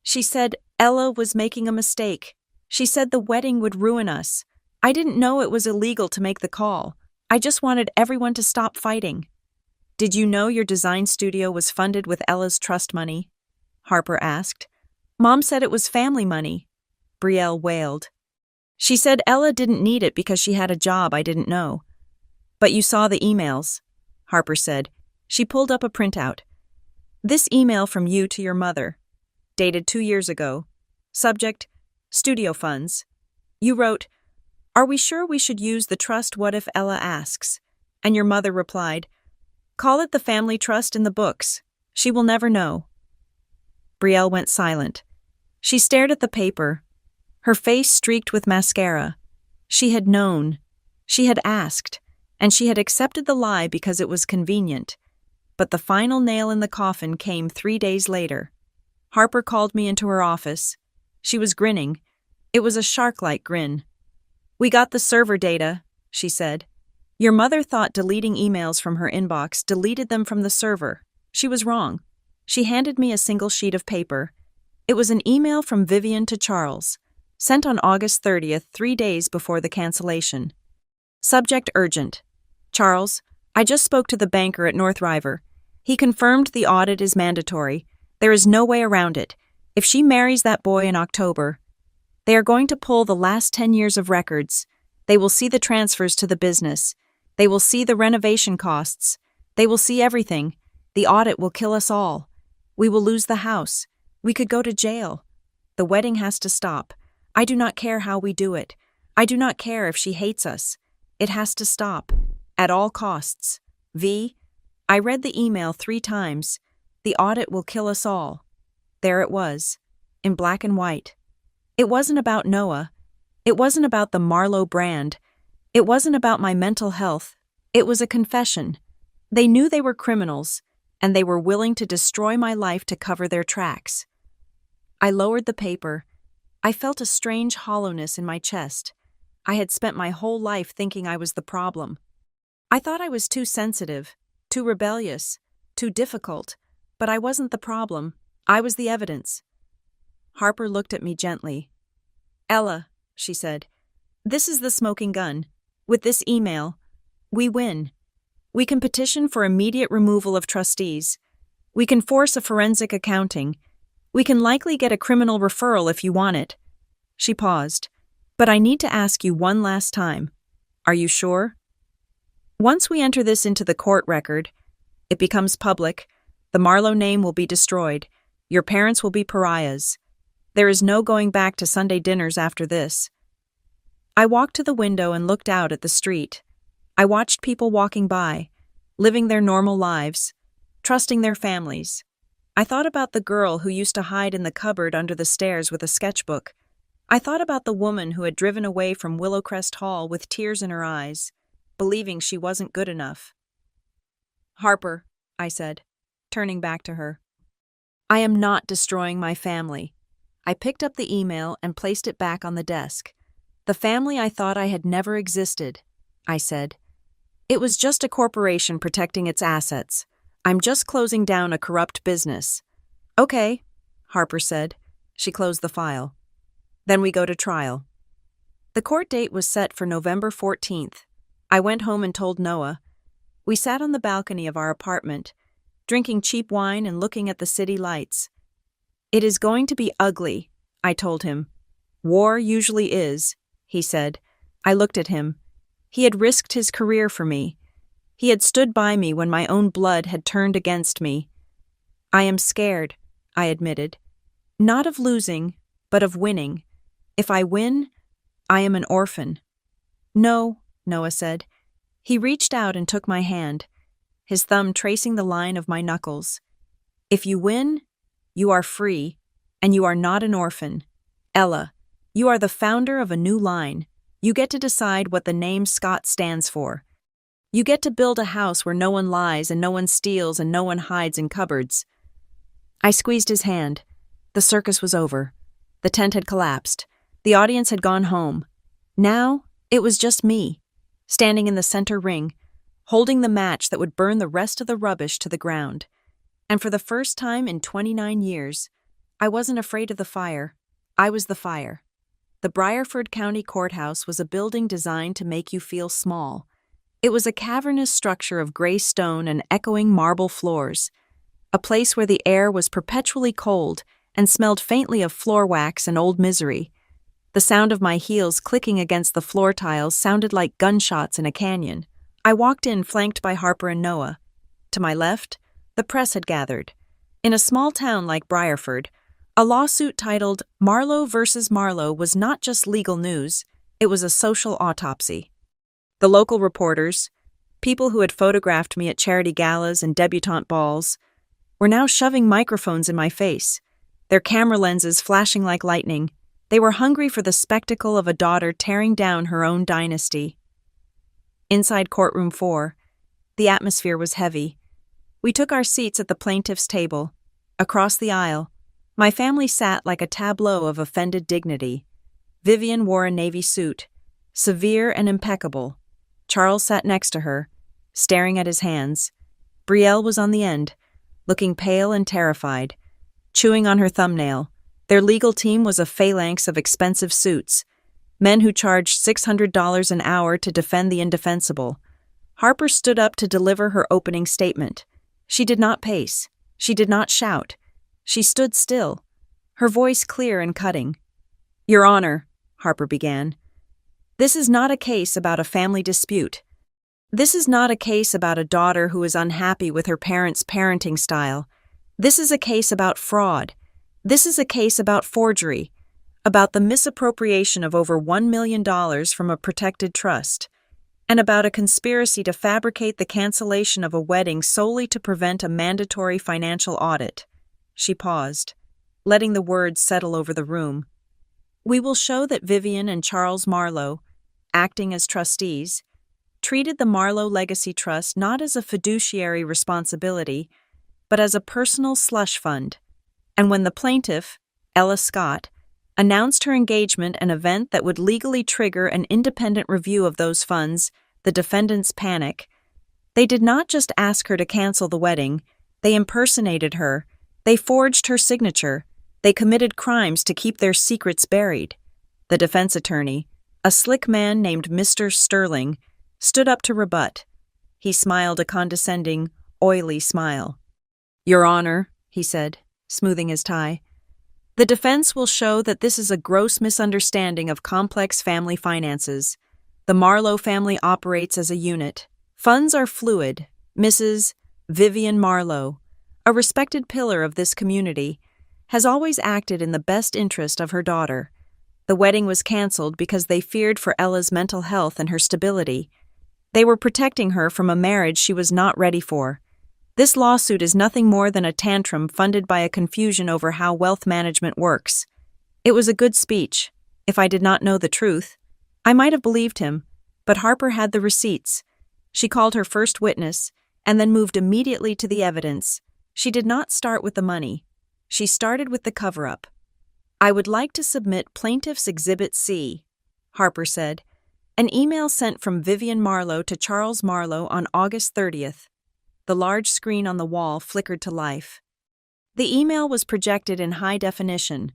"She said Ella was making a mistake. She said the wedding would ruin us. I didn't know it was illegal to make the call. I just wanted everyone to stop fighting." "Did you know your design studio was funded with Ella's trust money?" Harper asked. "Mom said it was family money," Brielle wailed. "She said Ella didn't need it because she had a job I didn't know." "But you saw the emails," Harper said. She pulled up a printout. "This email from you to your mother, dated 2 years ago. Subject, studio funds. You wrote, 'Are we sure we should use the trust? What if Ella asks?' And your mother replied, 'Call it the family trust in the books. She will never know.'" Brielle went silent. She stared at the paper, her face streaked with mascara. She had known. She had asked, and she had accepted the lie because it was convenient. But the final nail in the coffin came 3 days later. Harper called me into her office. She was grinning. It was a shark-like grin. "We got the server data," she said. "Your mother thought deleting emails from her inbox deleted them from the server. She was wrong." She handed me a single sheet of paper. It was an email from Vivian to Charles, sent on August 30th, 3 days before the cancellation. Subject urgent. "Charles, I just spoke to the banker at North River. He confirmed the audit is mandatory. There is no way around it. If she marries that boy in October, they are going to pull the last 10 years of records. They will see the transfers to the business. They will see the renovation costs. They will see everything. The audit will kill us all. We will lose the house. We could go to jail. The wedding has to stop. I do not care how we do it. I do not care if she hates us. It has to stop. At all costs. V. I read the email 3 times. The audit will kill us all." There it was, in black and white. It wasn't about Noah. It wasn't about the Marlowe brand. It wasn't about my mental health. It was a confession. They knew they were criminals, and they were willing to destroy my life to cover their tracks. I lowered the paper. I felt a strange hollowness in my chest. I had spent my whole life thinking I was the problem. I thought I was too sensitive, too rebellious, too difficult, but I wasn't the problem. I was the evidence. Harper looked at me gently. "Ella," she said, "this is the smoking gun. With this email, we win. We can petition for immediate removal of trustees. We can force a forensic accounting. We can likely get a criminal referral if you want it." She paused. "But I need to ask you one last time. Are you sure? Once we enter this into the court record, it becomes public. The Marlowe name will be destroyed. Your parents will be pariahs. There is no going back to Sunday dinners after this." I walked to the window and looked out at the street. I watched people walking by, living their normal lives, trusting their families. I thought about the girl who used to hide in the cupboard under the stairs with a sketchbook. I thought about the woman who had driven away from Willowcrest Hall with tears in her eyes, believing she wasn't good enough. "Harper," I said, turning back to her, "I am not destroying my family." I picked up the email and placed it back on the desk. "The family I thought I had never existed," I said. "It was just a corporation protecting its assets. I'm just closing down a corrupt business." "Okay," Harper said. She closed the file. "Then we go to trial." The court date was set for November 14th. I went home and told Noah. We sat on the balcony of our apartment, drinking cheap wine and looking at the city lights. "It is going to be ugly," I told him. "War usually is," he said. I looked at him. He had risked his career for me. He had stood by me when my own blood had turned against me. "I am scared," I admitted. "Not of losing, but of winning. If I win, I am an orphan." "No," Noah said. He reached out and took my hand, his thumb tracing the line of my knuckles. "If you win, you are free, and you are not an orphan. Ella, you are the founder of a new line. You get to decide what the name Scott stands for. You get to build a house where no one lies and no one steals and no one hides in cupboards." I squeezed his hand. The circus was over. The tent had collapsed. The audience had gone home. Now, it was just me, standing in the center ring, holding the match that would burn the rest of the rubbish to the ground. And for the first time in 29 years, I wasn't afraid of the fire. I was the fire. The Briarford County Courthouse was a building designed to make you feel small. It was a cavernous structure of gray stone and echoing marble floors, a place where the air was perpetually cold and smelled faintly of floor wax and old misery. The sound of my heels clicking against the floor tiles sounded like gunshots in a canyon. I walked in flanked by Harper and Noah. To my left, the press had gathered. In a small town like Briarford, a lawsuit titled Marlowe vs. Marlowe was not just legal news, it was a social autopsy. The local reporters, people who had photographed me at charity galas and debutante balls, were now shoving microphones in my face, their camera lenses flashing like lightning. They were hungry for the spectacle of a daughter tearing down her own dynasty. Inside courtroom 4, the atmosphere was heavy. We took our seats at the plaintiff's table. Across the aisle, my family sat like a tableau of offended dignity. Vivian wore a navy suit, severe and impeccable. Charles sat next to her, staring at his hands. Brielle was on the end, looking pale and terrified, chewing on her thumbnail. Their legal team was a phalanx of expensive suits, men who charged $600 an hour to defend the indefensible. Harper stood up to deliver her opening statement. She did not pace. She did not shout. She stood still, her voice clear and cutting. "Your Honor," Harper began, "this is not a case about a family dispute. This is not a case about a daughter who is unhappy with her parents' parenting style. This is a case about fraud. This is a case about forgery, about the misappropriation of over $1 million from a protected trust, and about a conspiracy to fabricate the cancellation of a wedding solely to prevent a mandatory financial audit." She paused, letting the words settle over the room. "We will show that Vivian and Charles Marlowe, acting as trustees, treated the Marlowe Legacy Trust not as a fiduciary responsibility, but as a personal slush fund. And when the plaintiff, Ella Scott, announced her engagement, an event that would legally trigger an independent review of those funds, the defendants panic. They did not just ask her to cancel the wedding, they impersonated her, they forged her signature, they committed crimes to keep their secrets buried. The defense attorney, a slick man named Mr. Sterling, stood up to rebut. He smiled a condescending, oily smile. "Your Honor," he said, smoothing his tie, "the defense will show that this is a gross misunderstanding of complex family finances. The Marlowe family operates as a unit. Funds are fluid. Mrs. Vivian Marlowe, a respected pillar of this community, has always acted in the best interest of her daughter. The wedding was canceled because they feared for Ella's mental health and her stability. They were protecting her from a marriage she was not ready for. This lawsuit is nothing more than a tantrum funded by a confusion over how wealth management works. It was a good speech. If I did not know the truth, I might have believed him, but Harper had the receipts. She called her first witness, and then moved immediately to the evidence. She did not start with the money. She started with the cover-up. "I would like to submit Plaintiff's Exhibit C," Harper said, an email sent from Vivian Marlowe to Charles Marlowe on August 30th. The large screen on the wall flickered to life. The email was projected in high definition.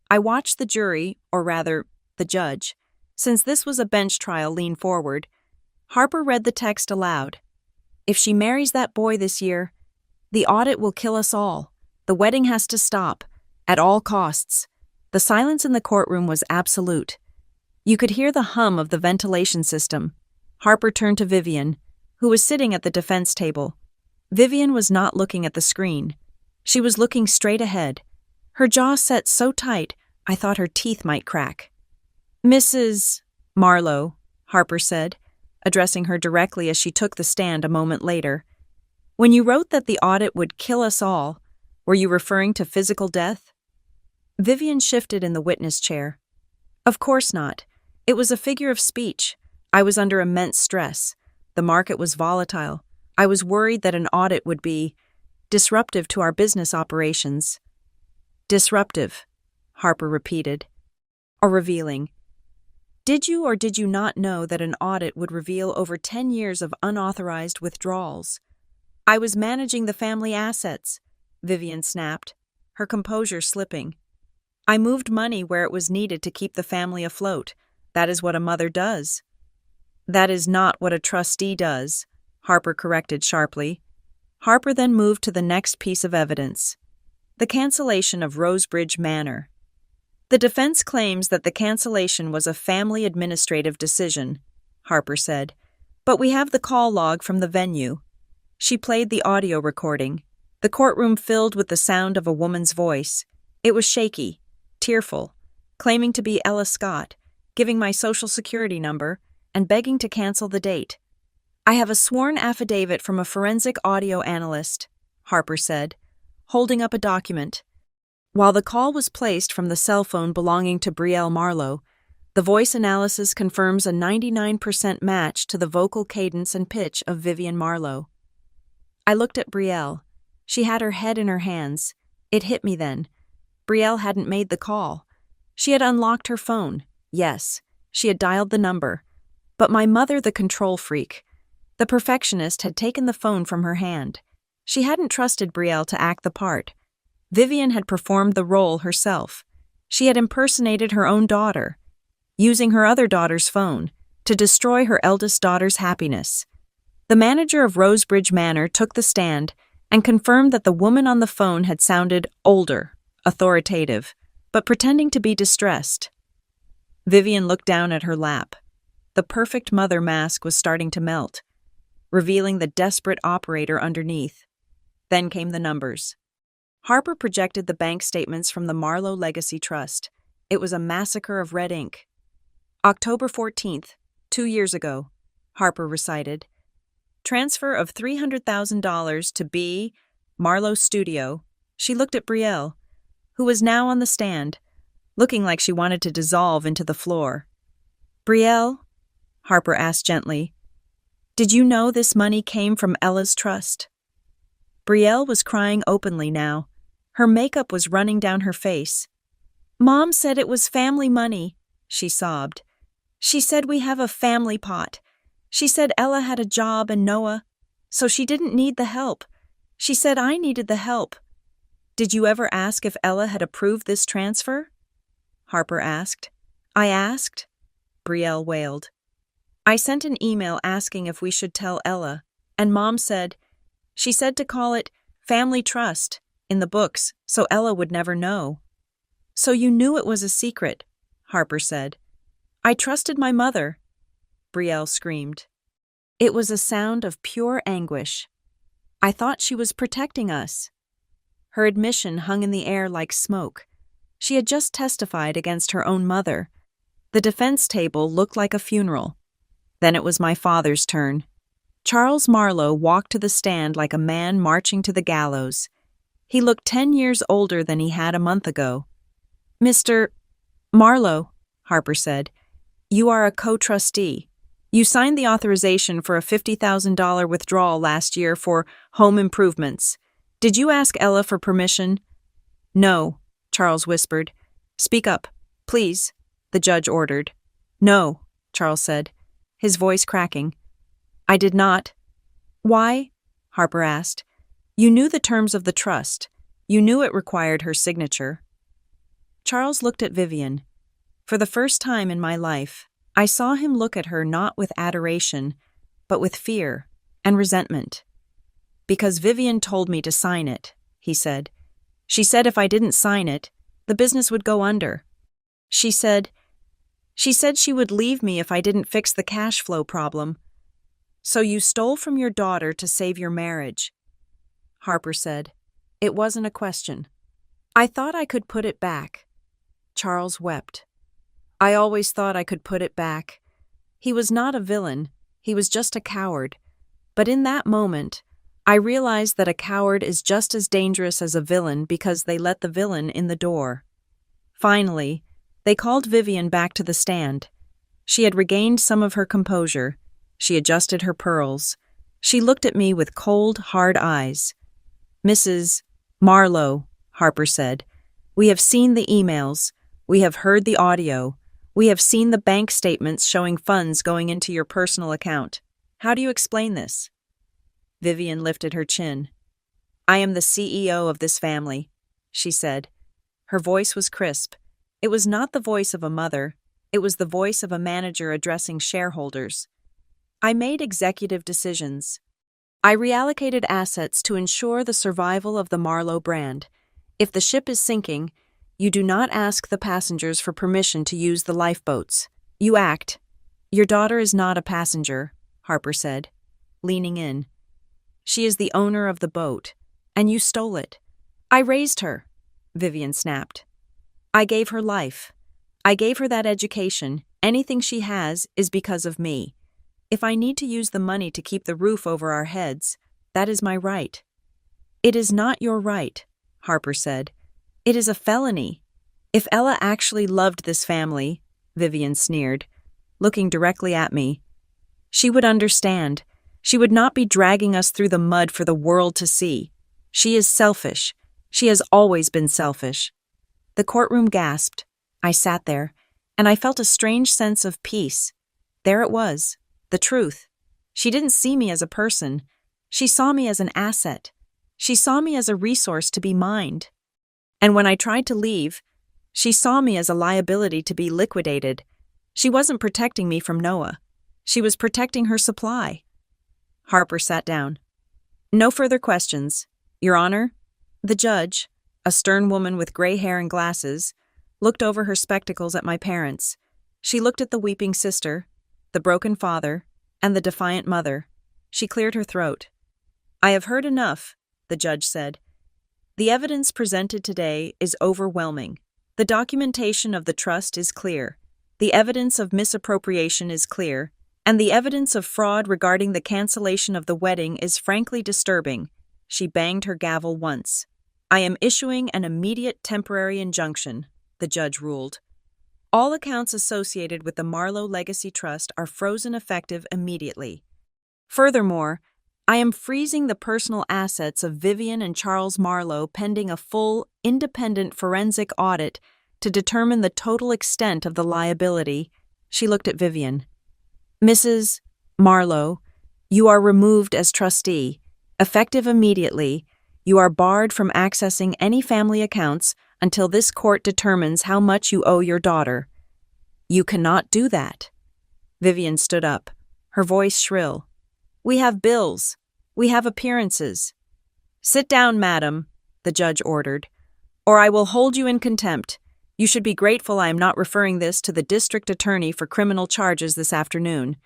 I watched the jury, or rather, the judge, since this was a bench trial, lean forward. Harper read the text aloud. "If she marries that boy this year, the audit will kill us all. The wedding has to stop, at all costs." The silence in the courtroom was absolute. You could hear the hum of the ventilation system. Harper turned to Vivian, who was sitting at the defense table. Vivian was not looking at the screen. She was looking straight ahead. Her jaw set so tight, I thought her teeth might crack. "Mrs. Marlowe," Harper said, addressing her directly as she took the stand a moment later. "When you wrote that the audit would kill us all, were you referring to physical death?" Vivian shifted in the witness chair. "Of course not. It was a figure of speech. I was under immense stress. The market was volatile. I was worried that an audit would be disruptive to our business operations." "Disruptive," Harper repeated. "Or revealing. Did you or did you not know that an audit would reveal over 10 years of unauthorized withdrawals?" "I was managing the family assets," Vivian snapped, her composure slipping. "I moved money where it was needed to keep the family afloat. That is what a mother does." "That is not what a trustee does," Harper corrected sharply. Harper then moved to the next piece of evidence, the cancellation of Rosebridge Manor. "The defense claims that the cancellation was a family administrative decision," Harper said, "but we have the call log from the venue." She played the audio recording, the courtroom filled with the sound of a woman's voice. It was shaky, tearful, claiming to be Ella Scott, giving my social security number, and begging to cancel the date. "I have a sworn affidavit from a forensic audio analyst," Harper said, holding up a document. While the call was placed from the cell phone belonging to Brielle Marlowe, The voice analysis confirms a 99% match to the vocal cadence and pitch of Vivian Marlowe. I looked at Brielle. She had her head in her hands. It hit me then. Brielle hadn't made the call. She had unlocked her phone. Yes, she had dialed the number. But my mother, the control freak, the perfectionist, had taken the phone from her hand. She hadn't trusted Brielle to act the part. Vivian had performed the role herself. She had impersonated her own daughter, using her other daughter's phone to destroy her eldest daughter's happiness. The manager of Rosebridge Manor took the stand and confirmed that the woman on the phone had sounded older, authoritative, but pretending to be distressed. Vivian looked down at her lap. The perfect mother mask was starting to melt, revealing the desperate operator underneath. Then came the numbers. Harper projected the bank statements from the Marlowe Legacy Trust. It was a massacre of red ink. October 14th, 2 years ago, Harper recited. Transfer of $300,000 to B. Marlowe Studio. She looked at Brielle, who was now on the stand, looking like she wanted to dissolve into the floor. Brielle, Harper asked gently, did you know this money came from Ella's trust? Brielle was crying openly now. Her makeup was running down her face. Mom said it was family money, she sobbed. She said we have a family pot. She said Ella had a job and Noah, so she didn't need the help. She said I needed the help. Did you ever ask if Ella had approved this transfer? Harper asked. I asked, Brielle wailed. I sent an email asking if we should tell Ella, and Mom said, she said to call it Family Trust in the books so Ella would never know. So you knew it was a secret, Harper said. I trusted my mother, Brielle screamed. It was a sound of pure anguish. I thought she was protecting us. Her admission hung in the air like smoke. She had just testified against her own mother. The defense table looked like a funeral. Then it was my father's turn. Charles Marlowe walked to the stand like a man marching to the gallows. He looked 10 years older than he had a month ago. Mr. Marlowe, Harper said, you are a co-trustee. You signed the authorization for a $50,000 withdrawal last year for home improvements. Did you ask Ella for permission? No, Charles whispered. Speak up, please, the judge ordered. No, Charles said, his voice cracking. I did not. Why? Harper asked. You knew the terms of the trust. You knew it required her signature. Charles looked at Vivian. For the first time in my life, I saw him look at her not with adoration, but with fear and resentment. Because Vivian told me to sign it, he said. She said if I didn't sign it, the business would go under. She said she would leave me if I didn't fix the cash flow problem. So you stole from your daughter to save your marriage, Harper said. It wasn't a question. I thought I could put it back. Charles wept. I always thought I could put it back. He was not a villain. He was just a coward. But in that moment, I realized that a coward is just as dangerous as a villain because they let the villain in the door. Finally, they called Vivian back to the stand. She had regained some of her composure. She adjusted her pearls. She looked at me with cold, hard eyes. Mrs. Marlowe, Harper said, we have seen the emails. We have heard the audio. We have seen the bank statements showing funds going into your personal account. How do you explain this? Vivian lifted her chin. I am the CEO of this family, she said. Her voice was crisp. It was not the voice of a mother. It was the voice of a manager addressing shareholders. I made executive decisions. I reallocated assets to ensure the survival of the Marlowe brand. If the ship is sinking, you do not ask the passengers for permission to use the lifeboats. You act. Your daughter is not a passenger, Harper said, leaning in. She is the owner of the boat, and you stole it. I raised her, Vivian snapped. I gave her life. I gave her that education. Anything she has is because of me. If I need to use the money to keep the roof over our heads, that is my right. It is not your right, Harper said. It is a felony. If Ella actually loved this family, Vivian sneered, looking directly at me. She would understand. She would not be dragging us through the mud for the world to see. She is selfish. She has always been selfish. The courtroom gasped. I sat there, and I felt a strange sense of peace. There it was, the truth. She didn't see me as a person. She saw me as an asset. She saw me as a resource to be mined. And when I tried to leave, she saw me as a liability to be liquidated. She wasn't protecting me from Noah. She was protecting her supply. Harper sat down. No further questions, Your Honor. The judge, a stern woman with gray hair and glasses, looked over her spectacles at my parents. She looked at the weeping sister, the broken father, and the defiant mother. She cleared her throat. I have heard enough, the judge said. The evidence presented today is overwhelming. The documentation of the trust is clear. The evidence of misappropriation is clear. And the evidence of fraud regarding the cancellation of the wedding is frankly disturbing. She banged her gavel once. I am issuing an immediate temporary injunction, the judge ruled. All accounts associated with the Marlowe Legacy Trust are frozen effective immediately. Furthermore, I am freezing the personal assets of Vivian and Charles Marlowe pending a full, independent forensic audit to determine the total extent of the liability. She looked at Vivian. Mrs. Marlowe, you are removed as trustee. Effective immediately, you are barred from accessing any family accounts until this court determines how much you owe your daughter. You cannot do that. Vivian stood up, her voice shrill. We have bills. We have appearances. Sit down, madam, the judge ordered, or I will hold you in contempt. You should be grateful I am not referring this to the district attorney for criminal charges this afternoon.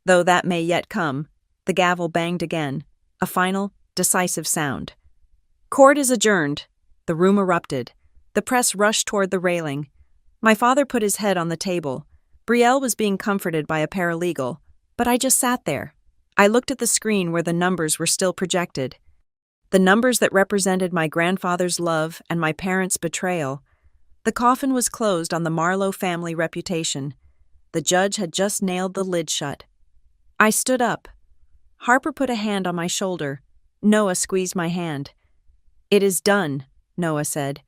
Though that may yet come. The gavel banged again, a final, decisive sound. Court is adjourned. The room erupted. The press rushed toward the railing. My father put his head on the table. Brielle was being comforted by a paralegal, but I just sat there. I looked at the screen where the numbers were still projected. The numbers that represented my grandfather's love and my parents' betrayal. The coffin was closed on the Marlowe family reputation. The judge had just nailed the lid shut. I stood up. Harper put a hand on my shoulder. Noah squeezed my hand. It is done, Noah said.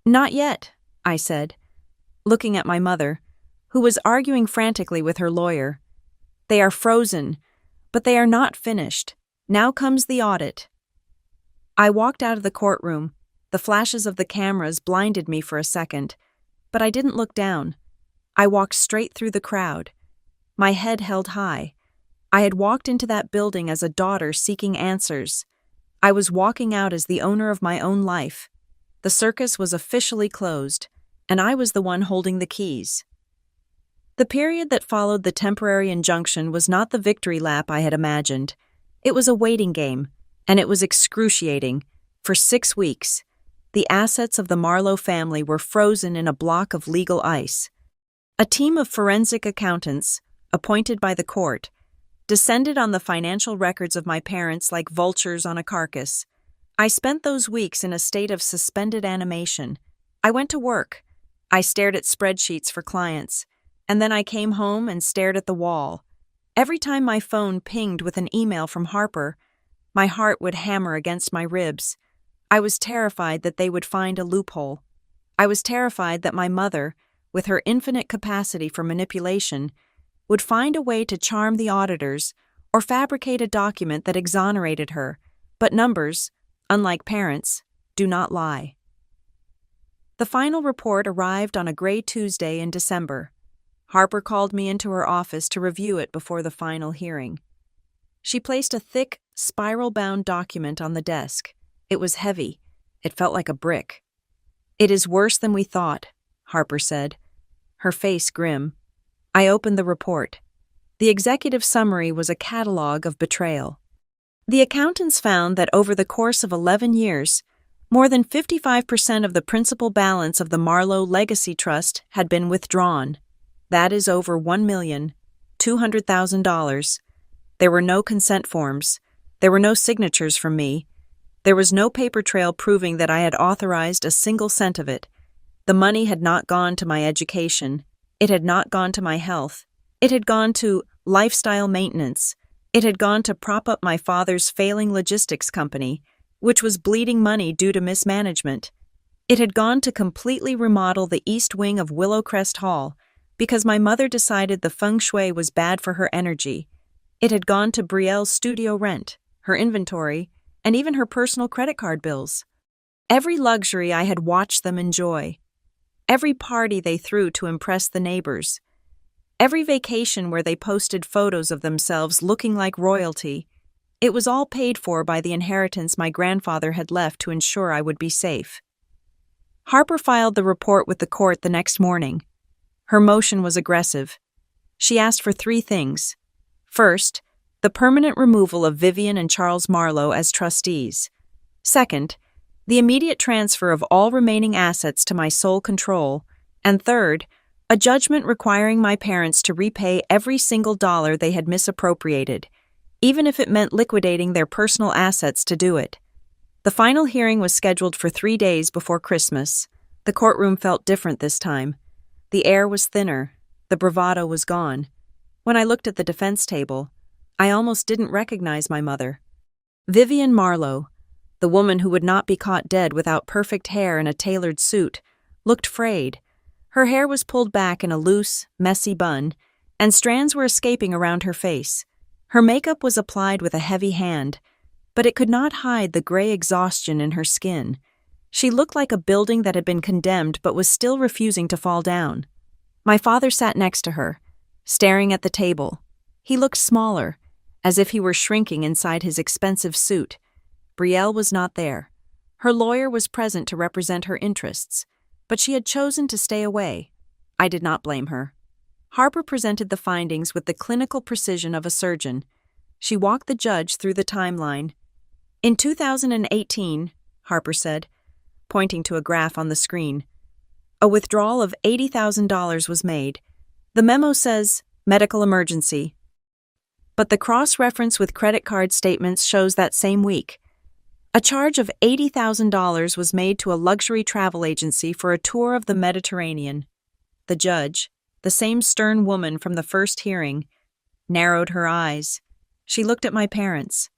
Not yet, I said, looking at my mother, who was arguing frantically with her lawyer. They are frozen, but they are not finished. Now comes the audit. I walked out of the courtroom. The flashes of the cameras blinded me for a second, but I didn't look down. I walked straight through the crowd. My head held high. I had walked into that building as a daughter seeking answers. I was walking out as the owner of my own life. The circus was officially closed, and I was the one holding the keys. The period that followed the temporary injunction was not the victory lap I had imagined. It was a waiting game, and it was excruciating. For 6 weeks, the assets of the Marlowe family were frozen in a block of legal ice. A team of forensic accountants, appointed by the court, descended on the financial records of my parents like vultures on a carcass. I spent those weeks in a state of suspended animation. I went to work. I stared at spreadsheets for clients, and then I came home and stared at the wall. Every time my phone pinged with an email from Harper, my heart would hammer against my ribs. I was terrified that they would find a loophole. I was terrified that my mother, with her infinite capacity for manipulation, would find a way to charm the auditors or fabricate a document that exonerated her. But numbers, unlike parents, do not lie. The final report arrived on a gray Tuesday in December. Harper called me into her office to review it before the final hearing. She placed a thick, spiral-bound document on the desk. It was heavy. It felt like a brick. It is worse than we thought, Harper said, her face grim. I opened the report. The executive summary was a catalog of betrayal. The accountants found that over the course of 11 years, more than 55% of the principal balance of the Marlowe Legacy Trust had been withdrawn. That is over $1,200,000. There were no consent forms. There were no signatures from me. There was no paper trail proving that I had authorized a single cent of it. The money had not gone to my education. It had not gone to my health. It had gone to lifestyle maintenance. It had gone to prop up my father's failing logistics company, which was bleeding money due to mismanagement. It had gone to completely remodel the east wing of Willowcrest Hall because my mother decided the feng shui was bad for her energy. It had gone to Brielle's studio rent, her inventory, and even her personal credit card bills. Every luxury I had watched them enjoy. Every party they threw to impress the neighbors. Every vacation where they posted photos of themselves looking like royalty. It was all paid for by the inheritance my grandfather had left to ensure I would be safe. Harper filed the report with the court the next morning. Her motion was aggressive. She asked for 3 things. First, the permanent removal of Vivian and Charles Marlowe as trustees. Second, the immediate transfer of all remaining assets to my sole control. And third, a judgment requiring my parents to repay every single dollar they had misappropriated, even if it meant liquidating their personal assets to do it. The final hearing was scheduled for 3 days before Christmas. The courtroom felt different this time. The air was thinner. The bravado was gone. When I looked at the defense table, I almost didn't recognize my mother. Vivian Marlowe, the woman who would not be caught dead without perfect hair and a tailored suit, looked frayed. Her hair was pulled back in a loose, messy bun, and strands were escaping around her face. Her makeup was applied with a heavy hand, but it could not hide the gray exhaustion in her skin. She looked like a building that had been condemned but was still refusing to fall down. My father sat next to her, staring at the table. He looked smaller, as if he were shrinking inside his expensive suit. Brielle was not there. Her lawyer was present to represent her interests, but she had chosen to stay away. I did not blame her. Harper presented the findings with the clinical precision of a surgeon. She walked the judge through the timeline. In 2018, Harper said, pointing to a graph on the screen, a withdrawal of $80,000 was made. The memo says, medical emergency. But the cross-reference with credit card statements shows that same week. A charge of $80,000 was made to a luxury travel agency for a tour of the Mediterranean. The judge, the same stern woman from the first hearing, narrowed her eyes. She looked at my parents.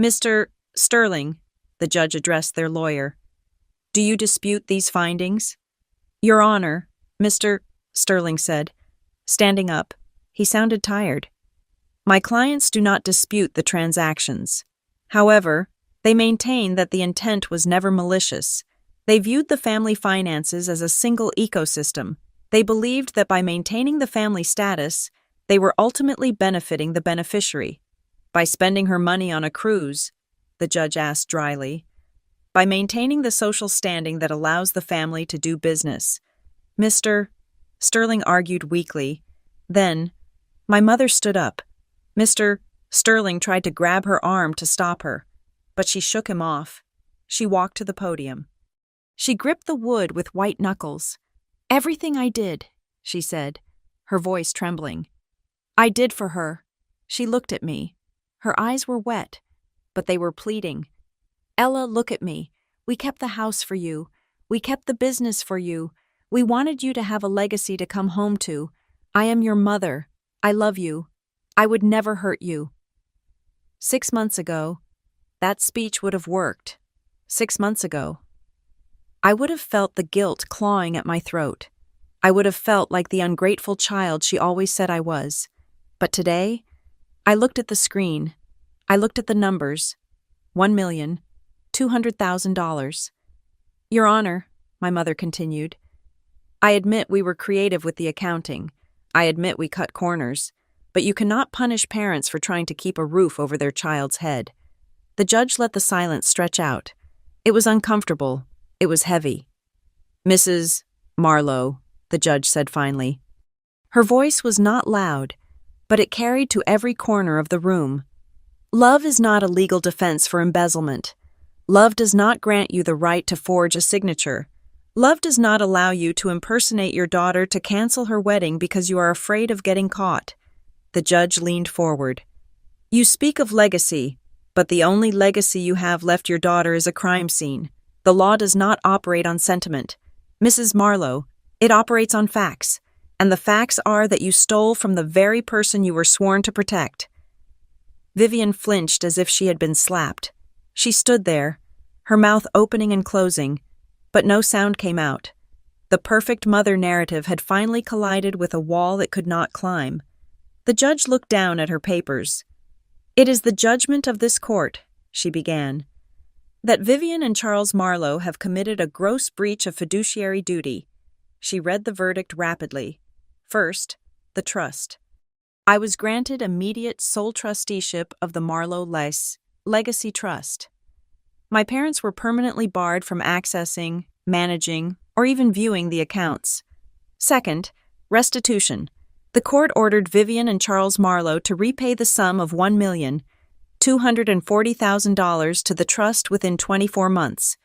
Mr. Sterling, the judge addressed their lawyer. Do you dispute these findings? Your Honor, Mr. Sterling said, standing up. He sounded tired. My clients do not dispute the transactions. However, they maintain that the intent was never malicious. They viewed the family finances as a single ecosystem. They believed that by maintaining the family status, they were ultimately benefiting the beneficiary. By spending her money on a cruise, the judge asked dryly. By maintaining the social standing that allows the family to do business. Mr. Sterling argued weakly. Then, my mother stood up. Mr. Sterling tried to grab her arm to stop her, but she shook him off. She walked to the podium. She gripped the wood with white knuckles. Everything I did, she said, her voice trembling. I did for her. She looked at me. Her eyes were wet, but they were pleading. Ella, look at me. We kept the house for you. We kept the business for you. We wanted you to have a legacy to come home to. I am your mother. I love you. I would never hurt you. 6 months ago, that speech would have worked. 6 months ago. I would have felt the guilt clawing at my throat. I would have felt like the ungrateful child she always said I was. But today, I looked at the screen. I looked at the numbers. $1,200,000. Your Honor, my mother continued, I admit we were creative with the accounting. I admit we cut corners. But you cannot punish parents for trying to keep a roof over their child's head. The judge let the silence stretch out. It was uncomfortable. It was heavy. Mrs. Marlowe, the judge said finally. Her voice was not loud, but it carried to every corner of the room. Love is not a legal defense for embezzlement. Love does not grant you the right to forge a signature. Love does not allow you to impersonate your daughter to cancel her wedding because you are afraid of getting caught. The judge leaned forward. You speak of legacy, but the only legacy you have left your daughter is a crime scene. The law does not operate on sentiment. Mrs. Marlowe, it operates on facts. And the facts are that you stole from the very person you were sworn to protect." Vivian flinched as if she had been slapped. She stood there, her mouth opening and closing, but no sound came out. The perfect mother narrative had finally collided with a wall it could not climb. The judge looked down at her papers. "It is the judgment of this court," she began, "that Vivian and Charles Marlowe have committed a gross breach of fiduciary duty." She read the verdict rapidly. First, the trust. I was granted immediate sole trusteeship of the Marlowe Legacy Trust. My parents were permanently barred from accessing, managing, or even viewing the accounts. Second, restitution. The court ordered Vivian and Charles Marlowe to repay the sum of $1,240,000 to the trust within 24 months.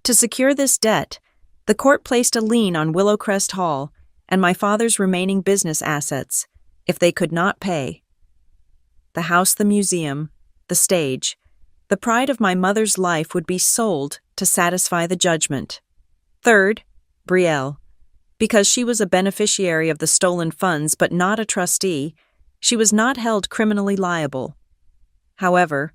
To secure this debt, the court placed a lien on Willowcrest Hall and my father's remaining business assets, if they could not pay. The house, the museum, the stage, the pride of my mother's life would be sold to satisfy the judgment. Third, Brielle. Because she was a beneficiary of the stolen funds but not a trustee, she was not held criminally liable. However,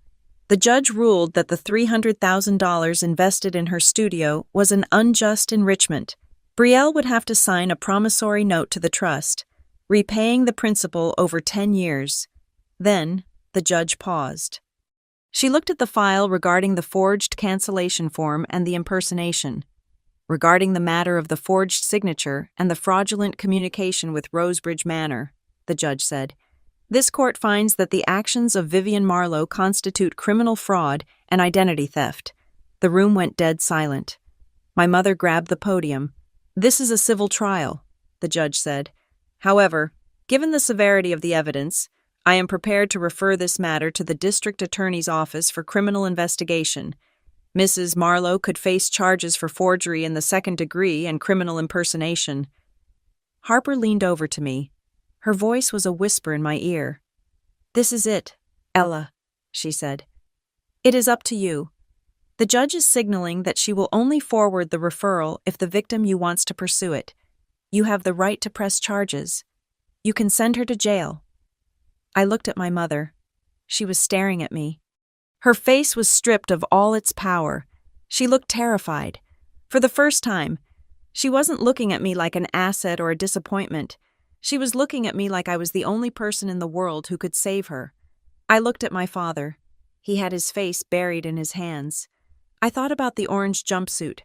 the judge ruled that the $300,000 invested in her studio was an unjust enrichment. Brielle would have to sign a promissory note to the trust, repaying the principal over 10 years. Then, the judge paused. She looked at the file regarding the forged cancellation form and the impersonation. Regarding the matter of the forged signature and the fraudulent communication with Rosebridge Manor, the judge said, "This court finds that the actions of Vivian Marlowe constitute criminal fraud and identity theft." The room went dead silent. My mother grabbed the podium. "This is a civil trial," the judge said. "However, given the severity of the evidence, I am prepared to refer this matter to the district attorney's office for criminal investigation. Mrs. Marlowe could face charges for forgery in the second degree and criminal impersonation." Harper leaned over to me. Her voice was a whisper in my ear. "This is it, Ella," she said. "It is up to you. The judge is signaling that she will only forward the referral if the victim you wants to pursue it. You have the right to press charges. You can send her to jail." I looked at my mother. She was staring at me. Her face was stripped of all its power. She looked terrified. For the first time, she wasn't looking at me like an asset or a disappointment. She was looking at me like I was the only person in the world who could save her. I looked at my father. He had his face buried in his hands. I thought about the orange jumpsuit.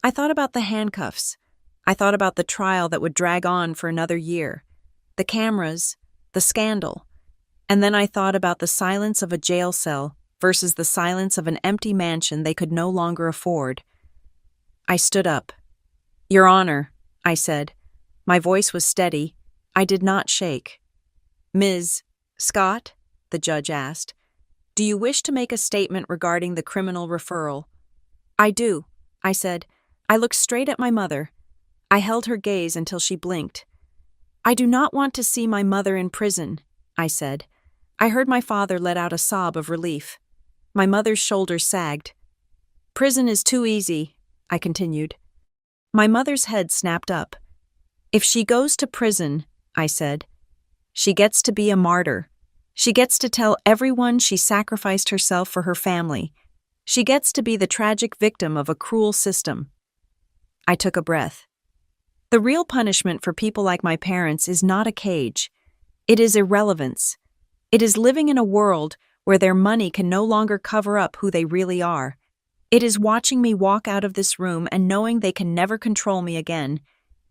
I thought about the handcuffs. I thought about the trial that would drag on for another year. The cameras, the scandal. And then I thought about the silence of a jail cell versus the silence of an empty mansion they could no longer afford. I stood up. "Your Honor," I said. My voice was steady. I did not shake. "Ms. Scott," the judge asked, "do you wish to make a statement regarding the criminal referral?" "I do," I said. I looked straight at my mother. I held her gaze until she blinked. "I do not want to see my mother in prison," I said. I heard my father let out a sob of relief. My mother's shoulders sagged. "Prison is too easy," I continued. My mother's head snapped up. "If she goes to prison," I said, "she gets to be a martyr. She gets to tell everyone she sacrificed herself for her family. She gets to be the tragic victim of a cruel system." I took a breath. The real punishment for people like my parents is not a cage. It is irrelevance. It is living in a world where their money can no longer cover up who they really are. It is watching me walk out of this room and knowing they can never control me again.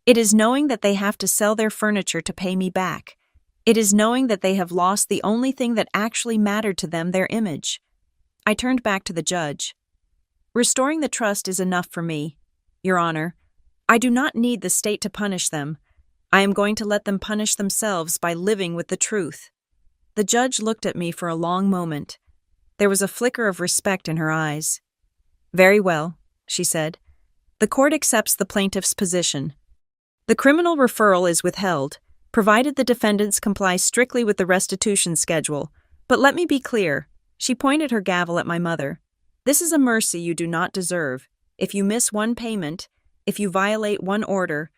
It is knowing that they have to sell their furniture to pay me back. It is knowing that they have lost the only thing that actually mattered to them, their image. I turned back to the judge. "Restoring the trust is enough for me, Your Honor. I do not need the state to punish them. I am going to let them punish themselves by living with the truth." The judge looked at me for a long moment. There was a flicker of respect in her eyes. "Very well," she said. "The court accepts the plaintiff's position. The criminal referral is withheld, provided the defendants comply strictly with the restitution schedule. But let me be clear." She pointed her gavel at my mother. "This is a mercy you do not deserve. If you miss one payment, if you violate one order,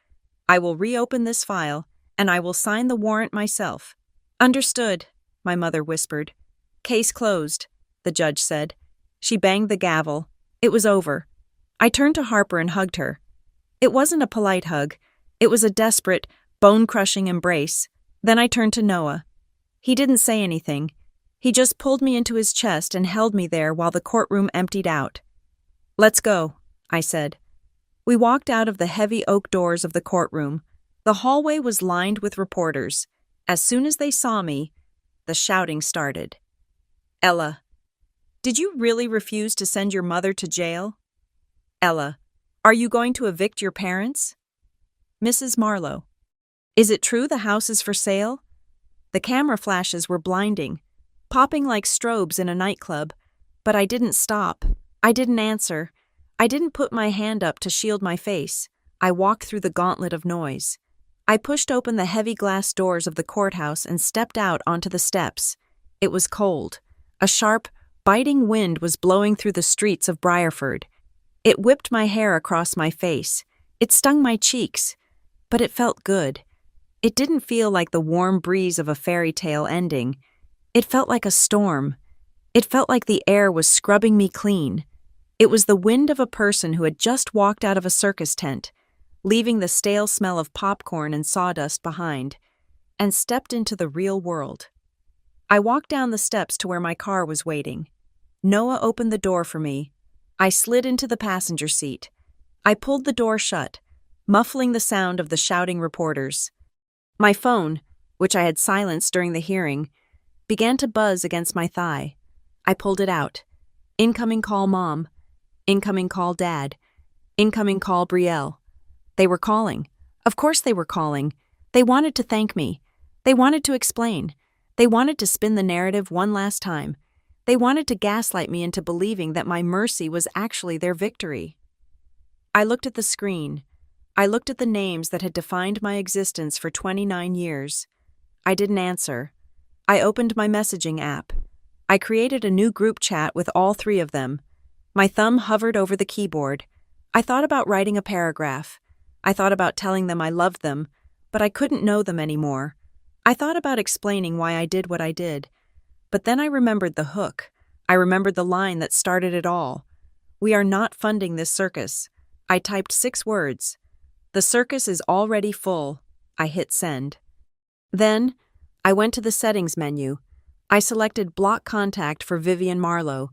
I will reopen this file, and I will sign the warrant myself." "Understood," my mother whispered. "Case closed," the judge said. She banged the gavel. It was over. I turned to Harper and hugged her. It wasn't a polite hug. It was a desperate, bone-crushing embrace. Then I turned to Noah. He didn't say anything. He just pulled me into his chest and held me there while the courtroom emptied out. "Let's go," I said. We walked out of the heavy oak doors of the courtroom. The hallway was lined with reporters. As soon as they saw me, the shouting started. "Ella, did you really refuse to send your mother to jail? Ella, are you going to evict your parents? Mrs. Marlowe, is it true the house is for sale?" The camera flashes were blinding, popping like strobes in a nightclub, but I didn't stop. I didn't answer. I didn't put my hand up to shield my face. I walked through the gauntlet of noise. I pushed open the heavy glass doors of the courthouse and stepped out onto the steps. It was cold. A sharp, biting wind was blowing through the streets of Briarford. It whipped my hair across my face. It stung my cheeks, but it felt good. It didn't feel like the warm breeze of a fairy tale ending. It felt like a storm. It felt like the air was scrubbing me clean. It was the wind of a person who had just walked out of a circus tent, leaving the stale smell of popcorn and sawdust behind, and stepped into the real world. I walked down the steps to where my car was waiting. Noah opened the door for me. I slid into the passenger seat. I pulled the door shut, muffling the sound of the shouting reporters. My phone, which I had silenced during the hearing, began to buzz against my thigh. I pulled it out. Incoming call Mom. Incoming call Dad. Incoming call Brielle. They were calling. Of course they were calling. They wanted to thank me. They wanted to explain. They wanted to spin the narrative one last time. They wanted to gaslight me into believing that my mercy was actually their victory. I looked at the screen. I looked at the names that had defined my existence for 29 years. I didn't answer. I opened my messaging app. I created a new group chat with all three of them. My thumb hovered over the keyboard. I thought about writing a paragraph. I thought about telling them I loved them, but I couldn't know them anymore. I thought about explaining why I did what I did. But then I remembered the hook. I remembered the line that started it all. "We are not funding this circus." I typed 6 words. "The circus is already full." I hit send. Then, I went to the settings menu. I selected block contact for Vivian Marlowe,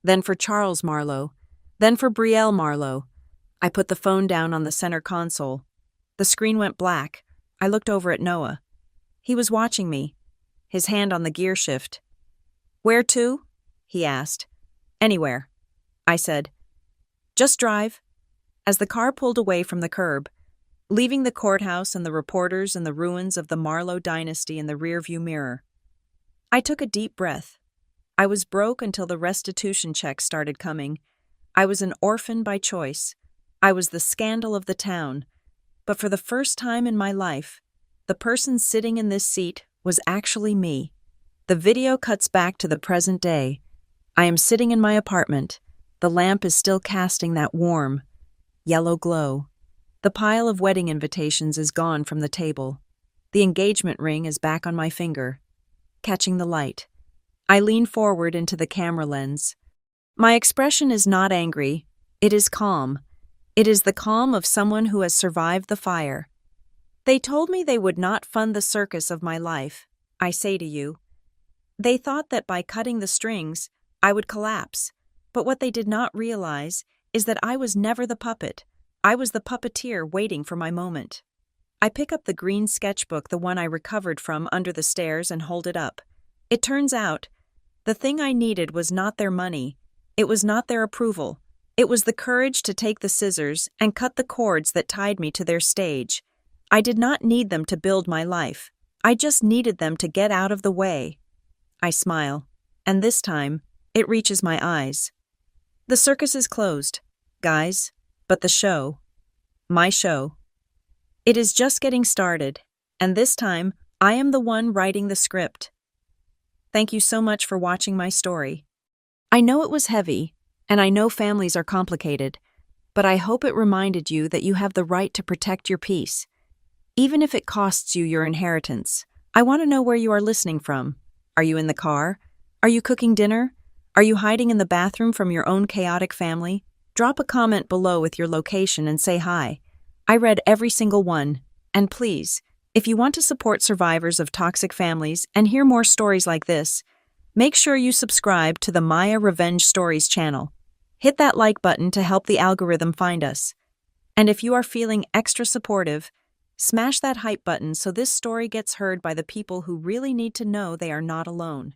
then for Charles Marlowe, then for Brielle Marlowe. I put the phone down on the center console. The screen went black. I looked over at Noah. He was watching me, his hand on the gear shift. "Where to?" he asked. "Anywhere," I said. "Just drive." As the car pulled away from the curb, leaving the courthouse and the reporters and the ruins of the Marlowe dynasty in the rearview mirror, I took a deep breath. I was broke until the restitution checks started coming. I was an orphan by choice. I was the scandal of the town. But for the first time in my life, the person sitting in this seat was actually me. The video cuts back to the present day. I am sitting in my apartment. The lamp is still casting that warm, yellow glow. The pile of wedding invitations is gone from the table. The engagement ring is back on my finger, catching the light. I lean forward into the camera lens. My expression is not angry. It is calm. It is the calm of someone who has survived the fire. They told me they would not fund the circus of my life, I say to you. They thought that by cutting the strings, I would collapse. But what they did not realize is that I was never the puppet. I was the puppeteer waiting for my moment. I pick up the green sketchbook, the one I recovered from under the stairs, and hold it up. It turns out, the thing I needed was not their money. It was not their approval. It was the courage to take the scissors and cut the cords that tied me to their stage. I did not need them to build my life. I just needed them to get out of the way. I smile, and this time, it reaches my eyes. The circus is closed, guys, but the show, my show, it is just getting started, and this time, I am the one writing the script. Thank you so much for watching my story. I know it was heavy, and I know families are complicated, but I hope it reminded you that you have the right to protect your peace. even if it costs you your inheritance. I want to know where you are listening from. Are you in the car? Are you cooking dinner? Are you hiding in the bathroom from your own chaotic family? Drop a comment below with your location and say hi. I read every single one. And please, if you want to support survivors of toxic families and hear more stories like this, make sure you subscribe to the Maya Revenge Stories channel. Hit that like button to help the algorithm find us. And if you are feeling extra supportive, smash that hype button so this story gets heard by the people who really need to know they are not alone.